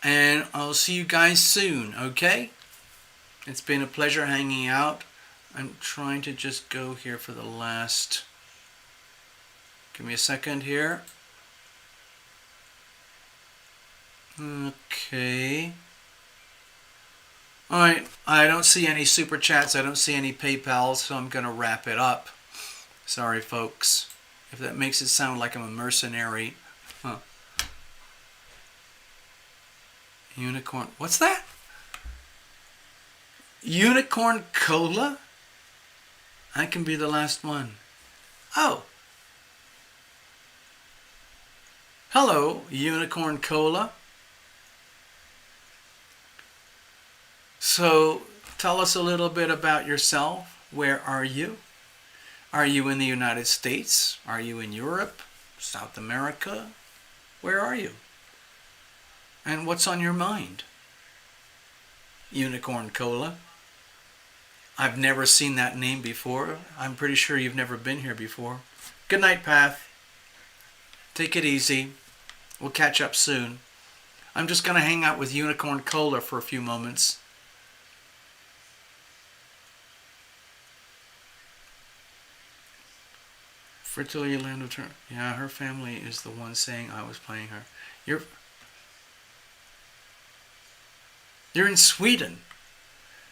And I'll see you guys soon, okay? It's been a pleasure hanging out. I'm trying to just go here for the last... Give me a second here. Okay. Alright, I don't see any super chats. I don't see any PayPals, so I'm going to wrap it up. Sorry, folks, if that makes it sound like I'm a mercenary. Huh. Unicorn. What's that? Unicorn Cola? I can be the last one. Oh. Hello, Unicorn Cola. So, tell us a little bit about yourself. Where are you? Are you in the United States? Are you in Europe? South America? Where are you? And what's on your mind? Unicorn Cola. I've never seen that name before. I'm pretty sure you've never been here before. Good night, Path. Take it easy. We'll catch up soon. I'm just going to hang out with Unicorn Cola for a few moments. Fertility Yolanda Turner. Yeah, her family is the one saying I was playing her. You're in Sweden.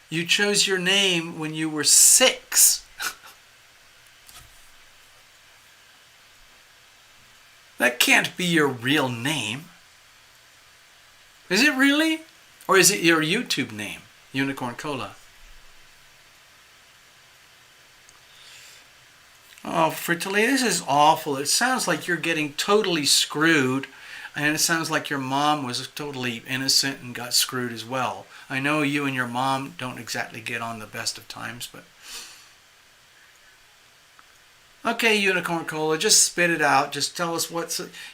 You chose your name when you were 6. That can't be your real name. Is it really? Or is it your YouTube name, Unicorn Cola? Oh, Fertility, this is awful. It sounds like you're getting totally screwed. And it sounds like your mom was totally innocent and got screwed as well. I know you and your mom don't exactly get on the best of times, but... Okay, Unicorn Cola, just spit it out. Just tell us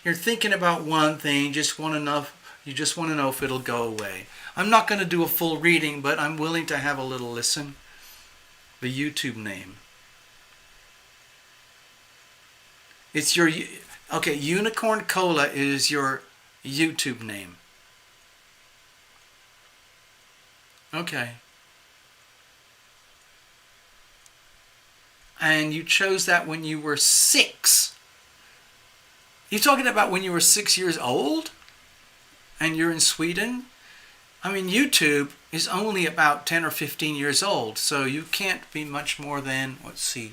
you're thinking about one thing. You just want to know if it'll go away. I'm not going to do a full reading, but I'm willing to have a little listen. The YouTube name. It's your... Okay, Unicorn Cola is your YouTube name. Okay. And you chose that when you were 6. You're talking about when you were 6 years old? And you're in Sweden? I mean, YouTube is only about 10 or 15 years old, so you can't be much more than, let's see,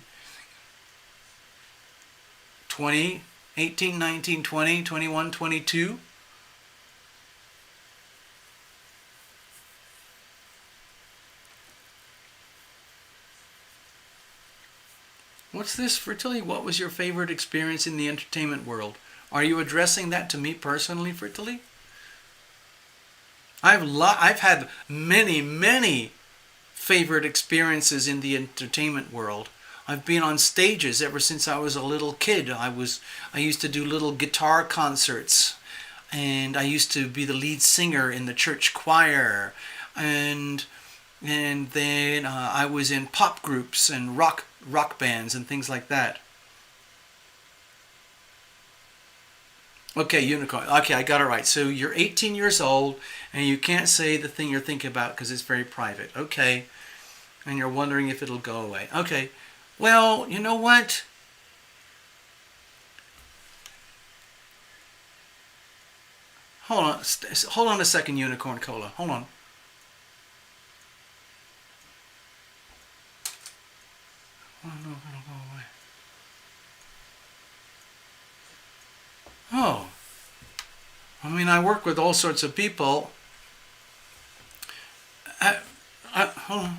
20... 18, 19, 20, 21, 22. What's this, Fertility? What was your favorite experience in the entertainment world? Are you addressing that to me personally, Fertility? I've had many favorite experiences in the entertainment world. I've been on stages ever since I was a little kid. I used to do little guitar concerts, and I used to be the lead singer in the church choir, and then I was in pop groups and rock bands and things like that. Okay, Unicorn. Okay, I got it right. So you're 18 years old, and you can't say the thing you're thinking about because it's very private. Okay, and you're wondering if it'll go away. Okay. Well, you know what? Hold on a second, Unicorn Cola. Hold on. Oh, no, it'll go away. Oh. I mean, I work with all sorts of people. Hold on.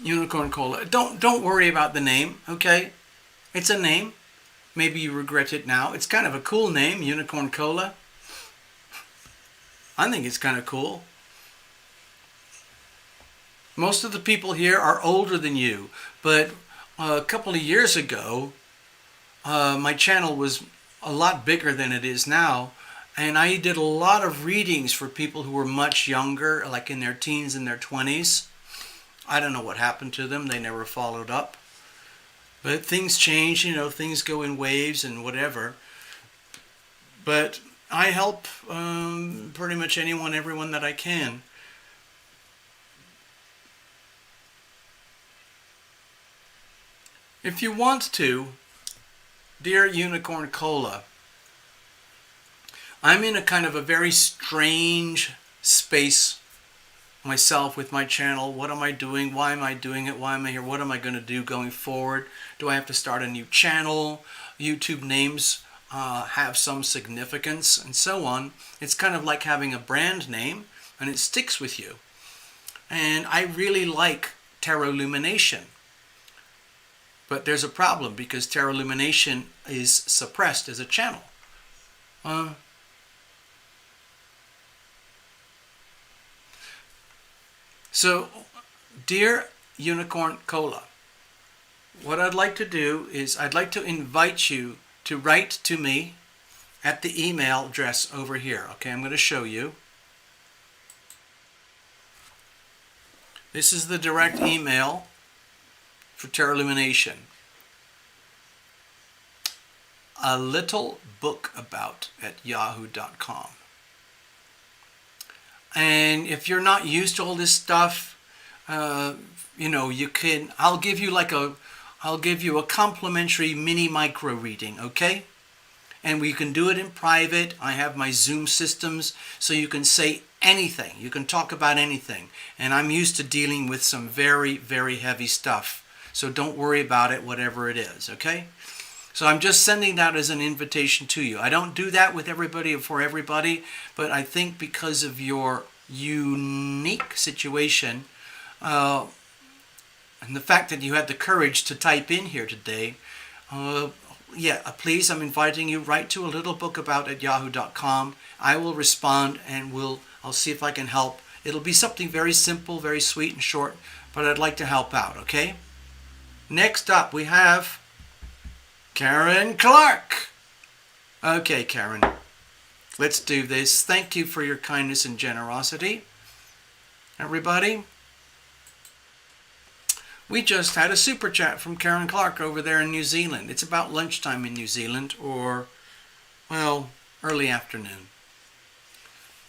Unicorn Cola. Don't worry about the name, okay? It's a name. Maybe you regret it now. It's kind of a cool name, Unicorn Cola. I think it's kind of cool. Most of the people here are older than you, but a couple of years ago, my channel was a lot bigger than it is now. And I did a lot of readings for people who were much younger, like in their teens and their 20s. I don't know what happened to them. They never followed up. But things change, things go in waves and whatever. But I help pretty much everyone that I can. If you want to, dear Unicorn Cola, I'm in a kind of a very strange space myself with my channel. What am I doing? Why am I doing it? Why am I here? What am I going to do going forward? Do I have to start a new channel? YouTube names have some significance and so on. It's kind of like having a brand name and it sticks with you. And I really like Tarot Lumination. But there's a problem because Tarot Lumination is suppressed as a channel. So, dear Unicorn Cola, what I'd like to do is I'd like to invite you to write to me at the email address over here. Okay, I'm going to show you. This is the direct email for Tarot Illumination. alittlebookabout@yahoo.com. And if you're not used to all this stuff, I'll give you a complimentary mini micro reading, okay? And we can do it in private. I have my Zoom systems, so you can say anything. You can talk about anything. And I'm used to dealing with some very, very heavy stuff. So don't worry about it, whatever it is, okay? So I'm just sending that as an invitation to you. I don't do that with everybody or for everybody, but I think because of your unique situation, and the fact that you had the courage to type in here today, please, I'm inviting you. Write to alittlebookabout@yahoo.com. I will respond and I'll see if I can help. It'll be something very simple, very sweet and short, but I'd like to help out, okay? Next up, we have Karen Clark. Okay, Karen, let's do this. Thank you for your kindness and generosity. Everybody, we just had a super chat from Karen Clark over there in New Zealand. It's about lunchtime in New Zealand, or, well, early afternoon.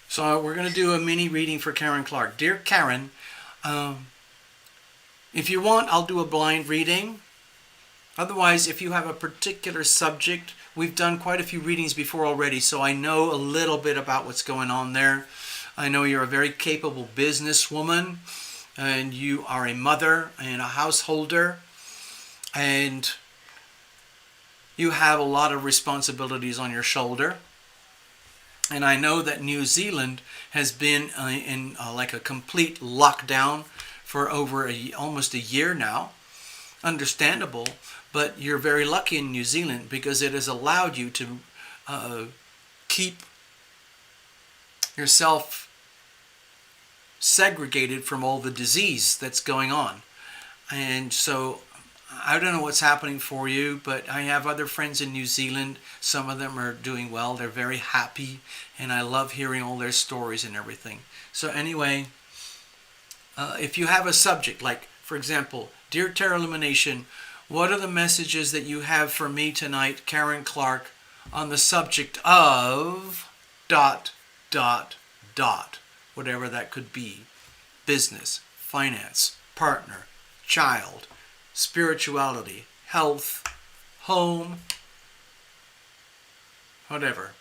So we're going to do a mini reading for Karen Clark. Dear Karen, if you want, I'll do a blind reading. Otherwise, if you have a particular subject, we've done quite a few readings before already, so I know a little bit about what's going on there. I know you're a very capable businesswoman, and you are a mother and a householder, and you have a lot of responsibilities on your shoulder. And I know that New Zealand has been in like a complete lockdown for over almost a year now. Understandable, but you're very lucky in New Zealand because it has allowed you to keep yourself segregated from all the disease that's going on. And so I don't know what's happening for you, but I have other friends in New Zealand. Some of them are doing well. They're very happy, and I love hearing all their stories and everything. So anyway, if you have a subject, like, for example, Dear Tarot Illumination, what are the messages that you have for me tonight, Karen Clark, on the subject of ... whatever that could be. Business, finance, partner, child, spirituality, health, home, whatever.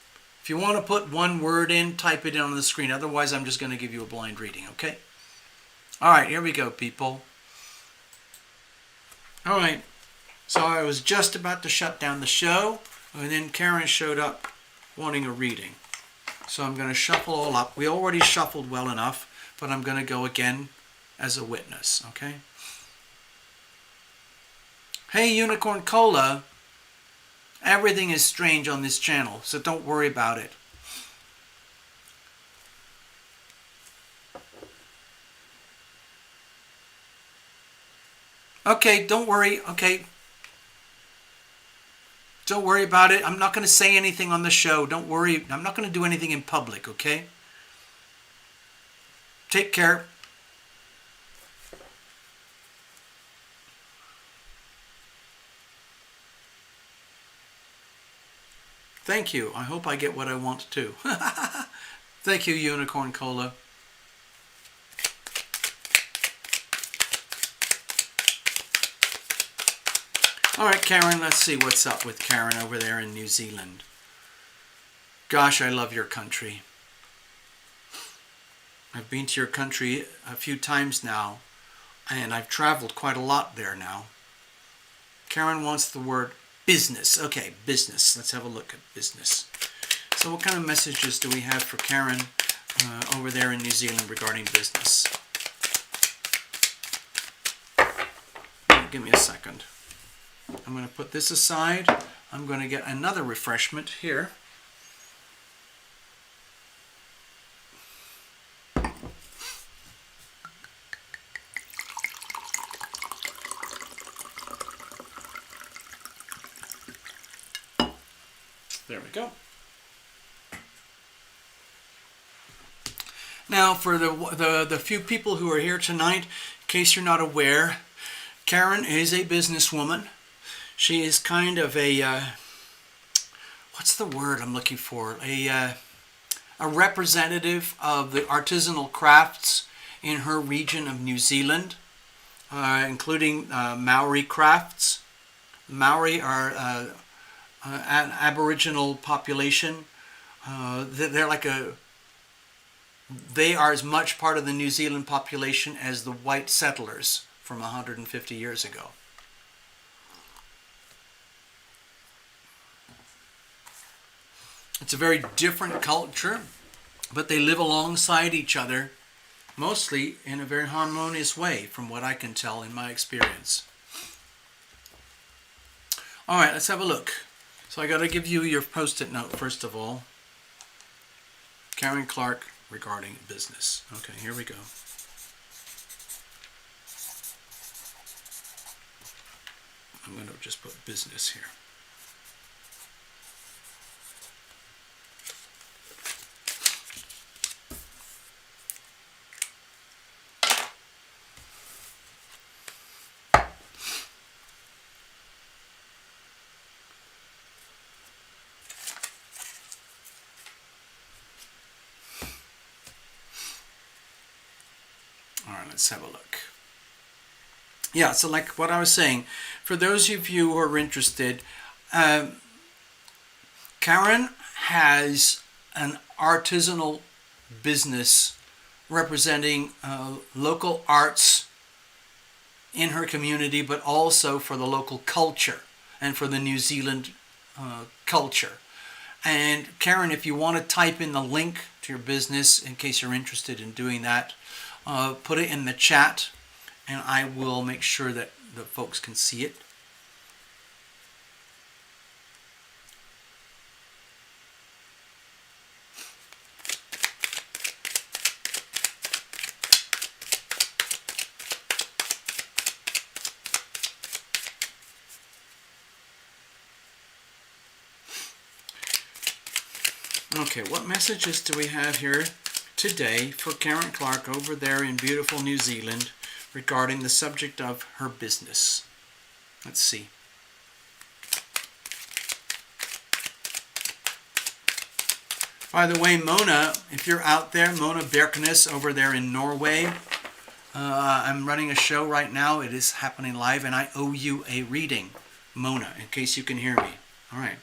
If you want to put one word in, type it in on the screen. Otherwise, I'm just going to give you a blind reading, okay? All right, here we go, people. All right, so I was just about to shut down the show, and then Karen showed up wanting a reading. So I'm going to shuffle all up. We already shuffled well enough, but I'm going to go again as a witness, okay? Hey, Unicorn Cola, everything is strange on this channel, so don't worry about it. Okay, don't worry, okay. Don't worry about it. I'm not going to say anything on the show. Don't worry. I'm not going to do anything in public, okay? Take care. Thank you. I hope I get what I want too. Thank you, Unicorn Cola. All right, Karen, let's see what's up with Karen over there in New Zealand. Gosh, I love your country. I've been to your country a few times now, and I've traveled quite a lot there now. Karen wants the word business. Okay, business. Let's have a look at business. So what kind of messages do we have for Karen over there in New Zealand regarding business? Give me a second. I'm going to put this aside. I'm going to get another refreshment here. There we go. Now, for the few people who are here tonight, in case you're not aware, Karen is a businesswoman. She is kind of a, what's the word I'm looking for? A representative of the artisanal crafts in her region of New Zealand, including Maori crafts. Maori are an Aboriginal population. They are as much part of the New Zealand population as the white settlers from 150 years ago. It's a very different culture, but they live alongside each other, mostly in a very harmonious way, from what I can tell in my experience. All right, let's have a look. So I got to give you your post-it note first of all. Karen Clark regarding business. Okay, here we go. I'm going to just put business here. All right, let's have a look. Yeah, so like what I was saying, for those of you who are interested, Karen has an artisanal business representing local arts in her community, but also for the local culture and for the New Zealand culture. And Karen, if you want to type in the link to your business, in case you're interested in doing that, put it in the chat, and I will make sure that the folks can see it. Okay, what messages do we have here today for Karen Clark over there in beautiful New Zealand regarding the subject of her business? Let's see. By the way, Mona, if you're out there, Mona Bjerknes over there in Norway, I'm running a show right now. It is happening live, and I owe you a reading, Mona, in case you can hear me. All right.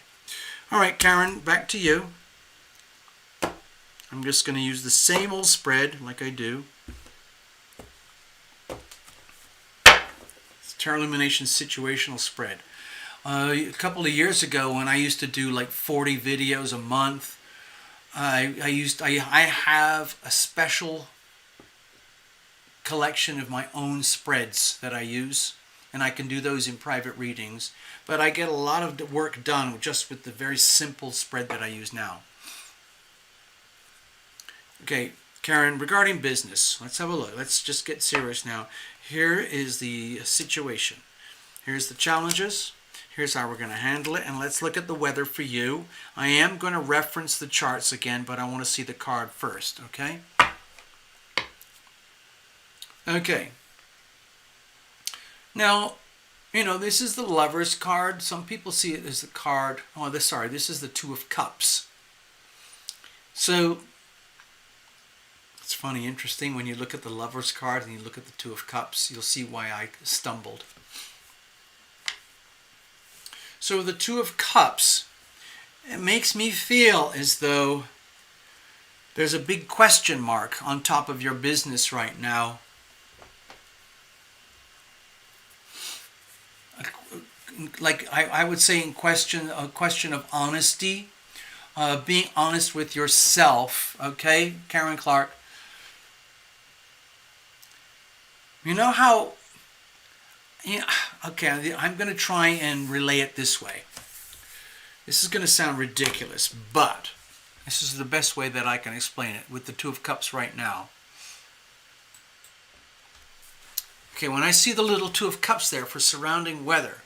All right, Karen, back to you. I'm just going to use the same old spread like I do. It's Tarot Illumination Situational Spread. A couple of years ago when I used to do like 40 videos a month, I have a special collection of my own spreads that I use, and I can do those in private readings, but I get a lot of work done just with the very simple spread that I use now. Okay, Karen, regarding business, let's have a look. Let's just get serious now. Here is the situation. Here's the challenges. here's how we're going to handle it. And let's look at the weather for you. I am going to reference the charts again, but I want to see the card first, okay? Okay. Now, you know, this is the Lover's card. Some people see it as the card. Oh, this is the Two of Cups. So, it's funny, interesting, when you look at the Lover's card and you look at the Two of Cups, you'll see why I stumbled. So the Two of Cups, it makes me feel as though there's a big question mark on top of your business right now. Like I would say a question of honesty, being honest with yourself, okay, Karen Clark? You know how, okay, I'm going to try and relay it this way. This is going to sound ridiculous, but this is the best way that I can explain it with the Two of Cups right now. Okay, when I see the little Two of Cups there for surrounding weather,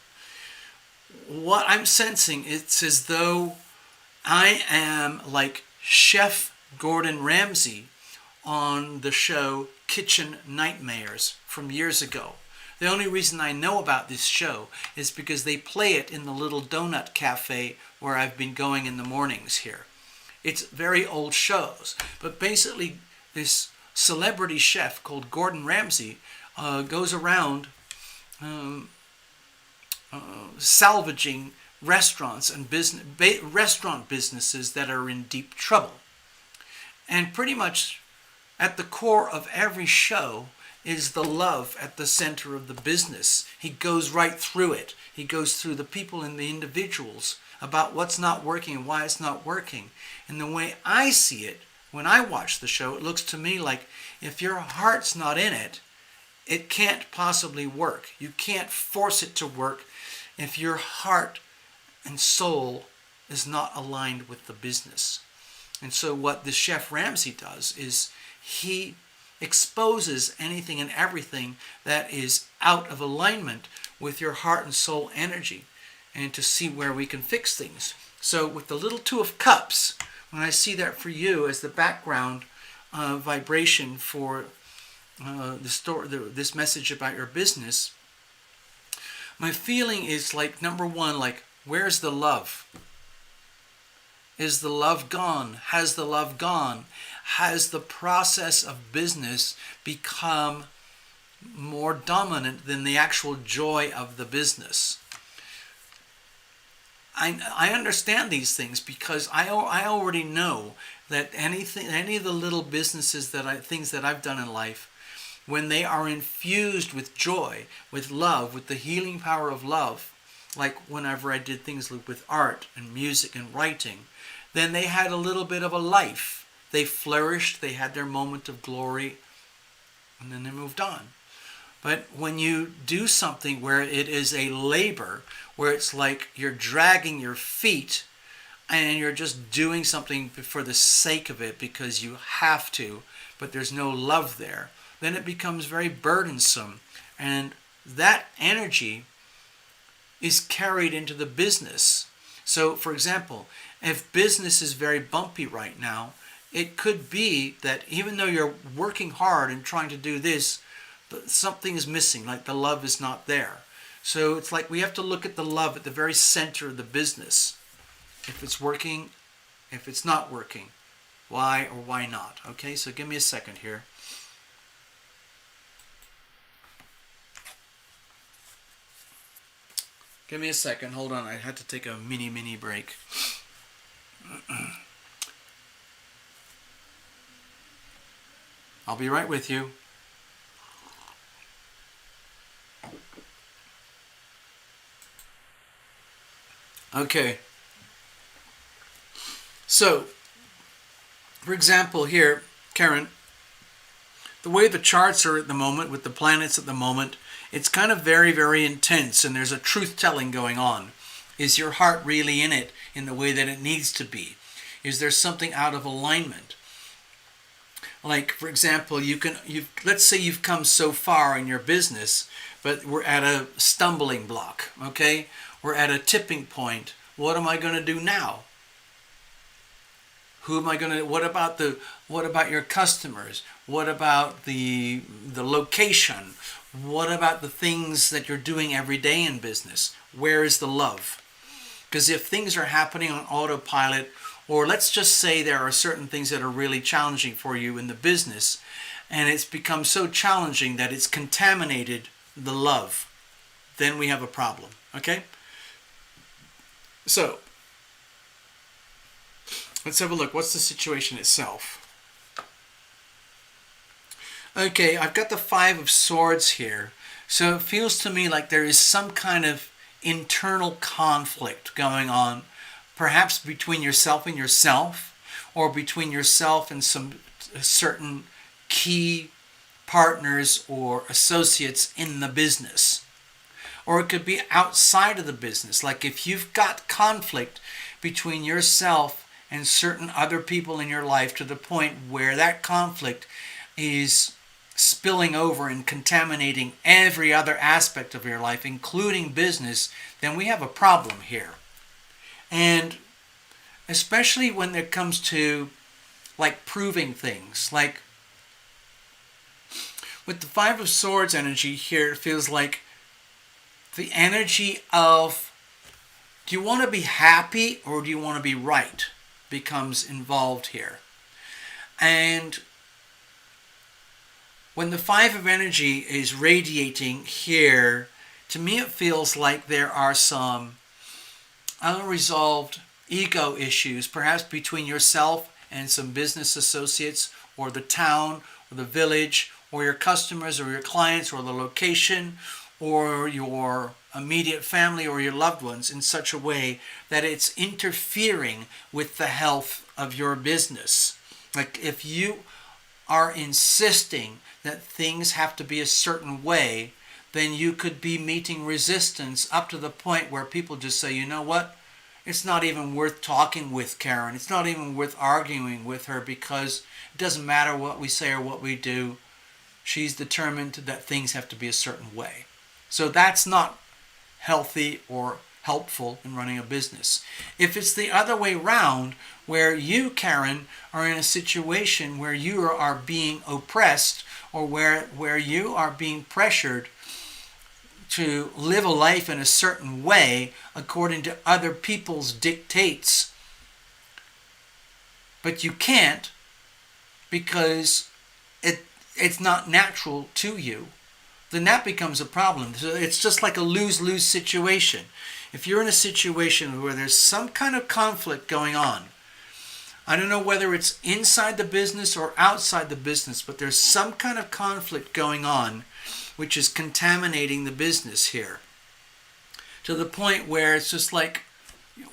what I'm sensing, it's as though I am like Chef Gordon Ramsay on the show Kitchen Nightmares from years ago. The only reason I know about this show is because they play it in the little donut cafe where I've been going in the mornings here. It's very old shows, but basically this celebrity chef called Gordon Ramsay goes around salvaging restaurants and restaurant businesses that are in deep trouble. And pretty much at the core of every show is the love at the center of the business. He goes right through it. He goes through the people and the individuals about what's not working and why it's not working. And the way I see it, when I watch the show, it looks to me like if your heart's not in it, it can't possibly work. You can't force it to work if your heart and soul is not aligned with the business. And so what the Chef Ramsay does is he exposes anything and everything that is out of alignment with your heart and soul energy, and to see where we can fix things. So with the little Two of Cups, when I see that for you as the background vibration for this message about your business, my feeling is like, number one, like, where's the love? Is the love gone? Has the love gone? Has the process of business become more dominant than the actual joy of the business? I understand these things because I already know that any of the little businesses things that I've done in life, when they are infused with joy, with love, with the healing power of love, like whenever I did things with art and music and writing, then they had a little bit of a life. They flourished, they had their moment of glory, and then they moved on. But when you do something where it is a labor, where it's like you're dragging your feet and you're just doing something for the sake of it because you have to, but there's no love there, then it becomes very burdensome. And that energy is carried into the business. So, for example, if business is very bumpy right now, it could be that even though you're working hard and trying to do this, but something is missing, like the love is not there. So it's like we have to look at the love at the very center of the business. If it's working, if it's not working, why or why not? Okay, so give me a second here. Give me a second. Hold on. I had to take a mini break. I'll be right with you. Okay. So, for example here, Karen, the way the charts are at the moment, with the planets at the moment, it's kind of very, very intense, and there's a truth-telling going on. Is your heart really in it in the way that it needs to be? Is there something out of alignment? Like, for example, let's say you've come so far in your business, but we're at a stumbling block, okay? We're at a tipping point. What am I going to do now? Who am I going to, what about your customers? What about the location? What about the things that you're doing every day in business? Where is the love? Because if things are happening on autopilot, or let's just say there are certain things that are really challenging for you in the business, and it's become so challenging that it's contaminated the love, then we have a problem, okay? So, let's have a look. What's the situation itself? Okay, I've got the Five of Swords here. So it feels to me like there is some kind of internal conflict going on, perhaps between yourself and yourself, or between yourself and some certain key partners or associates in the business. Or it could be outside of the business. Like if you've got conflict between yourself and certain other people in your life to the point where that conflict is spilling over and contaminating every other aspect of your life, including business, then we have a problem here. And especially when it comes to like proving things, like with the Five of Swords energy here, it feels like the energy of, do you want to be happy or do you want to be right, becomes involved here. And when the Five of Energy is radiating here, to me it feels like there are some unresolved ego issues, perhaps between yourself and some business associates, or the town, or the village, or your customers, or your clients, or the location, or your immediate family, or your loved ones, in such a way that it's interfering with the health of your business. Like if you are insisting that things have to be a certain way, then you could be meeting resistance up to the point where people just say, you know what? It's not even worth talking with Karen. It's not even worth arguing with her because it doesn't matter what we say or what we do. She's determined that things have to be a certain way. So that's not healthy or helpful in running a business. If it's the other way around, where you, Karen, are in a situation where you are being oppressed, or where you are being pressured to live a life in a certain way according to other people's dictates, but you can't because it's not natural to you, then that becomes a problem. So it's just like a lose-lose situation. If you're in a situation where there's some kind of conflict going on, I don't know whether it's inside the business or outside the business, but there's some kind of conflict going on which is contaminating the business here, to the point where it's just like,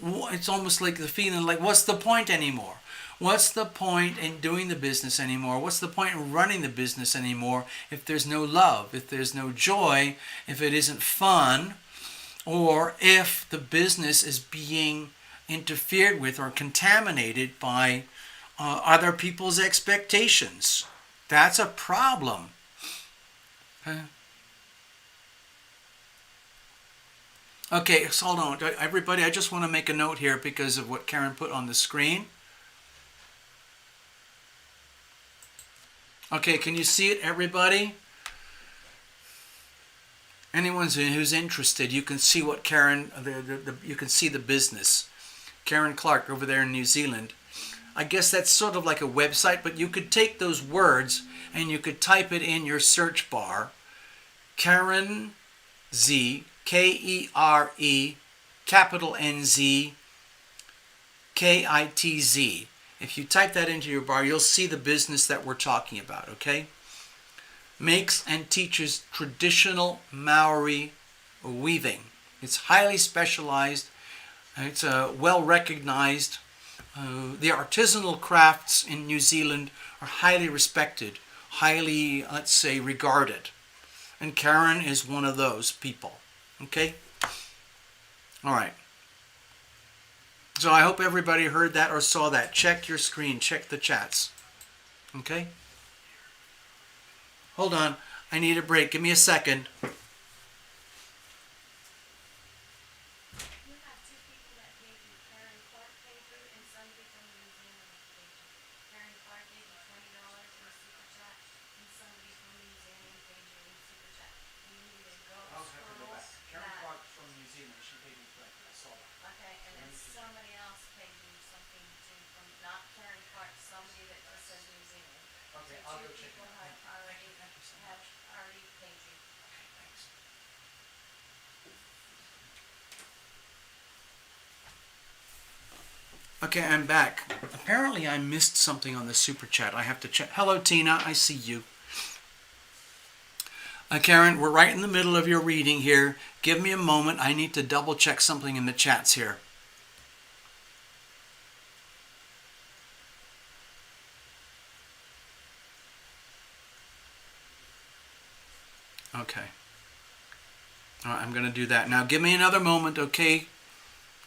it's almost like the feeling like, what's the point anymore? What's the point in doing the business anymore? What's the point in running the business anymore if there's no love, if there's no joy, if it isn't fun, or if the business is being interfered with or contaminated by other people's expectations? That's a problem. Okay, so hold on. Everybody, I just want to make a note here because of what Karen put on the screen. Okay, can you see it, everybody? Anyone who's interested, you can see what Karen, you can see the business. Karen Clark over there in New Zealand. I guess that's sort of like a website, but you could take those words and you could type it in your search bar. Karen Z, Kere, capital NZ, KITZ. If you type that into your bar, you'll see the business that we're talking about, okay? Makes and teaches traditional Maori weaving. It's highly specialized. It's well recognized. The artisanal crafts in New Zealand are highly respected, highly, let's say, regarded. And Karen is one of those people. Okay? All right. So I hope everybody heard that or saw that. Check your screen. Check the chats. Okay? Hold on. I need a break. Give me a second. Okay, and then somebody else paid you something too from not Karen Clark, somebody that just says New Zealand. Okay, So I'll two go check it people out. have already Thank you so have much. already paid you. Okay, thanks. Okay, I'm back. Apparently I missed something on the super chat. I have to check. Hello, Tina. I see you. Karen, we're right in the middle of your reading here. Give me a moment. I need to double check something in the chats here. Okay. All right, I'm going to do that. Now, give me another moment, okay?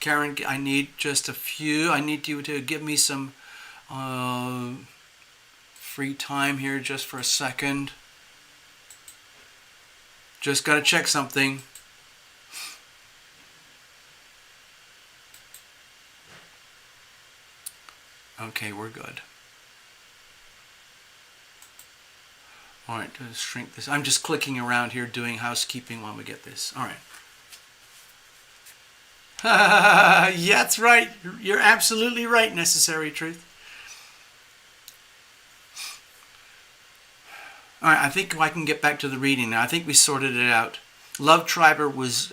Karen, I need just a few. I need you to give me some free time here just for a second. Just got to check something. Okay, we're good. All right, let's shrink this. I'm just clicking around here doing housekeeping while we get this. All right. Yeah, that's right. You're absolutely right, Necessary Truth. All right, I think I can get back to the reading now. I think we sorted it out. Love Triber was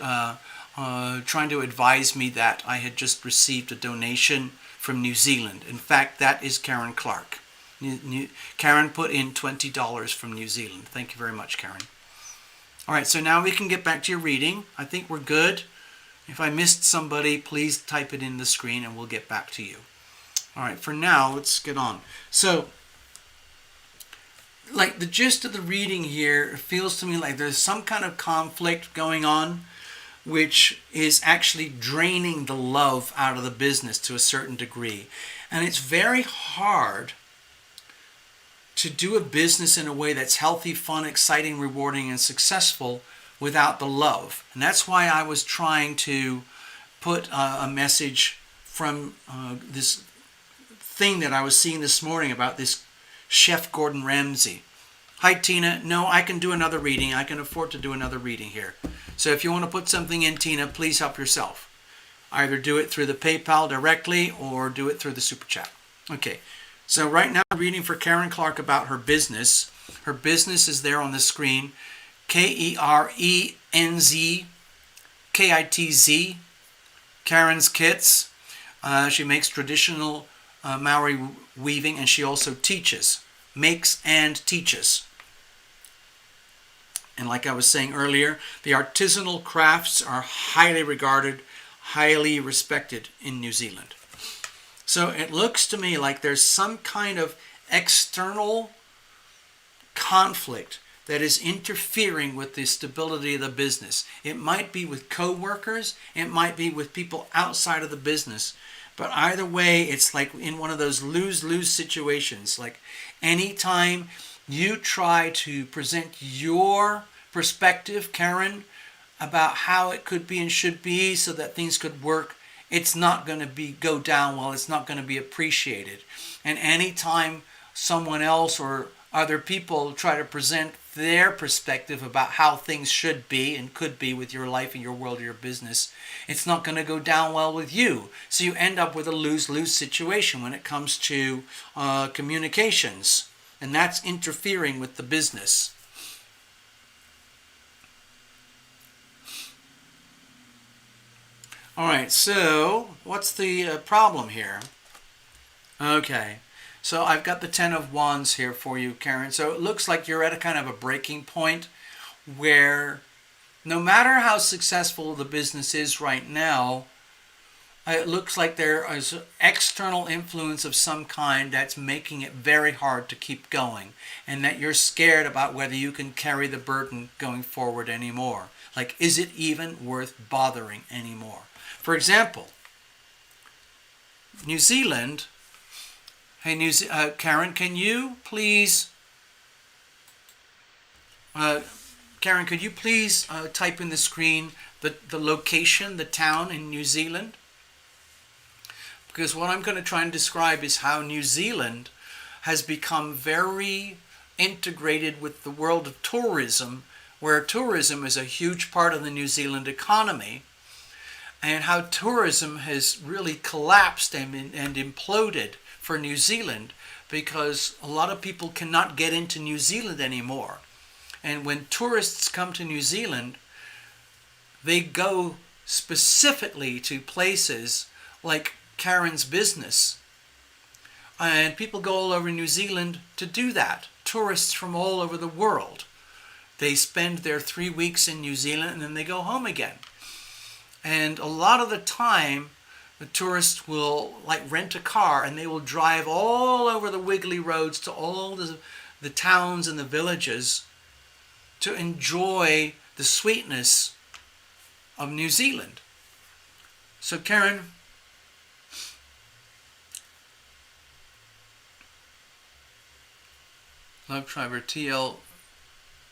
trying to advise me that I had just received a donation from New Zealand. In fact, that is Karen Clark. Karen put in $20 from New Zealand. Thank you very much, Karen. All right, so now we can get back to your reading. I think we're good. If I missed somebody, please type it in the screen and we'll get back to you. All right, for now, let's get on. So, like the gist of the reading here feels to me like there's some kind of conflict going on which is actually draining the love out of the business to a certain degree. And it's very hard to do a business in a way that's healthy, fun, exciting, rewarding, and successful without the love. And that's why I was trying to put a message from this thing that I was seeing this morning about this Chef Gordon Ramsay. Hi, Tina. No, I can do another reading. I can afford to do another reading here. So if you want to put something in, Tina, please help yourself. Either do it through the PayPal directly or do it through the Super Chat. Okay, so right now I'm reading for Karen Clark about her business. Her business is there on the screen. KERENZKITZ. Karen's Kits. She makes traditional Maori weaving, and she also teaches. Makes and teaches. And like I was saying earlier, the artisanal crafts are highly regarded, highly respected in New Zealand. So it looks to me like there's some kind of external conflict that is interfering with the stability of the business. It might be with co-workers, it might be with people outside of the business. But either way, it's like in one of those lose-lose situations. Like anytime you try to present your perspective, Karen, about how it could be and should be so that things could work, it's not going to go down well. It's not going to be appreciated. And anytime someone else or other people try to present their perspective about how things should be and could be with your life and your world or your business, it's not going to go down well with you. So you end up with a lose-lose situation when it comes to communications. And that's interfering with the business. All right, so what's the problem here? Okay, so I've got the Ten of Wands here for you, Karen. So it looks like you're at a kind of a breaking point where no matter how successful the business is right now, it looks like there is external influence of some kind that's making it very hard to keep going, and that you're scared about whether you can carry the burden going forward anymore. Like, is it even worth bothering anymore? For example, New Zealand. Hey, Karen, can you please... Karen, could you please type in the screen the location, the town in New Zealand? Because what I'm going to try and describe is how New Zealand has become very integrated with the world of tourism, where tourism is a huge part of the New Zealand economy. and how tourism has really collapsed and imploded for New Zealand, because a lot of people cannot get into New Zealand anymore. And when tourists come to New Zealand, they go specifically to places like Karen's business. And people go all over New Zealand to do that. Tourists from all over the world. They spend their 3 weeks in New Zealand and then they go home again. And a lot of the time, the tourists will rent a car and they will drive all over the wiggly roads to all the towns and the villages to enjoy the sweetness of New Zealand. So Karen, Love Triber TL,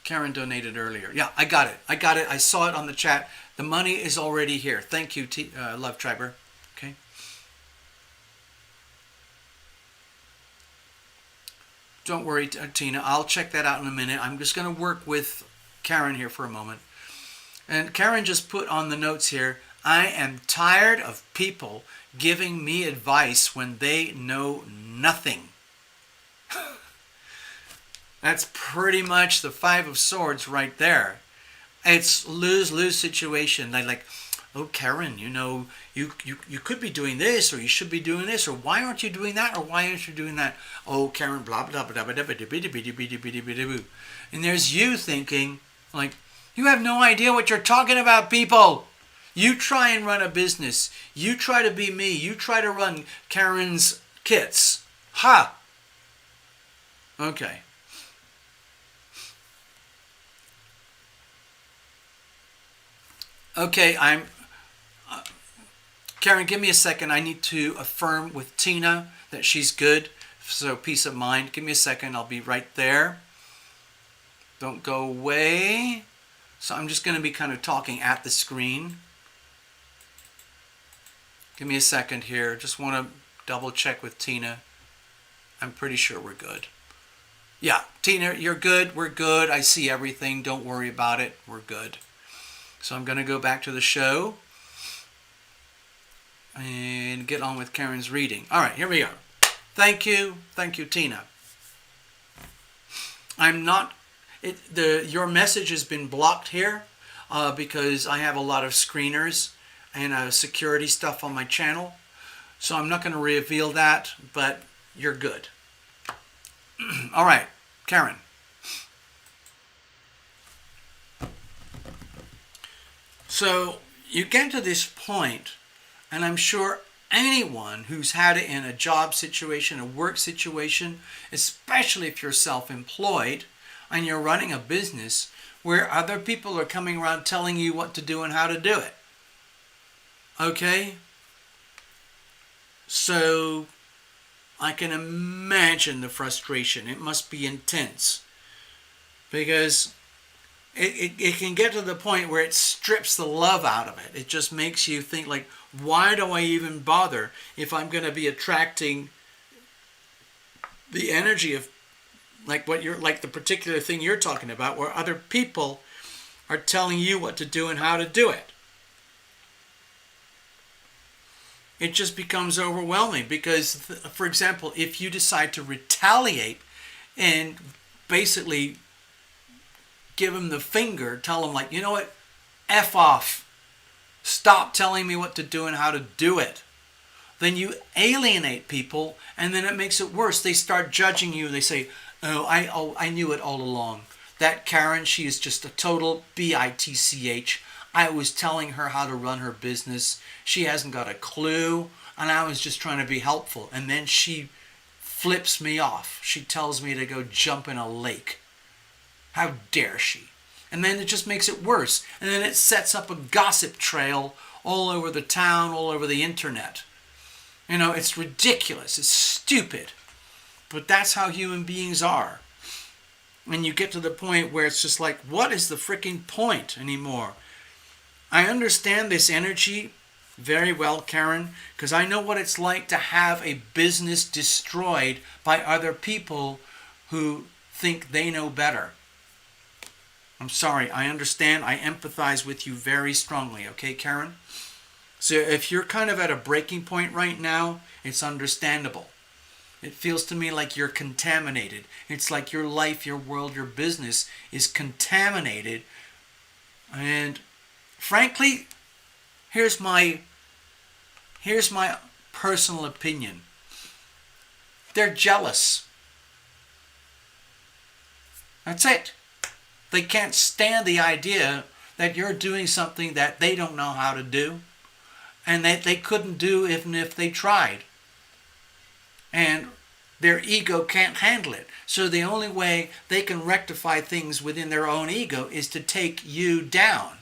Karen donated earlier. Yeah, I got it. I saw it on the chat. The money is already here. Thank you, Love Triber. Okay. Don't worry, Tina. I'll check that out in a minute. I'm just going to work with Karen here for a moment. And Karen just put on the notes here, I am tired of people giving me advice when they know nothing. That's pretty much the Five of Swords right there. It's lose-lose situation. They're like, oh, Karen, you could be doing this, or you should be doing this, or why aren't you doing that, or why aren't you doing that? Oh, Karen, blah, blah, blah, blah, blah, blah, blah, blah, blah. And there's you thinking, like, you have no idea what you're talking about, people. You try and run a business. You try to be me. You try to run Karen's kits. Ha! Okay. Okay, Karen, give me a second. I need to affirm with Tina that she's good. So peace of mind. Give me a second. I'll be right there. Don't go away. So I'm just going to be kind of talking at the screen. Give me a second here. Just want to double check with Tina. I'm pretty sure we're good. Yeah, Tina, you're good. We're good. I see everything. Don't worry about it. We're good. So I'm going to go back to the show and get on with Karen's reading. All right, here we are. Thank you. Thank you, Tina. Your message has been blocked here because I have a lot of screeners and security stuff on my channel. So I'm not going to reveal that, but you're good. All right, Karen. So you get to this point, and I'm sure anyone who's had it in a job situation, a work situation, especially if you're self-employed and you're running a business where other people are coming around telling you what to do and how to do it. Okay? So I can imagine the frustration. It must be intense. Because it can get to the point where it strips the love out of it. It just makes you think, like, why do I even bother if I'm going to be attracting the energy of like the particular thing you're talking about, where other people are telling you what to do and how to do it. It just becomes overwhelming because, for example, if you decide to retaliate and basically give them the finger, tell them, like, you know what, F off. Stop telling me what to do and how to do it. Then you alienate people, and then it makes it worse. They start judging you. They say, oh, I knew it all along. That Karen, she is just a total bitch. I was telling her how to run her business. She hasn't got a clue, and I was just trying to be helpful. And then she flips me off. She tells me to go jump in a lake. How dare she? And then it just makes it worse. And then it sets up a gossip trail all over the town, all over the internet. You know, it's ridiculous. It's stupid. But that's how human beings are. And you get to the point where it's just like, what is the freaking point anymore? I understand this energy very well, Karen, because I know what it's like to have a business destroyed by other people who think they know better. I'm sorry, I understand. I empathize with you very strongly, okay, Karen? So if you're kind of at a breaking point right now, it's understandable. It feels to me like you're contaminated. It's like your life, your world, your business is contaminated. And frankly, here's my personal opinion. They're jealous. That's it. They can't stand the idea that you're doing something that they don't know how to do, and that they couldn't do even if they tried. And their ego can't handle it. So the only way they can rectify things within their own ego is to take you down.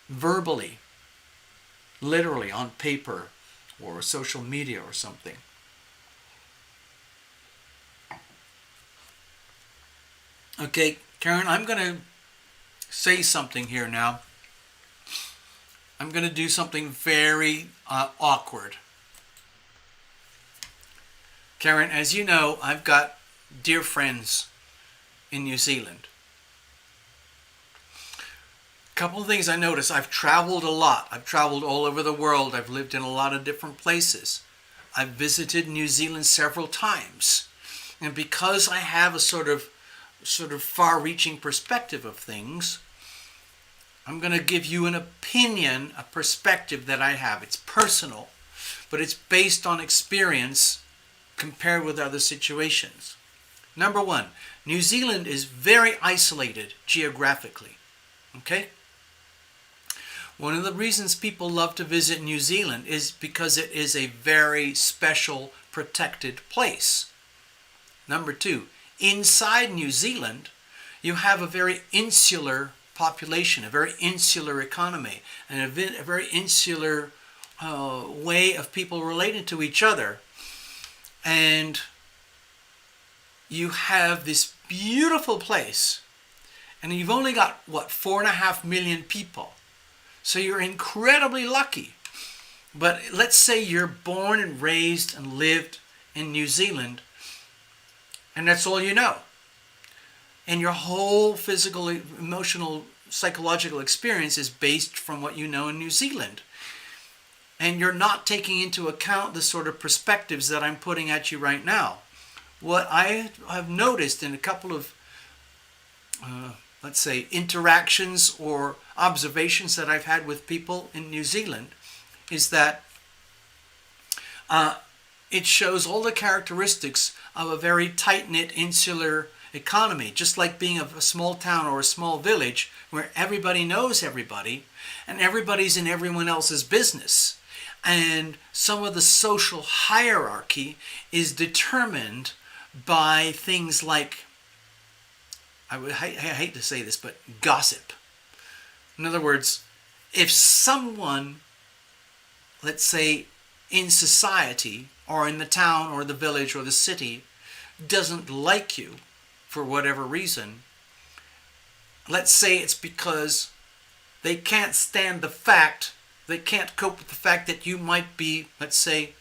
Verbally. Literally on paper or social media or something. Okay, Karen, I'm going to say something here now. I'm going to do something very awkward. Karen, as you know, I've got dear friends in New Zealand. A couple of things I noticed. I've traveled a lot. I've traveled all over the world. I've lived in a lot of different places. I've visited New Zealand several times. And because I have a sort of far-reaching perspective of things, I'm going to give you an opinion, a perspective that I have. It's personal, but it's based on experience compared with other situations. Number one, New Zealand is very isolated geographically. Okay? One of the reasons people love to visit New Zealand is because it is a very special, protected place. Number two, inside New Zealand, you have a very insular population, a very insular economy, and a very insular way of people relating to each other. And you have this beautiful place, and you've only got, 4.5 million people. So you're incredibly lucky. But let's say you're born and raised and lived in New Zealand, and that's all you know. And your whole physical, emotional, psychological experience is based from what you know in New Zealand. And you're not taking into account the sort of perspectives that I'm putting at you right now. What I have noticed in a couple of, let's say, interactions or observations that I've had with people in New Zealand is that it shows all the characteristics of a very tight-knit insular economy, just like being a small town or a small village where everybody knows everybody and everybody's in everyone else's business. And some of the social hierarchy is determined by things like, I hate to say this, but gossip. In other words, if someone, let's say in society or in the town or the village or the city, doesn't like you for whatever reason, let's say it's because they can't stand the fact, they can't cope with the fact that you might be, let's say,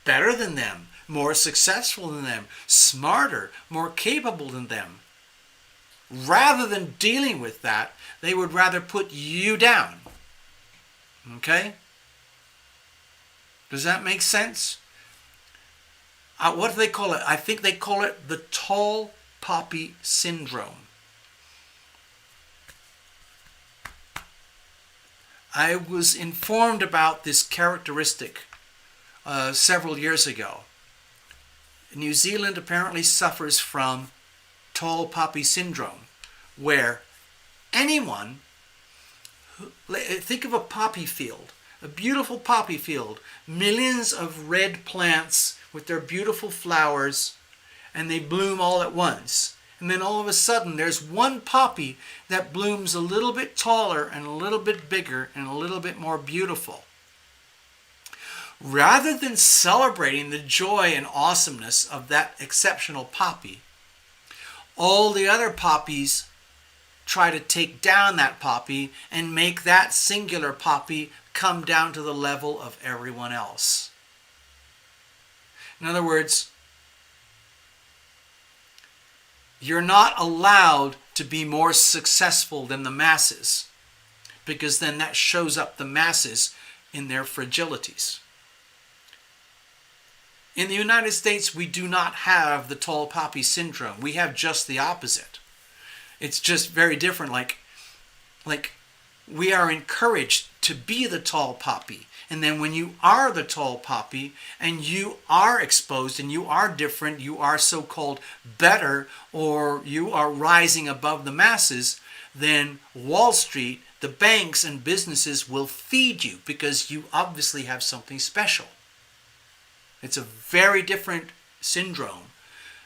better than them, more successful than them, smarter, more capable than them. Rather than dealing with that, they would rather put you down. Okay? Does that make sense? What do they call it? I think they call it the tall poppy syndrome. I was informed about this characteristic several years ago. New Zealand apparently suffers from tall poppy syndrome, where anyone, think of a poppy field, a beautiful poppy field, millions of red plants with their beautiful flowers, and they bloom all at once. And then all of a sudden there's one poppy that blooms a little bit taller and a little bit bigger and a little bit more beautiful. Rather than celebrating the joy and awesomeness of that exceptional poppy, all the other poppies try to take down that poppy and make that singular poppy come down to the level of everyone else. In other words, you're not allowed to be more successful than the masses, because then that shows up the masses in their fragilities. In the United States, we do not have the tall poppy syndrome. We have just the opposite. It's just very different. Like we are encouraged to be the tall poppy. And then when you are the tall poppy and you are exposed and you are different, you are so-called better, or you are rising above the masses, then Wall Street, the banks and businesses will feed you because you obviously have something special. It's a very different syndrome.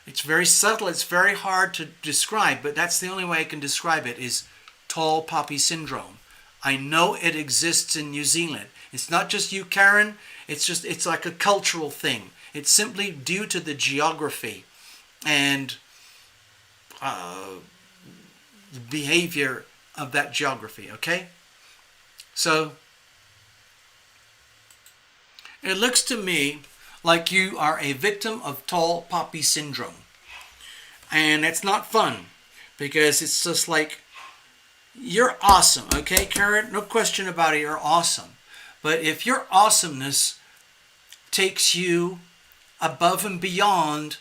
It's very subtle. It's very hard to describe, but that's the only way I can describe it, is tall poppy syndrome. I know it exists in New Zealand. It's not just you, Karen. It's like a cultural thing. It's simply due to the geography and the behavior of that geography, okay? So it looks to me like you are a victim of tall poppy syndrome. And it's not fun, because it's just like, you're awesome, okay, Karen? No question about it, you're awesome. But if your awesomeness takes you above and beyond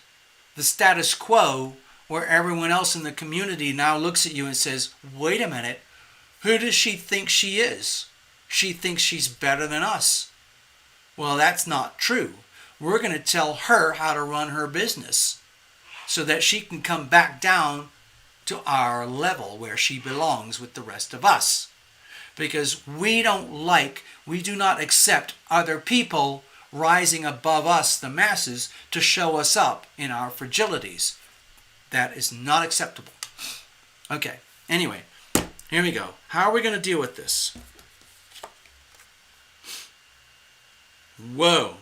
the status quo, where everyone else in the community now looks at you and says, wait a minute, who does she think she is? She thinks she's better than us. Well, that's not true. We're going to tell her how to run her business so that she can come back down to our level where she belongs with the rest of us. Because we do not accept other people rising above us, the masses, to show us up in our fragilities. That is not acceptable. Okay, anyway, here we go. How are we going to deal with this? Whoa.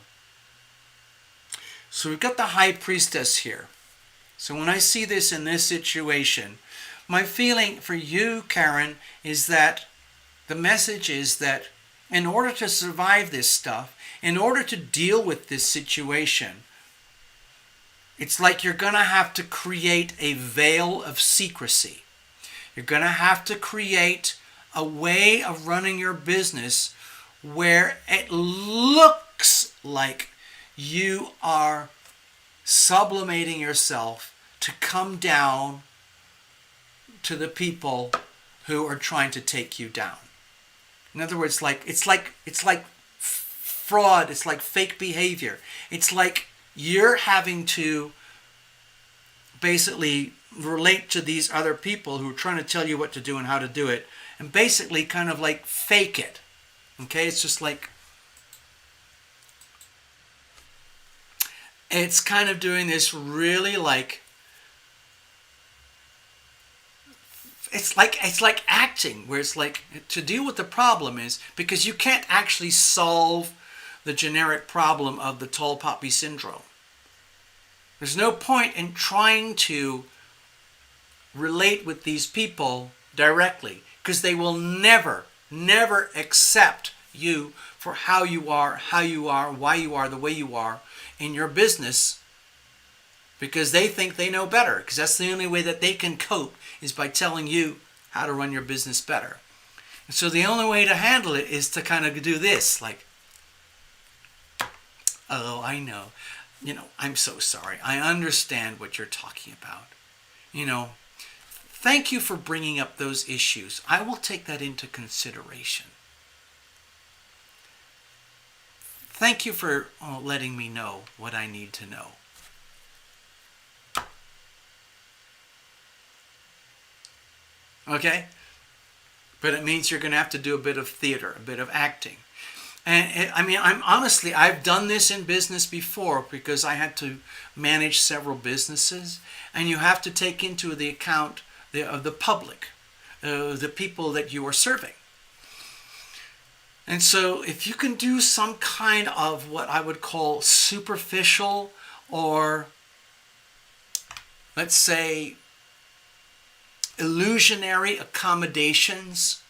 So we've got the High Priestess here. So when I see this in this situation, my feeling for you, Karen, is that the message is that in order to survive this stuff, in order to deal with this situation, it's like you're going to have to create a veil of secrecy. You're going to have to create a way of running your business where it looks like you are sublimating yourself to come down to the people who are trying to take you down. In other words, it's like fraud. It's like fake behavior. It's like you're having to basically relate to these other people who are trying to tell you what to do and how to do it, and basically kind of like fake it. Okay, it's just like, it's kind of doing this really like, it's like acting, where it's like, to deal with the problem is, because you can't actually solve the generic problem of the tall poppy syndrome. There's no point in trying to relate with these people directly, because they will never accept you for how you are, why you are the way you are in your business, because they think they know better, because that's the only way that they can cope, is by telling you how to run your business better. And so the only way to handle it is to kind of do this, like, oh, I know. I'm so sorry. I understand what you're talking about. Thank you for bringing up those issues. I will take that into consideration. Thank you for letting me know what I need to know. Okay? But it means you're going to have to do a bit of theater, a bit of acting. And I've done this in business before, because I had to manage several businesses, and you have to take into the account the public, the people that you are serving. And so if you can do some kind of what I would call superficial, or let's say illusionary accommodations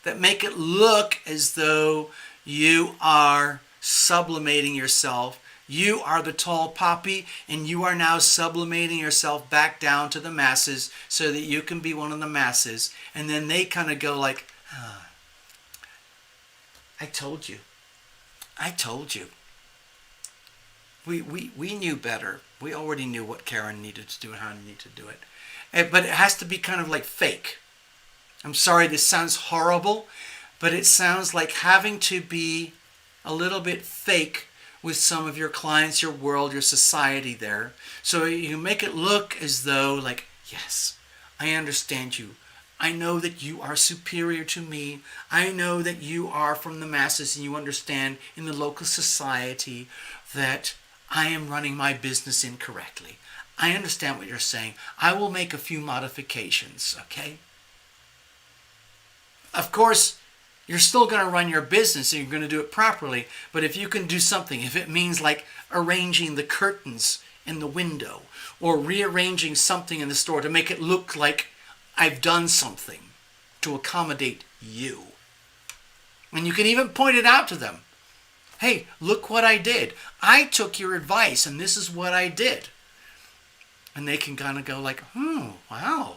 that make it look as though you are sublimating yourself, you are the tall poppy, and you are now sublimating yourself back down to the masses so that you can be one of the masses. And then they kind of go like, I told you. I told you. We knew better. We already knew what Karen needed to do and how to need to do it. But it has to be kind of like fake. I'm sorry, this sounds horrible, but it sounds like having to be a little bit fake with some of your clients, your world, your society there. So you make it look as though, like, yes, I understand you. I know that you are superior to me. I know that you are from the masses and you understand in the local society that I am running my business incorrectly. I understand what you're saying. I will make a few modifications, okay? Of course, you're still going to run your business and you're going to do it properly, but if you can do something, if it means like arranging the curtains in the window or rearranging something in the store to make it look like I've done something to accommodate you. And you can even point it out to them. Hey, look what I did. I took your advice and this is what I did. And they can kind of go like, wow.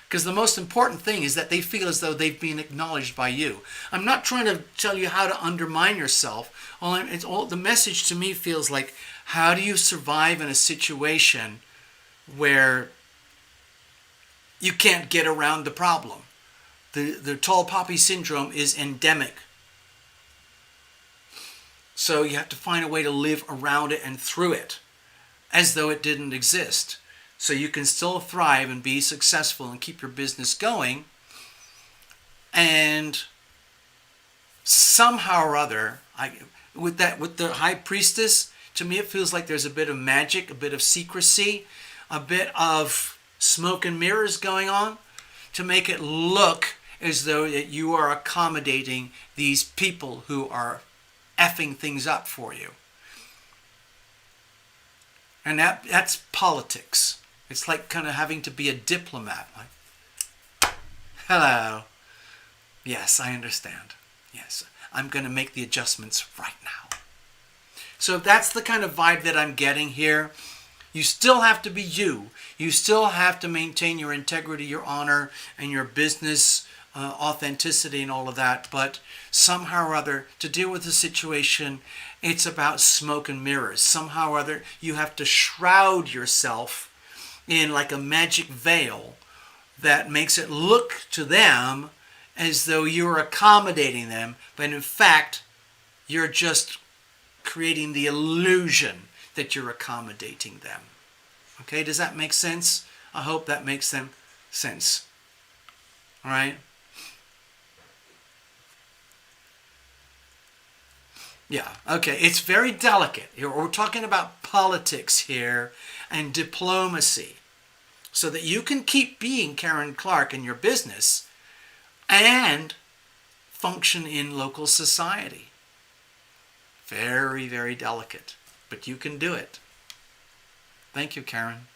Because the most important thing is that they feel as though they've been acknowledged by you. I'm not trying to tell you how to undermine yourself. The message to me feels like, how do you survive in a situation where you can't get around the problem? The tall poppy syndrome is endemic. So you have to find a way to live around it and through it as though it didn't exist. So you can still thrive and be successful and keep your business going. And somehow or other, with the high priestess, to me it feels like there's a bit of magic, a bit of secrecy, a bit of smoke and mirrors going on to make it look as though that you are accommodating these people who are effing things up for you. And that's politics. It's like kind of having to be a diplomat. Like, hello. Yes, I understand. Yes, I'm going to make the adjustments right now. So that's the kind of vibe that I'm getting here. You still have to be you. You still have to maintain your integrity, your honor, and your business authenticity and all of that. But somehow or other, to deal with the situation, it's about smoke and mirrors. Somehow or other, you have to shroud yourself in like a magic veil that makes it look to them as though you're accommodating them, but in fact, you're just creating the illusion that you're accommodating them. Okay, does that make sense? I hope that makes them sense. All right? Yeah, okay, it's very delicate. We're talking about politics here and diplomacy so that you can keep being Karen Clark in your business and function in local society. Very, very delicate, but you can do it. Thank you, Karen.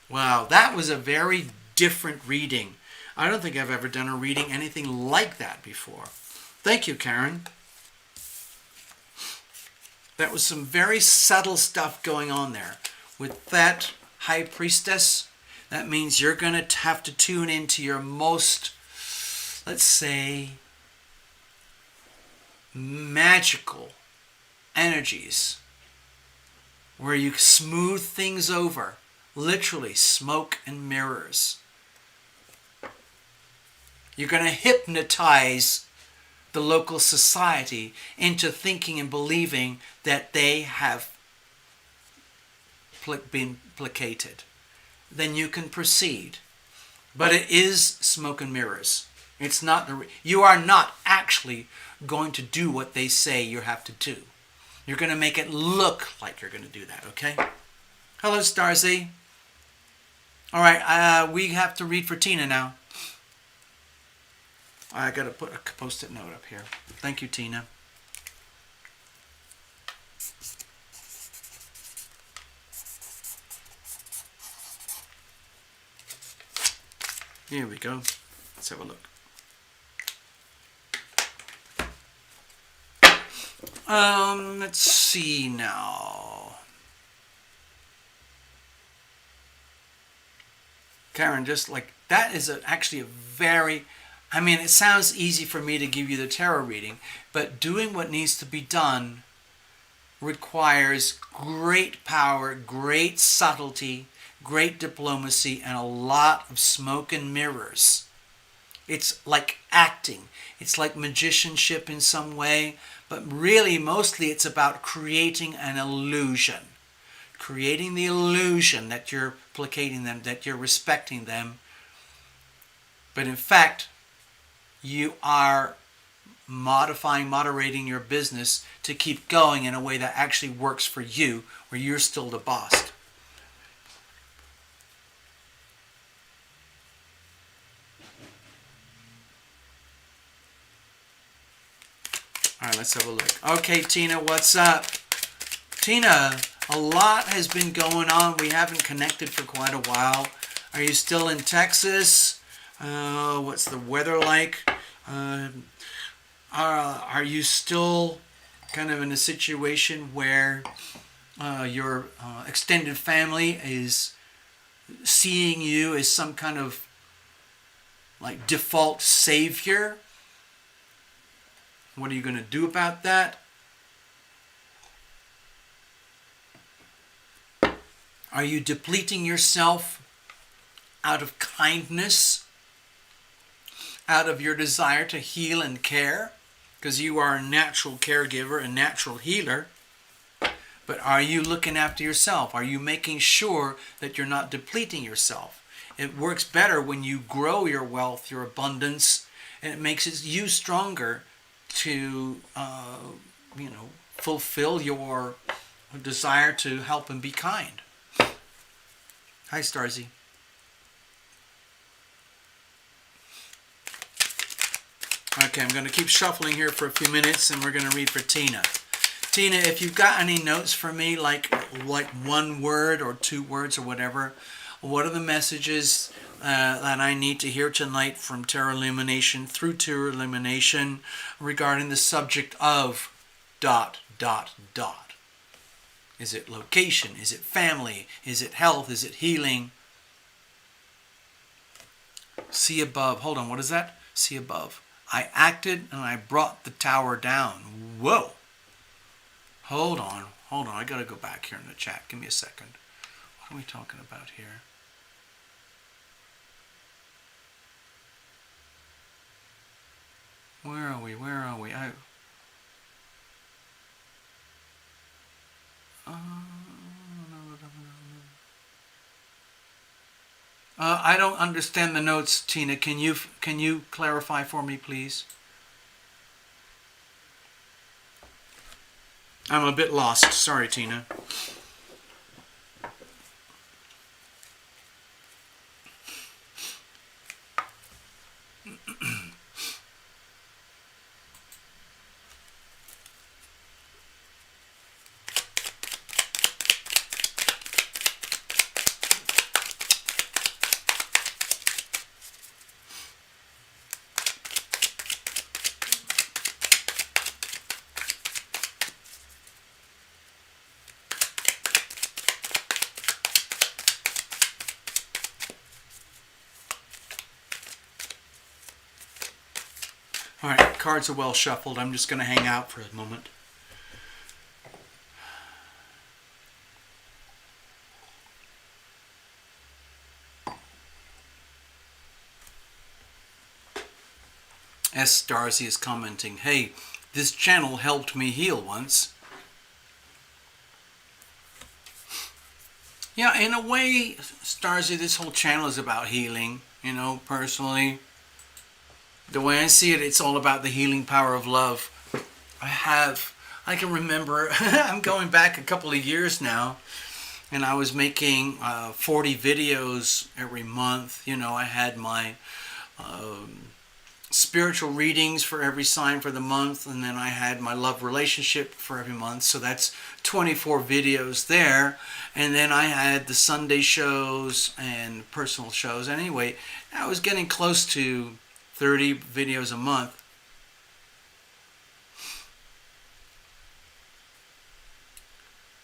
Wow, that was a very different reading. I don't think I've ever done a reading anything like that before. Thank you, Karen. That was some very subtle stuff going on there. With that high priestess, that means you're going to have to tune into your most, let's say, magical energies, where you smooth things over, literally smoke and mirrors. You're going to hypnotize the local society into thinking and believing that they have been placated. Then you can proceed. But it is smoke and mirrors. It's not you are not actually going to do what they say you have to do. You're going to make it look like you're going to do that, okay? Hello, Starzy. All right, we have to read for Tina now. I got to put a post-it note up here. Thank you, Tina. Here we go. Let's have a look. Let's see now. Karen, just like that is actually a very I mean, it sounds easy for me to give you the tarot reading, but doing what needs to be done requires great power, great subtlety, great diplomacy, and a lot of smoke and mirrors. It's like acting. It's like magicianship in some way, but really, mostly it's about creating an illusion. Creating the illusion that you're placating them, that you're respecting them. But in fact, you are moderating your business to keep going in a way that actually works for you, where you're still the boss. All right, let's have a look. Okay, Tina, what's up? Tina, a lot has been going on. We haven't connected for quite a while. Are you still in Texas? What's the weather like? Are you still kind of in a situation where your extended family is seeing you as some kind of like default savior? What are you going to do about that? Are you depleting yourself out of kindness, out of your desire to heal and care? Because you are a natural caregiver, a natural healer. But are you looking after yourself? Are you making sure that you're not depleting yourself? It works better when you grow your wealth, your abundance, and it makes you stronger to, fulfill your desire to help and be kind. Hi, Starzy. Okay, I'm going to keep shuffling here for a few minutes, and we're going to read for Tina. Tina, if you've got any notes for me, like one word or 2 words or whatever, what are the messages that I need to hear tonight from Tarot Illumination through Tarot Illumination regarding the subject of ... Is it location? Is it family? Is it health? Is it healing? See above. Hold on, what is that? See above. I acted and I brought the tower down. Whoa. Hold on. I got to go back here in the chat. Give me a second. What are we talking about here? Where are we? I don't understand the notes, Tina. Can you clarify for me, please? I'm a bit lost. Sorry, Tina. Alright, cards are well shuffled. I'm just going to hang out for a moment. S. Darcy is commenting, hey, this channel helped me heal once. Yeah, in a way, Starzy, this whole channel is about healing, personally. The way I see it, it's all about the healing power of love. I can remember, I'm going back a couple of years now, and I was making 40 videos every month. I had my spiritual readings for every sign for the month, and then I had my love relationship for every month, so that's 24 videos there. And then I had the Sunday shows and personal shows. Anyway, I was getting close to 30 videos a month.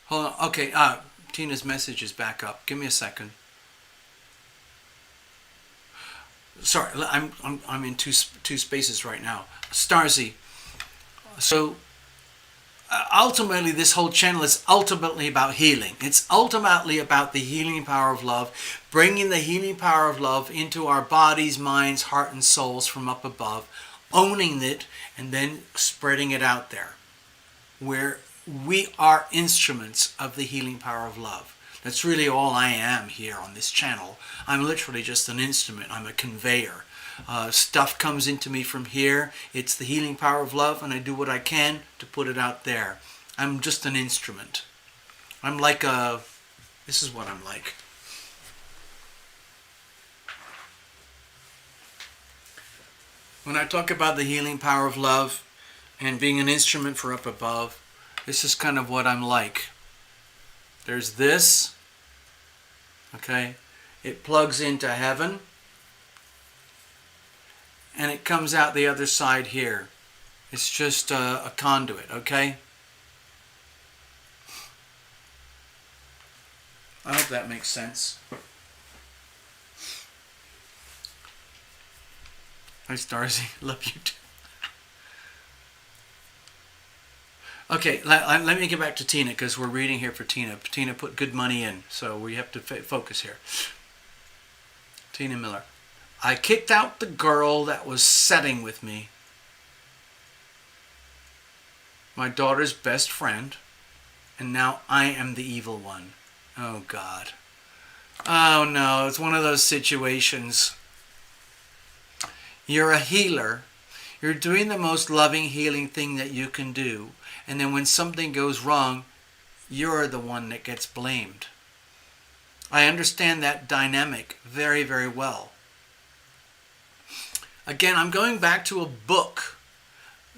Hold on. Okay, Tina's message is back up. Give me a second. sorry, I'm in two spaces right now. Starzy. So ultimately, this whole channel is ultimately about healing. It's ultimately about the healing power of love, bringing the healing power of love into our bodies, minds, heart, and souls from up above, owning it, and then spreading it out there, where we are instruments of the healing power of love. That's really all I am here on this channel. I'm literally just an instrument. I'm a conveyor. Stuff comes into me from here. It's the healing power of love, and I do what I can to put it out there. I'm just an instrument. I'm like a... This is what I'm like. When I talk about the healing power of love and being an instrument for up above, this is kind of what I'm like. There's this, okay? It plugs into heaven, and it comes out the other side here. It's just a conduit, okay? I hope that makes sense. Hi, Starzy. Love you too. Okay, let me get back to Tina, because we're reading here for Tina. Tina put good money in, so we have to focus here. Tina Miller. I kicked out the girl that was setting with me, my daughter's best friend, and now I am the evil one. Oh, God. Oh, no, it's one of those situations. You're a healer. You're doing the most loving, healing thing that you can do. And then when something goes wrong, you're the one that gets blamed. I understand that dynamic very, very well. Again, I'm going back to a book.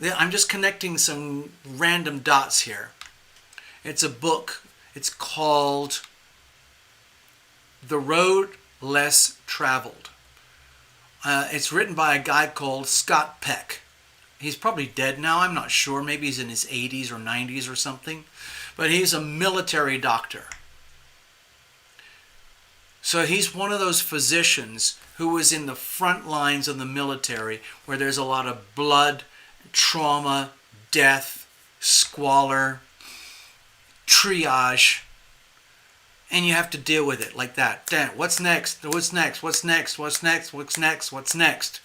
I'm just connecting some random dots here. It's a book. It's called The Road Less Traveled. It's written by a guy called Scott Peck. He's probably dead now. I'm not sure. Maybe he's in his 80s or 90s or something. But he's a military doctor. So he's one of those physicians who was in the front lines of the military, where there's a lot of blood, trauma, death, squalor, triage, and you have to deal with it like that. Damn, what's next? What's next? What's next? What's next? What's next? What's next?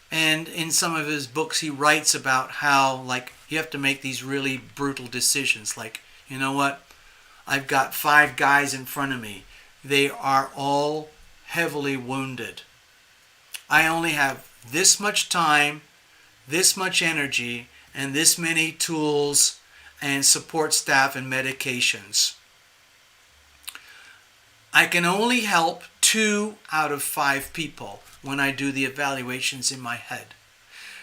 And in some of his books, he writes about how, like, you have to make these really brutal decisions. Like, you know what? I've got 5 guys in front of me. They are all heavily wounded. I only have this much time, this much energy, and this many tools and support staff and medications. I can only help 2 out of 5 people when I do the evaluations in my head.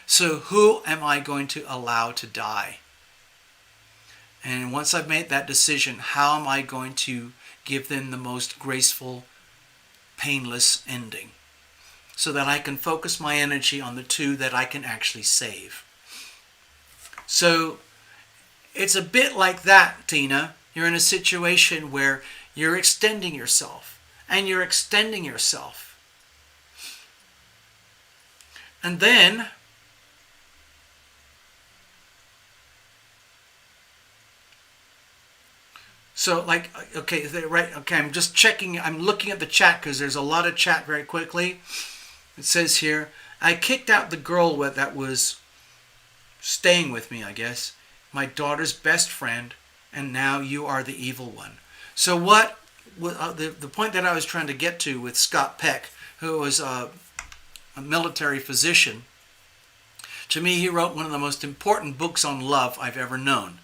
So who am I going to allow to die? And once I've made that decision, how am I going to give them the most graceful, painless ending, so that I can focus my energy on the 2 that I can actually save? So it's a bit like that, Tina. You're in a situation where you're extending yourself, and you're extending yourself. And then so, like, okay, right, okay, I'm just checking, I'm looking at the chat because there's a lot of chat very quickly. It says here, I kicked out the girl that was staying with me, I guess, my daughter's best friend, and now you are the evil one. So what, the point that I was trying to get to with Scott Peck, who was a military physician, to me, he wrote one of the most important books on love I've ever known.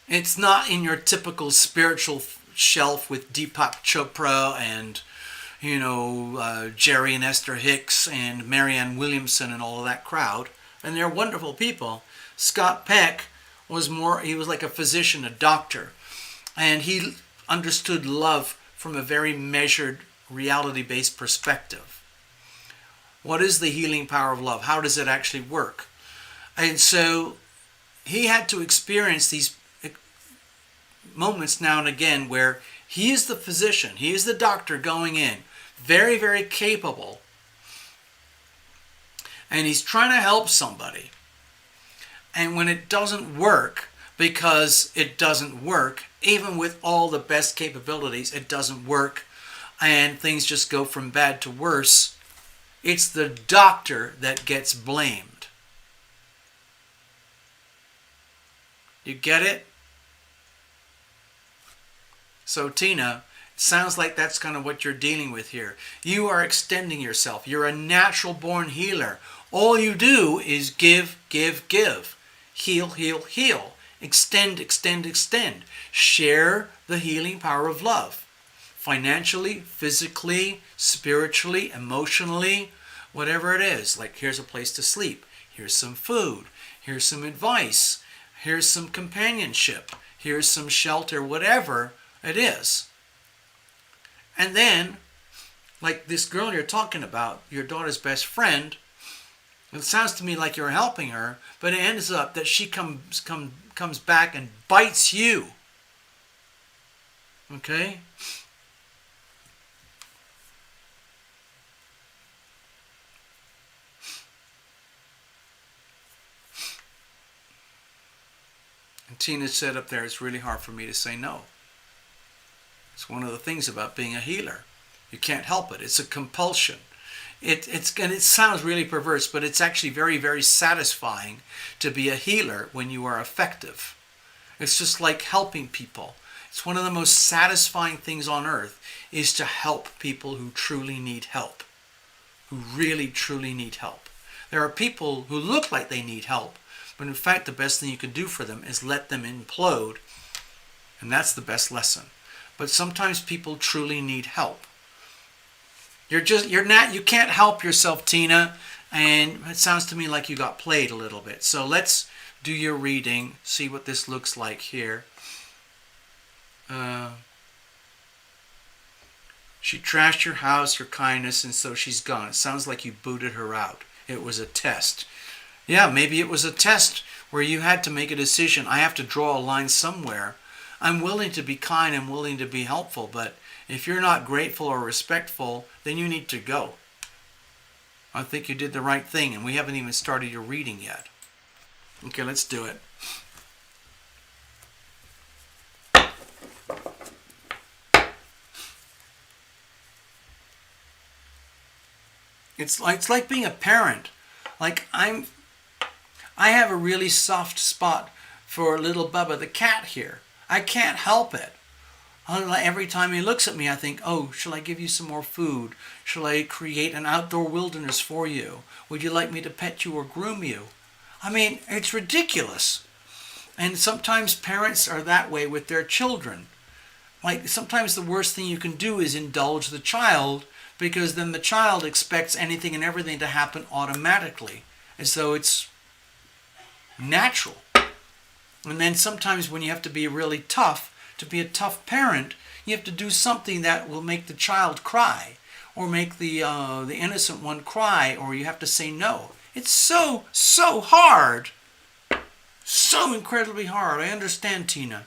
It's not in your typical spiritual shelf with Deepak Chopra and, Jerry and Esther Hicks and Marianne Williamson and all of that crowd. And they're wonderful people. Scott Peck he was like a physician, a doctor. And he understood love from a very measured, reality-based perspective. What is the healing power of love? How does it actually work? And so he had to experience these moments now and again where he is the physician, he is the doctor going in, very, very capable, and he's trying to help somebody. And when it doesn't work, because it doesn't work, even with all the best capabilities, it doesn't work, and things just go from bad to worse, it's the doctor that gets blamed. You get it? So Tina, it sounds like that's kind of what you're dealing with here. You are extending yourself. You're a natural born healer. All you do is give, give, give. Heal, heal, heal. Extend, extend, extend. Share the healing power of love. Financially, physically, spiritually, emotionally, whatever it is. Like, here's a place to sleep. Here's some food. Here's some advice. Here's some companionship. Here's some shelter, whatever it is. And then, like this girl you're talking about, your daughter's best friend, it sounds to me like you're helping her, but it ends up that she comes back and bites you. Okay? And Tina said up there, it's really hard for me to say no. It's one of the things about being a healer. You can't help it. It's a compulsion. And it sounds really perverse, but it's actually very, very satisfying to be a healer when you are effective. It's just like helping people. It's one of the most satisfying things on earth is to help people who truly need help, who really, truly need help. There are people who look like they need help, but in fact the best thing you can do for them is let them implode, and that's the best lesson. But sometimes people truly need help. You can't help yourself, Tina, and it sounds to me like you got played a little bit. So let's do your reading, see what this looks like here. She trashed your house, your kindness, and so she's gone. It sounds like you booted her out. It was a test. Yeah, maybe it was a test where you had to make a decision. I have to draw a line somewhere. I'm willing to be kind, I'm willing to be helpful, but if you're not grateful or respectful, then you need to go. I think you did the right thing, and we haven't even started your reading yet. Okay, let's do it. It's like being a parent. Like I have a really soft spot for little Bubba the cat here. I can't help it. Every time he looks at me, I think, oh, shall I give you some more food? Shall I create an outdoor wilderness for you? Would you like me to pet you or groom you? I mean, it's ridiculous. And sometimes parents are that way with their children. Like, sometimes the worst thing you can do is indulge the child, because then the child expects anything and everything to happen automatically, as though it's natural. And then sometimes when you have to be really tough, to be a tough parent, you have to do something that will make the child cry, or make the innocent one cry, or you have to say no. It's so hard. So incredibly hard. I understand, Tina.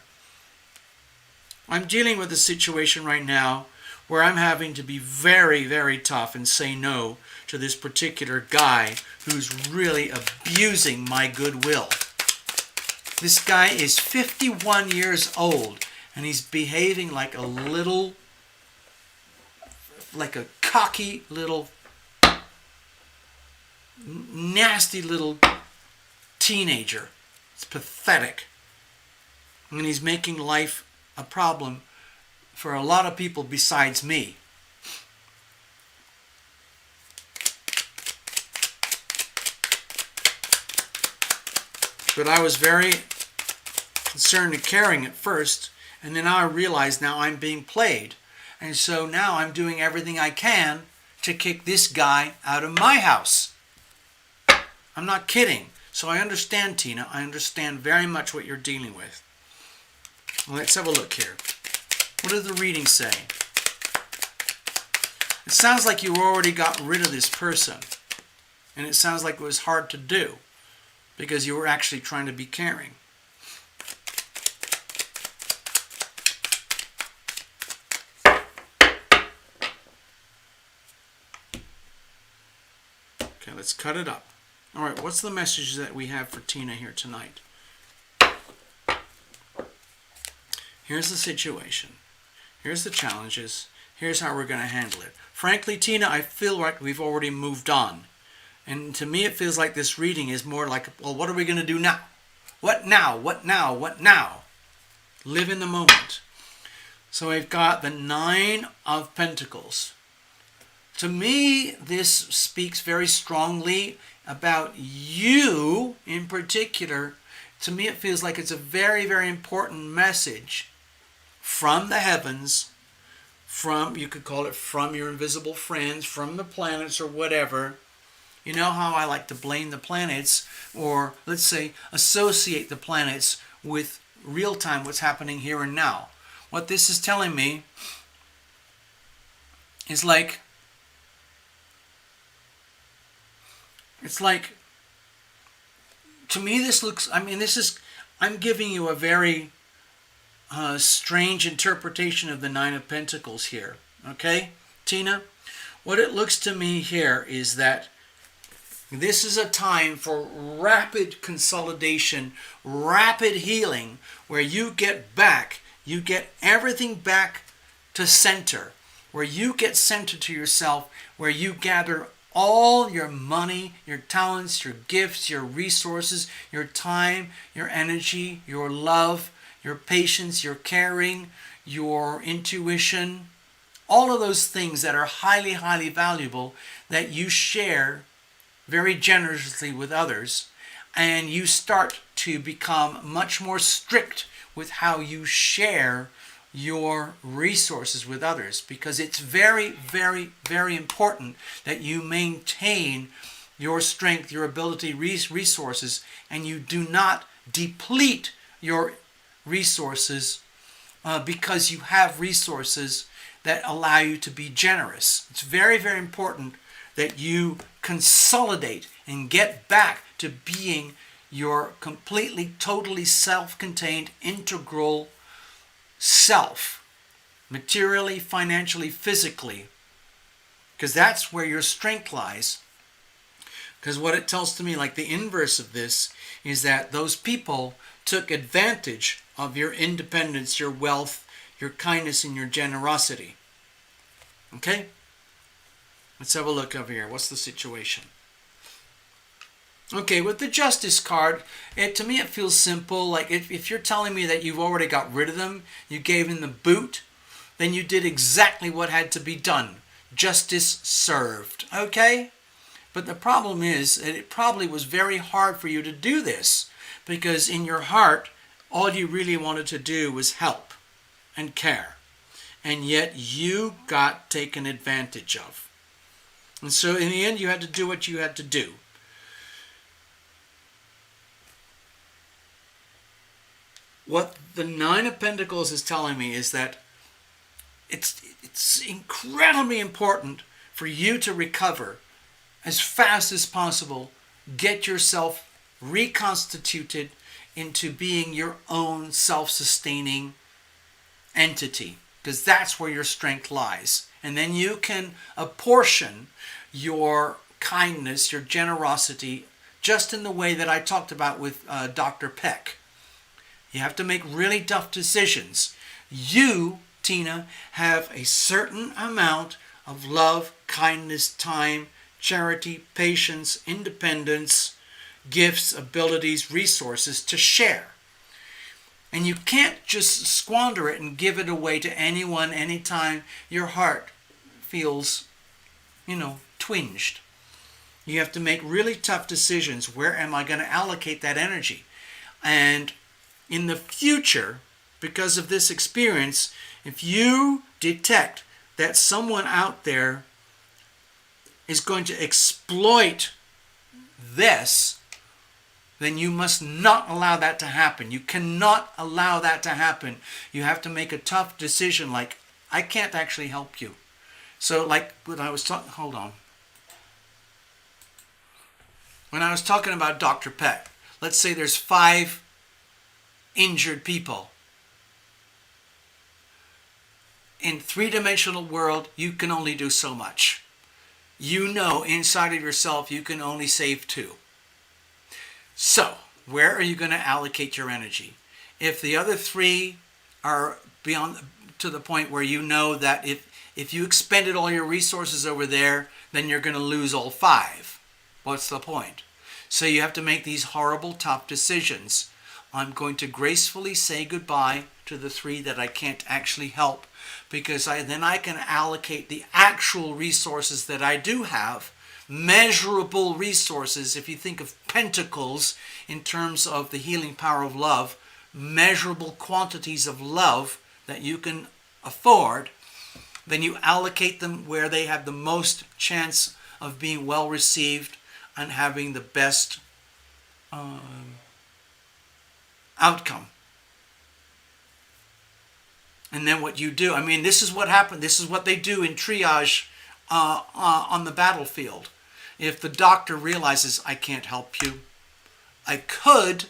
I'm dealing with a situation right now where I'm having to be very, very tough and say no to this particular guy who's really abusing my goodwill. This guy is 51 years old, and he's behaving like a cocky little, nasty little teenager. It's pathetic. And he's making life a problem for a lot of people besides me. But I was very concerned and caring at first, and then I realized now I'm being played. And so now I'm doing everything I can to kick this guy out of my house. I'm not kidding. So I understand, Tina. I understand very much what you're dealing with. Well, let's have a look here. What does the reading say? It sounds like you already got rid of this person. And it sounds like it was hard to do, because you were actually trying to be caring. Okay, let's cut it up. All right, what's the message that we have for Tina here tonight? Here's the situation. Here's the challenges. Here's how we're going to handle it. Frankly, Tina, I feel like we've already moved on. And to me, it feels like this reading is more like, well, what are we going to do now? What now? What now? What now? Live in the moment. So we've got the Nine of Pentacles. To me, this speaks very strongly about you in particular. To me, it feels like it's a very, very important message from the heavens, from, you could call it from your invisible friends, from the planets or whatever. You know how I like to blame the planets, or let's say associate the planets with real time, what's happening here and now. What this is telling me is like, it's like, to me this looks, I'm giving you a very strange interpretation of the Nine of Pentacles here. Okay, Tina? What it looks to me here is that this is a time for rapid consolidation, rapid healing, where you get everything back to center, where you get centered to yourself, where you gather all your money, your talents, your gifts, your resources, your time, your energy, your love, your patience, your caring, your intuition, all of those things that are highly, highly valuable that you share very generously with others, and you start to become much more strict with how you share your resources with others, because it's very, very, very important that you maintain your strength, your ability, resources, and you do not deplete your resources because you have resources that allow you to be generous. It's very, very important that you consolidate and get back to being your completely, totally self-contained, integral self, materially, financially, physically, because that's where your strength lies. Because what it tells to me, like the inverse of this, is that those people took advantage of your independence, your wealth, your kindness, and your generosity. Okay? Let's have a look over here. What's the situation? Okay, with the Justice card, to me it feels simple. Like if you're telling me that you've already got rid of them, you gave them the boot, then you did exactly what had to be done. Justice served. Okay? But the problem is that it probably was very hard for you to do this, because in your heart, all you really wanted to do was help and care. And yet you got taken advantage of. And so in the end, you had to do what you had to do. What the Nine of Pentacles is telling me is that it's incredibly important for you to recover as fast as possible, get yourself reconstituted into being your own self-sustaining entity, because that's where your strength lies. And then you can apportion your kindness, your generosity, just in the way that I talked about with Dr. Peck. You have to make really tough decisions. You, Tina, have a certain amount of love, kindness, time, charity, patience, independence, gifts, abilities, resources to share. And you can't just squander it and give it away to anyone anytime your heart feels, twinged. You have to make really tough decisions. Where am I going to allocate that energy? And in the future, because of this experience, if you detect that someone out there is going to exploit this, then you must not allow that to happen. You cannot allow that to happen. You have to make a tough decision, like, I can't actually help you. So like when I was talking, hold on. When I was talking about Dr. Peck, let's say there's 5 injured people. In 3-dimensional world, you can only do so much. You know inside of yourself you can only save 2. So, where are you going to allocate your energy? If the other three are beyond to the point where you know that if you expended all your resources over there, then you're going to lose all five. What's the point? So you have to make these horrible, tough decisions. I'm going to gracefully say goodbye to the three that I can't actually help, because then I can allocate the actual resources that I do have, measurable resources. If you think of pentacles in terms of the healing power of love, measurable quantities of love that you can afford, then you allocate them where they have the most chance of being well received and having the best outcome. And then what you do, I mean, this is what happened. This is what they do in triage on the battlefield. If the doctor realizes, I can't help you, I could,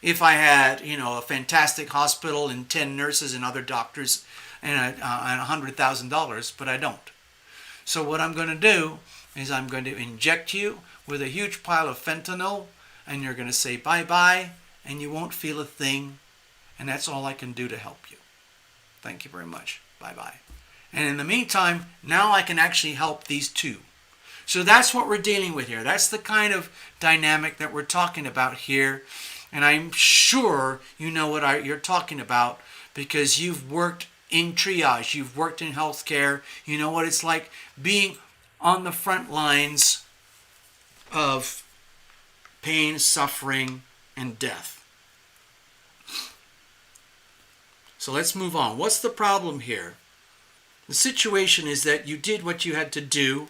if I had, a fantastic hospital and 10 nurses and other doctors and $100,000, but I don't. So what I'm going to do is I'm going to inject you with a huge pile of fentanyl, and you're going to say bye-bye, and you won't feel a thing, and that's all I can do to help you. Thank you very much. Bye-bye. And in the meantime, now I can actually help these two. So that's what we're dealing with here. That's the kind of dynamic that we're talking about here. And I'm sure you know what you're talking about, because you've worked in triage, you've worked in healthcare, you know what it's like being on the front lines of pain, suffering, and death. So let's move on. What's the problem here? The situation is that you did what you had to do,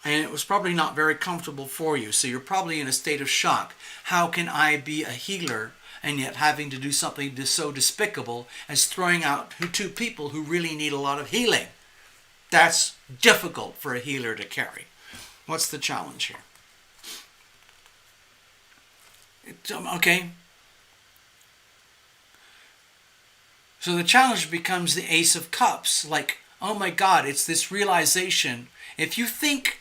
and it was probably not very comfortable for you. So you're probably in a state of shock. How can I be a healer and yet having to do something so despicable as throwing out two people who really need a lot of healing? That's difficult for a healer to carry. What's the challenge here? Okay. So the challenge becomes the Ace of Cups. Like, oh my God, it's this realization. If you think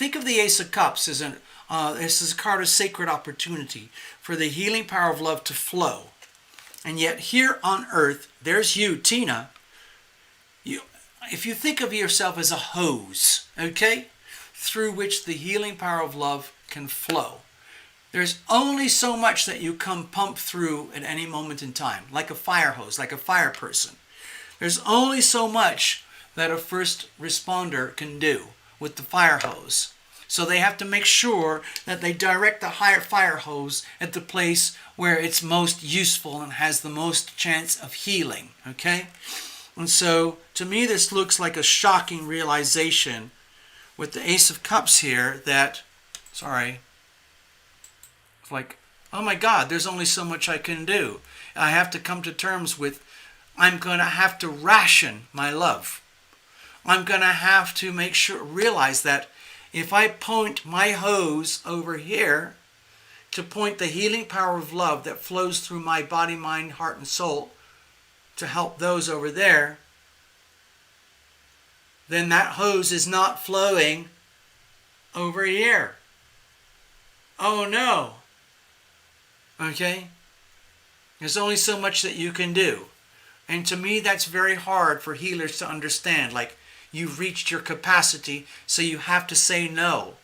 of the Ace of Cups as this is a card of sacred opportunity for the healing power of love to flow. And yet here on earth, there's you, Tina. If you think of yourself as a hose, okay, through which the healing power of love can flow. There's only so much that you can pump through at any moment in time, like a fire hose, like a fire person. There's only so much that a first responder can do with the fire hose. So they have to make sure that they direct the fire hose at the place where it's most useful and has the most chance of healing, okay? And so, to me, this looks like a shocking realization with the Ace of Cups here that, like, oh my God, there's only so much I can do. I have to come to terms with, I'm going to have to ration my love. I'm going to have to realize that if I point my hose over here to point the healing power of love that flows through my body, mind, heart, and soul to help those over there, then that hose is not flowing over here. Oh no. Okay? There's only so much that you can do. And to me, that's very hard for healers to understand. Like, you've reached your capacity, so you have to say no.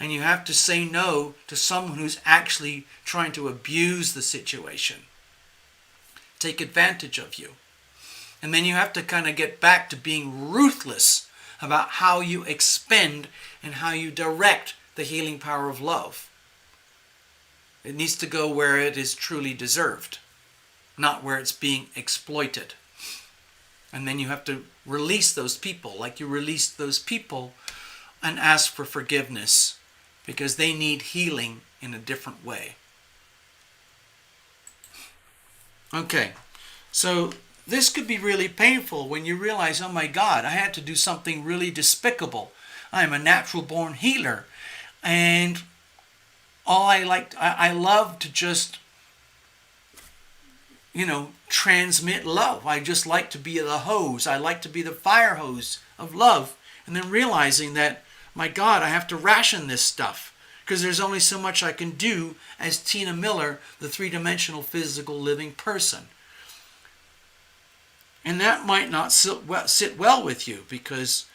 And you have to say no to someone who's actually trying to abuse the situation, take advantage of you. And then you have to kind of get back to being ruthless about how you expend and how you direct the healing power of love. It needs to go where it is truly deserved, not where it's being exploited. And then you have to release those people, like you released those people, and ask for forgiveness because they need healing in a different way. Okay, so this could be really painful when you realize, oh my God, I had to do something really despicable. I am a natural born healer, and I love to just, transmit love. I just like to be the hose. I like to be the fire hose of love. And then realizing that, my God, I have to ration this stuff because there's only so much I can do as Tina Miller, the three-dimensional physical living person. And that might not sit well with you, because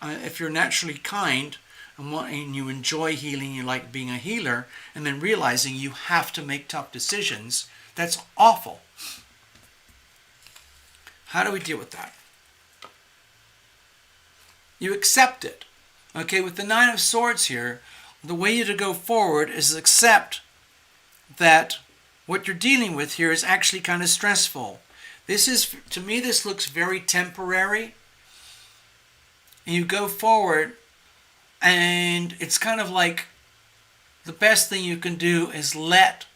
if you're naturally kind and you enjoy healing, you like being a healer, and then realizing you have to make tough decisions, that's awful. How do we deal with that? You accept it. Okay, with the Nine of Swords here, the way to go forward is accept that what you're dealing with here is actually kind of stressful. To me, this looks very temporary. And you go forward, and it's kind of like the best thing you can do is let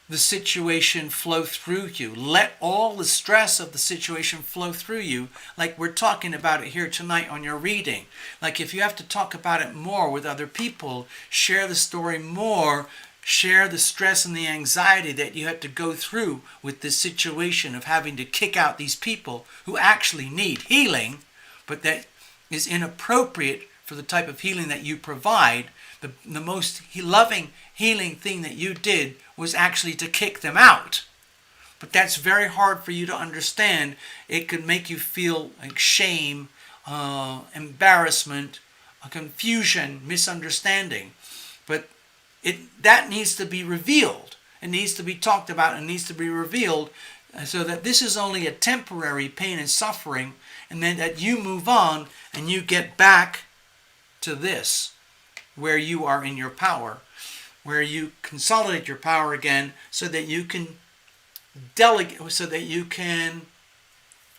the situation flow through you. Let all the stress of the situation flow through you, like we're talking about it here tonight on your reading. Like if you have to talk about it more with other people, share the story more, share the stress and the anxiety that you had to go through with this situation of having to kick out these people who actually need healing, but that is inappropriate for the type of healing that you provide. The most loving healing thing that you did was actually to kick them out. But that's very hard for you to understand. It could make you feel like shame, embarrassment, confusion, misunderstanding. But that needs to be revealed. It needs to be talked about and needs to be revealed, so that this is only a temporary pain and suffering, and then that you move on and you get back to this, where you are in your power, where you consolidate your power again, so that you can delegate, so that you can,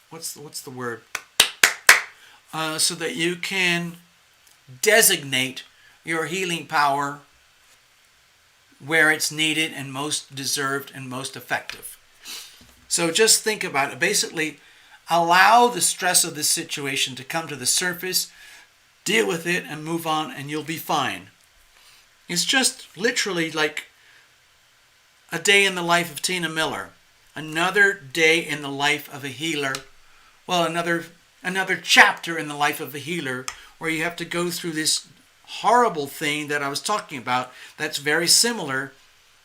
what's the word? So that you can designate your healing power where it's needed and most deserved and most effective. So just think about it. Basically, allow the stress of this situation to come to the surface, deal with it, and move on, and you'll be fine. It's just literally like a day in the life of Tina Miller. Another day in the life of a healer. Well, another chapter in the life of a healer, where you have to go through this horrible thing that I was talking about, that's very similar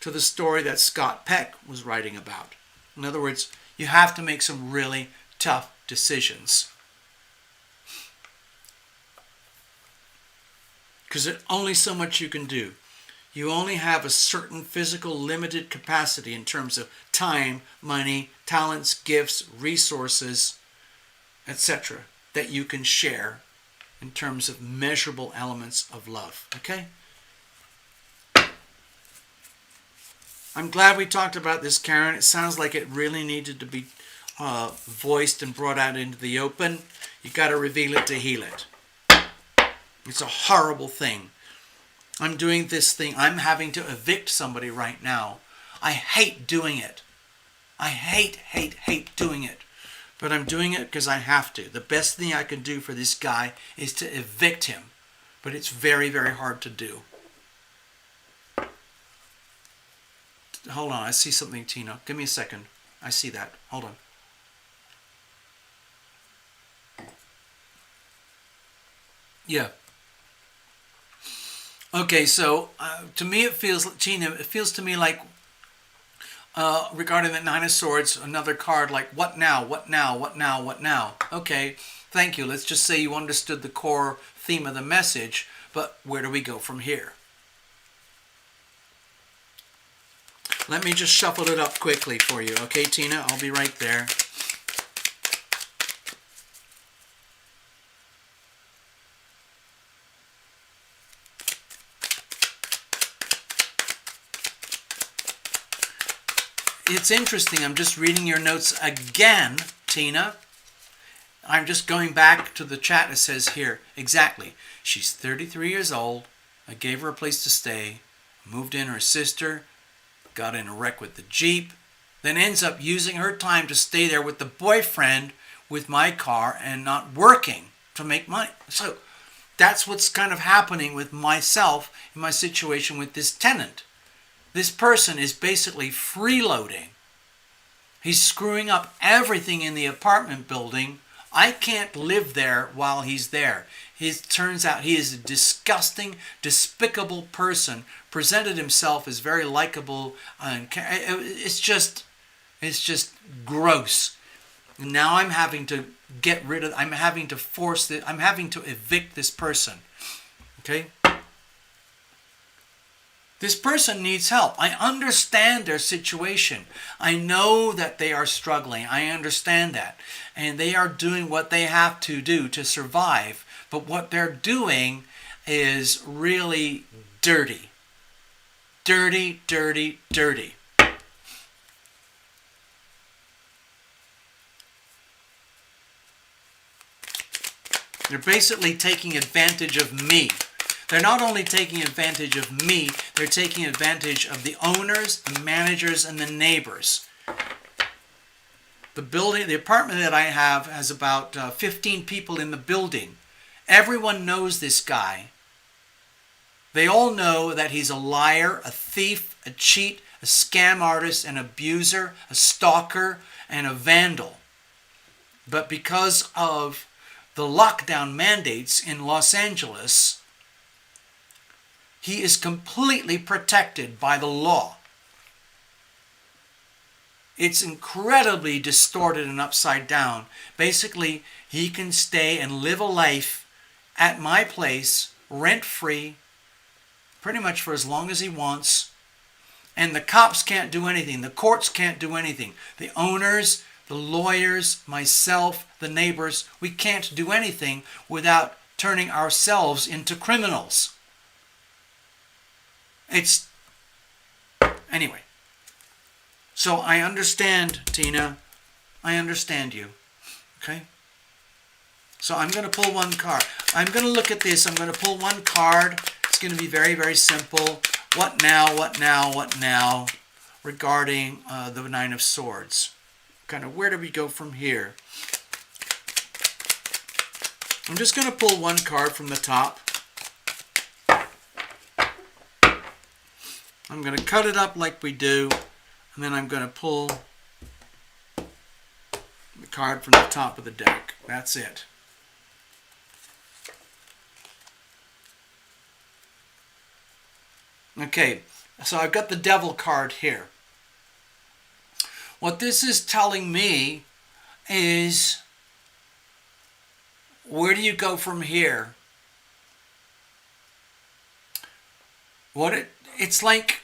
to the story that Scott Peck was writing about. In other words, you have to make some really tough decisions. Because there's only so much you can do. You only have a certain physical limited capacity in terms of time, money, talents, gifts, resources, etc. that you can share in terms of measurable elements of love. Okay? I'm glad we talked about this, Karen. It sounds like it really needed to be voiced and brought out into the open. You got to reveal it to heal it. It's a horrible thing. I'm doing this thing. I'm having to evict somebody right now. I hate doing it. I hate doing it. But I'm doing it because I have to. The best thing I can do for this guy is to evict him. But it's very, very hard to do. Hold on. I see something, Tina. Give me a second. I see that. Hold on. Yeah. Okay, so to me it feels, Tina, it feels to me like regarding the Nine of Swords, another card like, what now, what now, what now, what now? Okay, thank you. Let's just say you understood the core theme of the message, but where do we go from here? Let me just shuffle it up quickly for you. Okay, Tina, I'll be right there. It's interesting. I'm just reading your notes again, Tina. I'm just going back to the chat. It says here, exactly. She's 33 years old. I gave her a place to stay. Moved in her sister. Got in a wreck with the Jeep. Then ends up using her time to stay there with the boyfriend with my car and not working to make money. So that's what's kind of happening with myself in my situation with this tenant. This person is basically freeloading. He's screwing up everything in the apartment building I can't live there while he's there. It turns out he is a disgusting, despicable person. Presented himself as very likable. It's just gross. And now I'm having to get rid of. I'm having to force it. I'm having to evict this person. Okay. This person needs help. I understand their situation. I know that they are struggling. I understand that. And they are doing what they have to do to survive. But what they're doing is really dirty. Dirty, dirty, dirty. They're basically taking advantage of me. They're not only taking advantage of me, they're taking advantage of the owners, the managers, and the neighbors. The apartment that I have has about 15 people in the building. Everyone knows this guy. They all know that he's a liar, a thief, a cheat, a scam artist, an abuser, a stalker, and a vandal. But because of the lockdown mandates in Los Angeles, he is completely protected by the law. It's incredibly distorted and upside down. Basically, he can stay and live a life at my place, rent-free, pretty much for as long as he wants. And the cops can't do anything. The courts can't do anything. The owners, the lawyers, myself, the neighbors, we can't do anything without turning ourselves into criminals. Anyway. So I understand, Tina. I understand you. Okay? So I'm going to pull one card. I'm going to look at this. I'm going to pull one card. It's going to be very, very simple. What now, what now, what now? Regarding the Nine of Swords. Kind of where do we go from here? I'm just going to pull one card from the top. I'm going to cut it up like we do, and then I'm going to pull the card from the top of the deck. That's it. Okay, so I've got the Devil card here. What this is telling me is, where do you go from here? It's like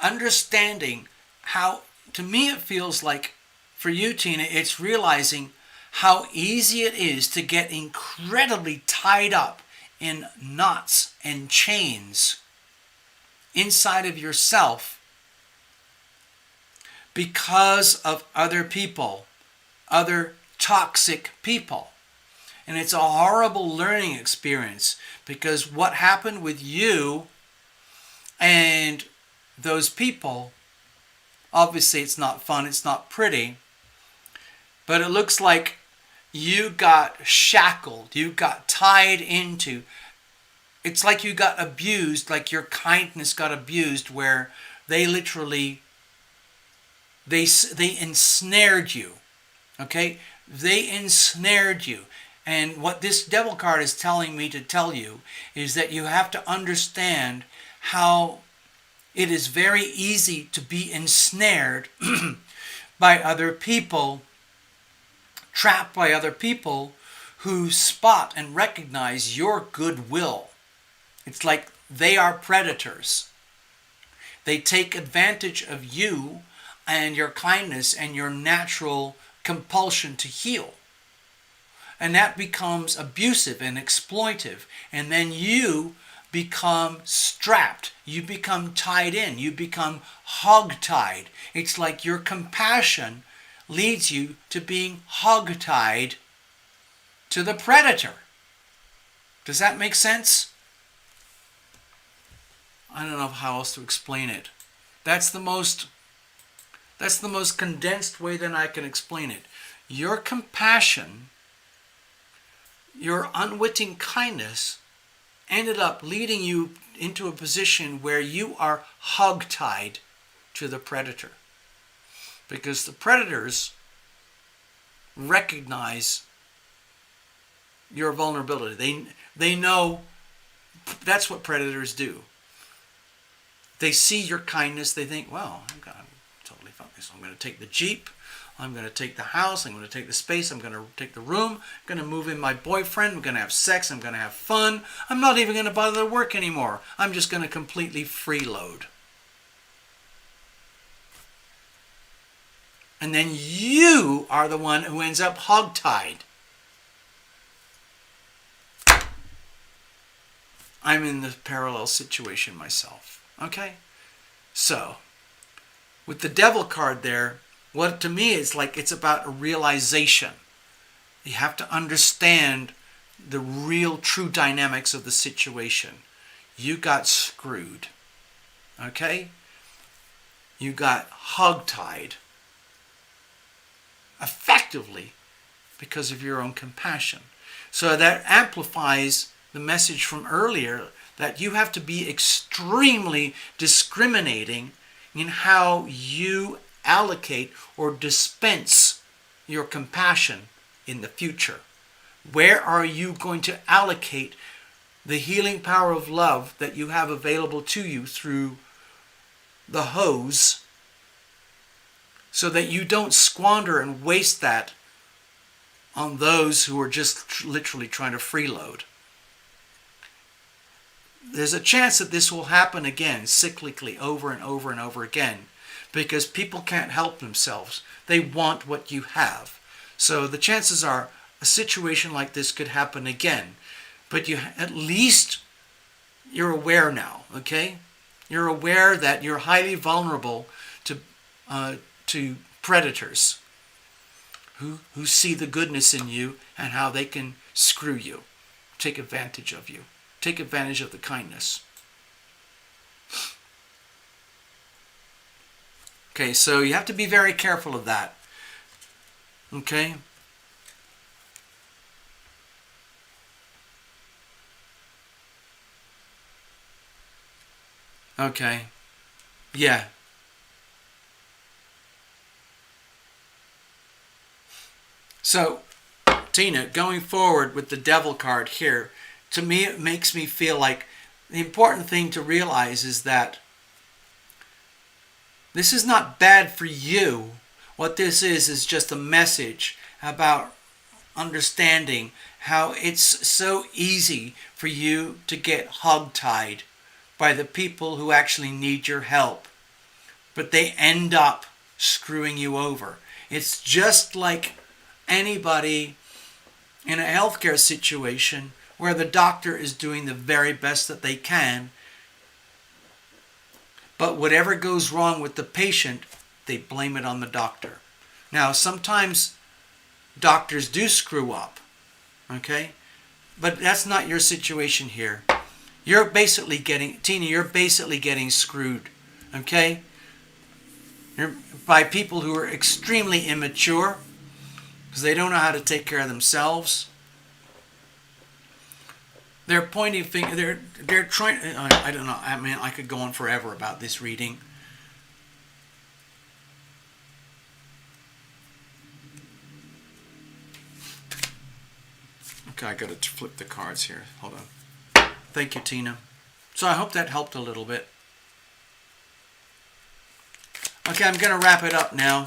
understanding how, to me it feels like, for you, Tina, it's realizing how easy it is to get incredibly tied up in knots and chains inside of yourself because of other people, other toxic people. And it's a horrible learning experience, because what happened with you and those people, obviously it's not fun, it's not pretty, but it looks like you got shackled, you got tied into, it's like you got abused, like your kindness got abused, where they literally, they ensnared you, okay? They ensnared you. And what this Devil card is telling me to tell you is that you have to understand how it is very easy to be ensnared by other people, trapped by other people who spot and recognize your goodwill. It's like they are predators. They take advantage of you and your kindness and your natural compulsion to heal. And that becomes abusive and exploitive. And then you become strapped. You become tied in. You become hog-tied. It's like your compassion leads you to being hog-tied to the predator. Does that make sense? I don't know how else to explain it. That's the most condensed way that I can explain it. Your compassion, your unwitting kindness, ended up leading you into a position where you are hog-tied to the predator. Because the predators recognize your vulnerability. They know that's what predators do. They see your kindness. They think, well, I'm totally focused. I'm going to take the Jeep. I'm going to take the house. I'm going to take the space. I'm going to take the room. I'm going to move in my boyfriend. I'm going to have sex. I'm going to have fun. I'm not even going to bother to work anymore. I'm just going to completely freeload. And then you are the one who ends up hogtied. I'm in the parallel situation myself. Okay? So, with the devil card there, what to me is like it's about a realization. You have to understand the real true dynamics of the situation. You got screwed. Okay? You got hogtied. Effectively because of your own compassion. So that amplifies the message from earlier that you have to be extremely discriminating in how you allocate or dispense your compassion in the future. Where are you going to allocate the healing power of love that you have available to you through the hose, so that you don't squander and waste that on those who are just literally trying to freeload? There's a chance that this will happen again, cyclically, over and over and over again, because people can't help themselves. They want what you have. So the chances are a situation like this could happen again. But at least you're aware now, okay? You're aware that you're highly vulnerable to predators who see the goodness in you and how they can screw you, take advantage of you, take advantage of the kindness. Okay, so you have to be very careful of that. Okay? Okay. Yeah. So, Tina, going forward with the devil card here, to me it makes me feel like the important thing to realize is that this is not bad for you. What this is just a message about understanding how it's so easy for you to get hogtied by the people who actually need your help, but they end up screwing you over. It's just like anybody in a healthcare situation where the doctor is doing the very best that they can, but whatever goes wrong with the patient, they blame it on the doctor. Now, sometimes doctors do screw up, okay? But that's not your situation here. You're basically getting, Tina, you're basically getting screwed, okay? You're by people who are extremely immature because they don't know how to take care of themselves. They're pointing fingers. They're trying. I don't know. I mean, I could go on forever about this reading. Okay, I got to flip the cards here. Hold on. Thank you, Tina. So I hope that helped a little bit. Okay, I'm going to wrap it up now.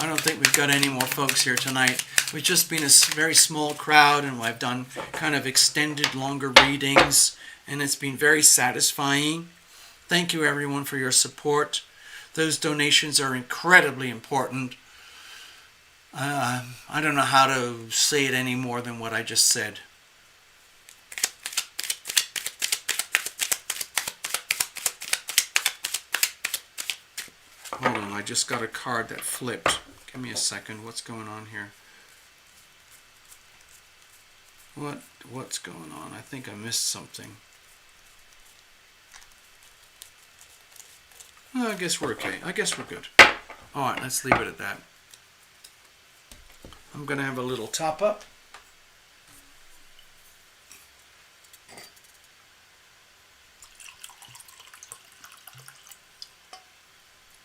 I don't think we've got any more folks here tonight. We've just been a very small crowd, and I've done kind of extended, longer readings, and it's been very satisfying. Thank you, everyone, for your support. Those donations are incredibly important. I don't know how to say it any more than what I just said. Hold on, I just got a card that flipped. Give me a second. What's going on here? What's going on? I think I missed something. Well, I guess we're okay. I guess we're good. All right, let's leave it at that. I'm going to have a little top up.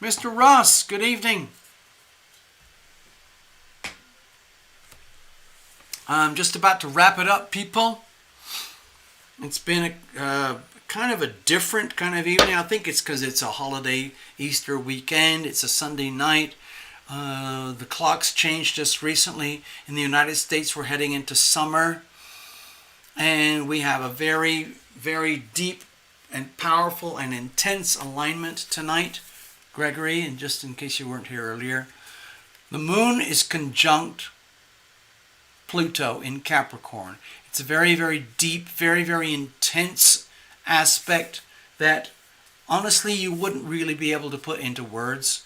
Mr. Ross, good evening. I'm just about to wrap it up, people. It's been a kind of a different kind of evening. I think it's because it's a holiday Easter weekend. It's a Sunday night. The clocks changed just recently. In the United States, we're heading into summer. And we have a very, very deep and powerful and intense alignment tonight, Gregory, and just in case you weren't here earlier. The moon is conjunct Pluto in Capricorn. It's a very, very deep, very, very intense aspect that honestly you wouldn't really be able to put into words,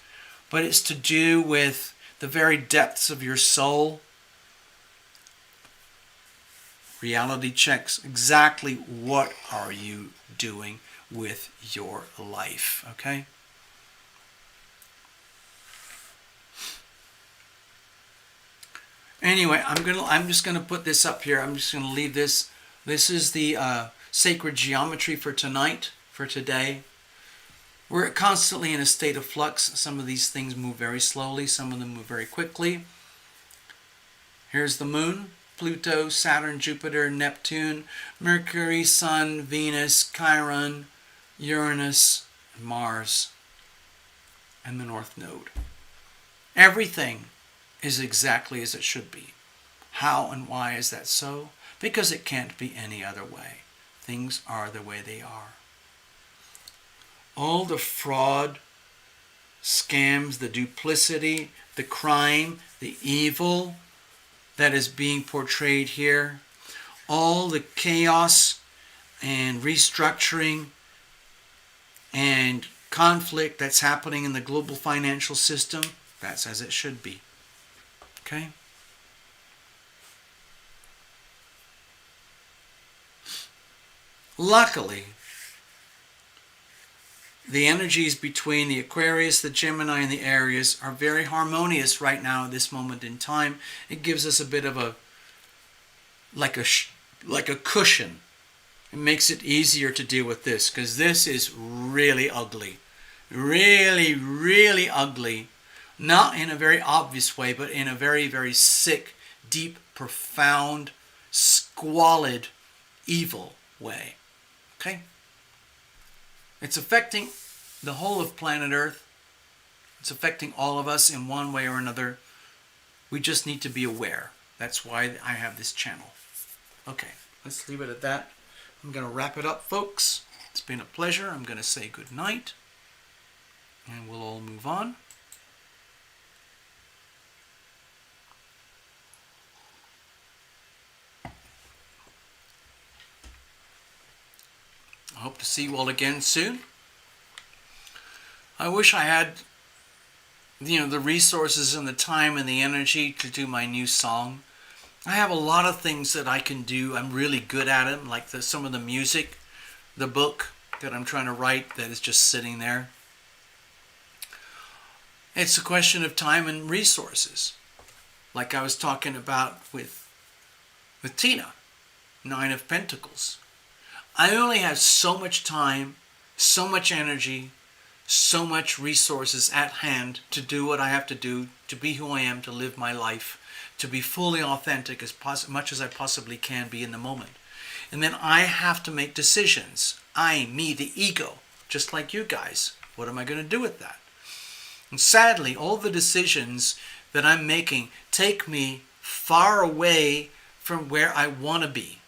but it's to do with the very depths of your soul. Reality checks exactly what are you doing with your life, okay? Anyway, I'm just gonna put this up here. I'm just gonna leave this. This is the sacred geometry for tonight, for today. We're constantly in a state of flux. Some of these things move very slowly. Some of them move very quickly. Here's the moon, Pluto, Saturn, Jupiter, Neptune, Mercury, Sun, Venus, Chiron, Uranus, Mars, and the North Node. Everything is exactly as it should be. How and why is that so? Because it can't be any other way. Things are the way they are. All the fraud, scams, the duplicity, the crime, the evil that is being portrayed here, all the chaos and restructuring and conflict that's happening in the global financial system, that's as it should be. Okay? Luckily, the energies between the Aquarius, the Gemini, and the Aries are very harmonious right now at this moment in time. It gives us a bit of a, like a cushion. It makes it easier to deal with this, because this is really ugly. Really, really ugly. Not in a very obvious way, but in a very, very sick, deep, profound, squalid, evil way. Okay? It's affecting the whole of planet Earth. It's affecting all of us in one way or another. We just need to be aware. That's why I have this channel. Okay, let's leave it at that. I'm going to wrap it up, folks. It's been a pleasure. I'm going to say good night. And we'll all move on. I hope to see you all again soon. I wish I had, the resources and the time and the energy to do my new song. I have a lot of things that I can do. I'm really good at them, like some of the music, the book that I'm trying to write that is just sitting there. It's a question of time and resources. Like I was talking about with Tina, Nine of Pentacles. I only have so much time, so much energy, so much resources at hand to do what I have to do, to be who I am, to live my life, to be fully authentic as much as I possibly can be in the moment. And then I have to make decisions. I, me, the ego, just like you guys. What am I going to do with that? And sadly, all the decisions that I'm making take me far away from where I want to be.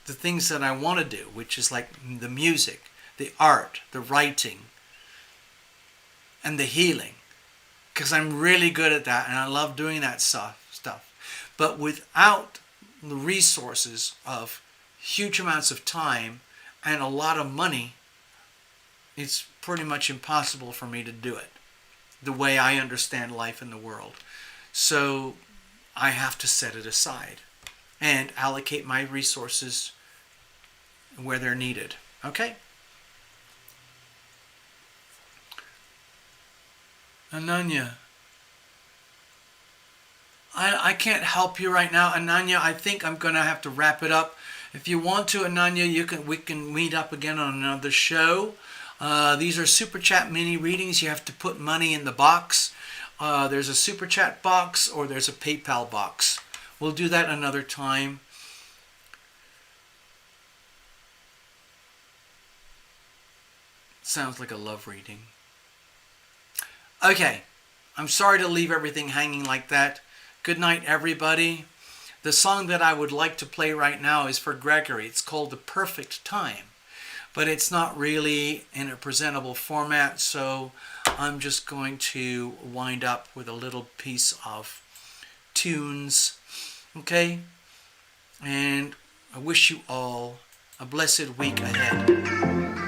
The things that I want to do, which is like the music, the art, the writing, and the healing. Because I'm really good at that and I love doing that stuff. But without the resources of huge amounts of time and a lot of money, it's pretty much impossible for me to do it the way I understand life in the world. So I have to set it aside and allocate my resources where they're needed. Okay? Ananya, I can't help you right now. Ananya, I think I'm going to have to wrap it up. If you want to, Ananya, we can meet up again on another show. These are Super Chat mini readings. You have to put money in the box. There's a Super Chat box or there's a PayPal box. we'll do that another time. Sounds like a love reading. Okay, I'm sorry to leave everything hanging like that. Good night, everybody. The song that I would like to play right now is for Gregory. It's called The Perfect Time, but it's not really in a presentable format, so I'm just going to wind up with a little piece of tunes. Okay? And I wish you all a blessed week ahead.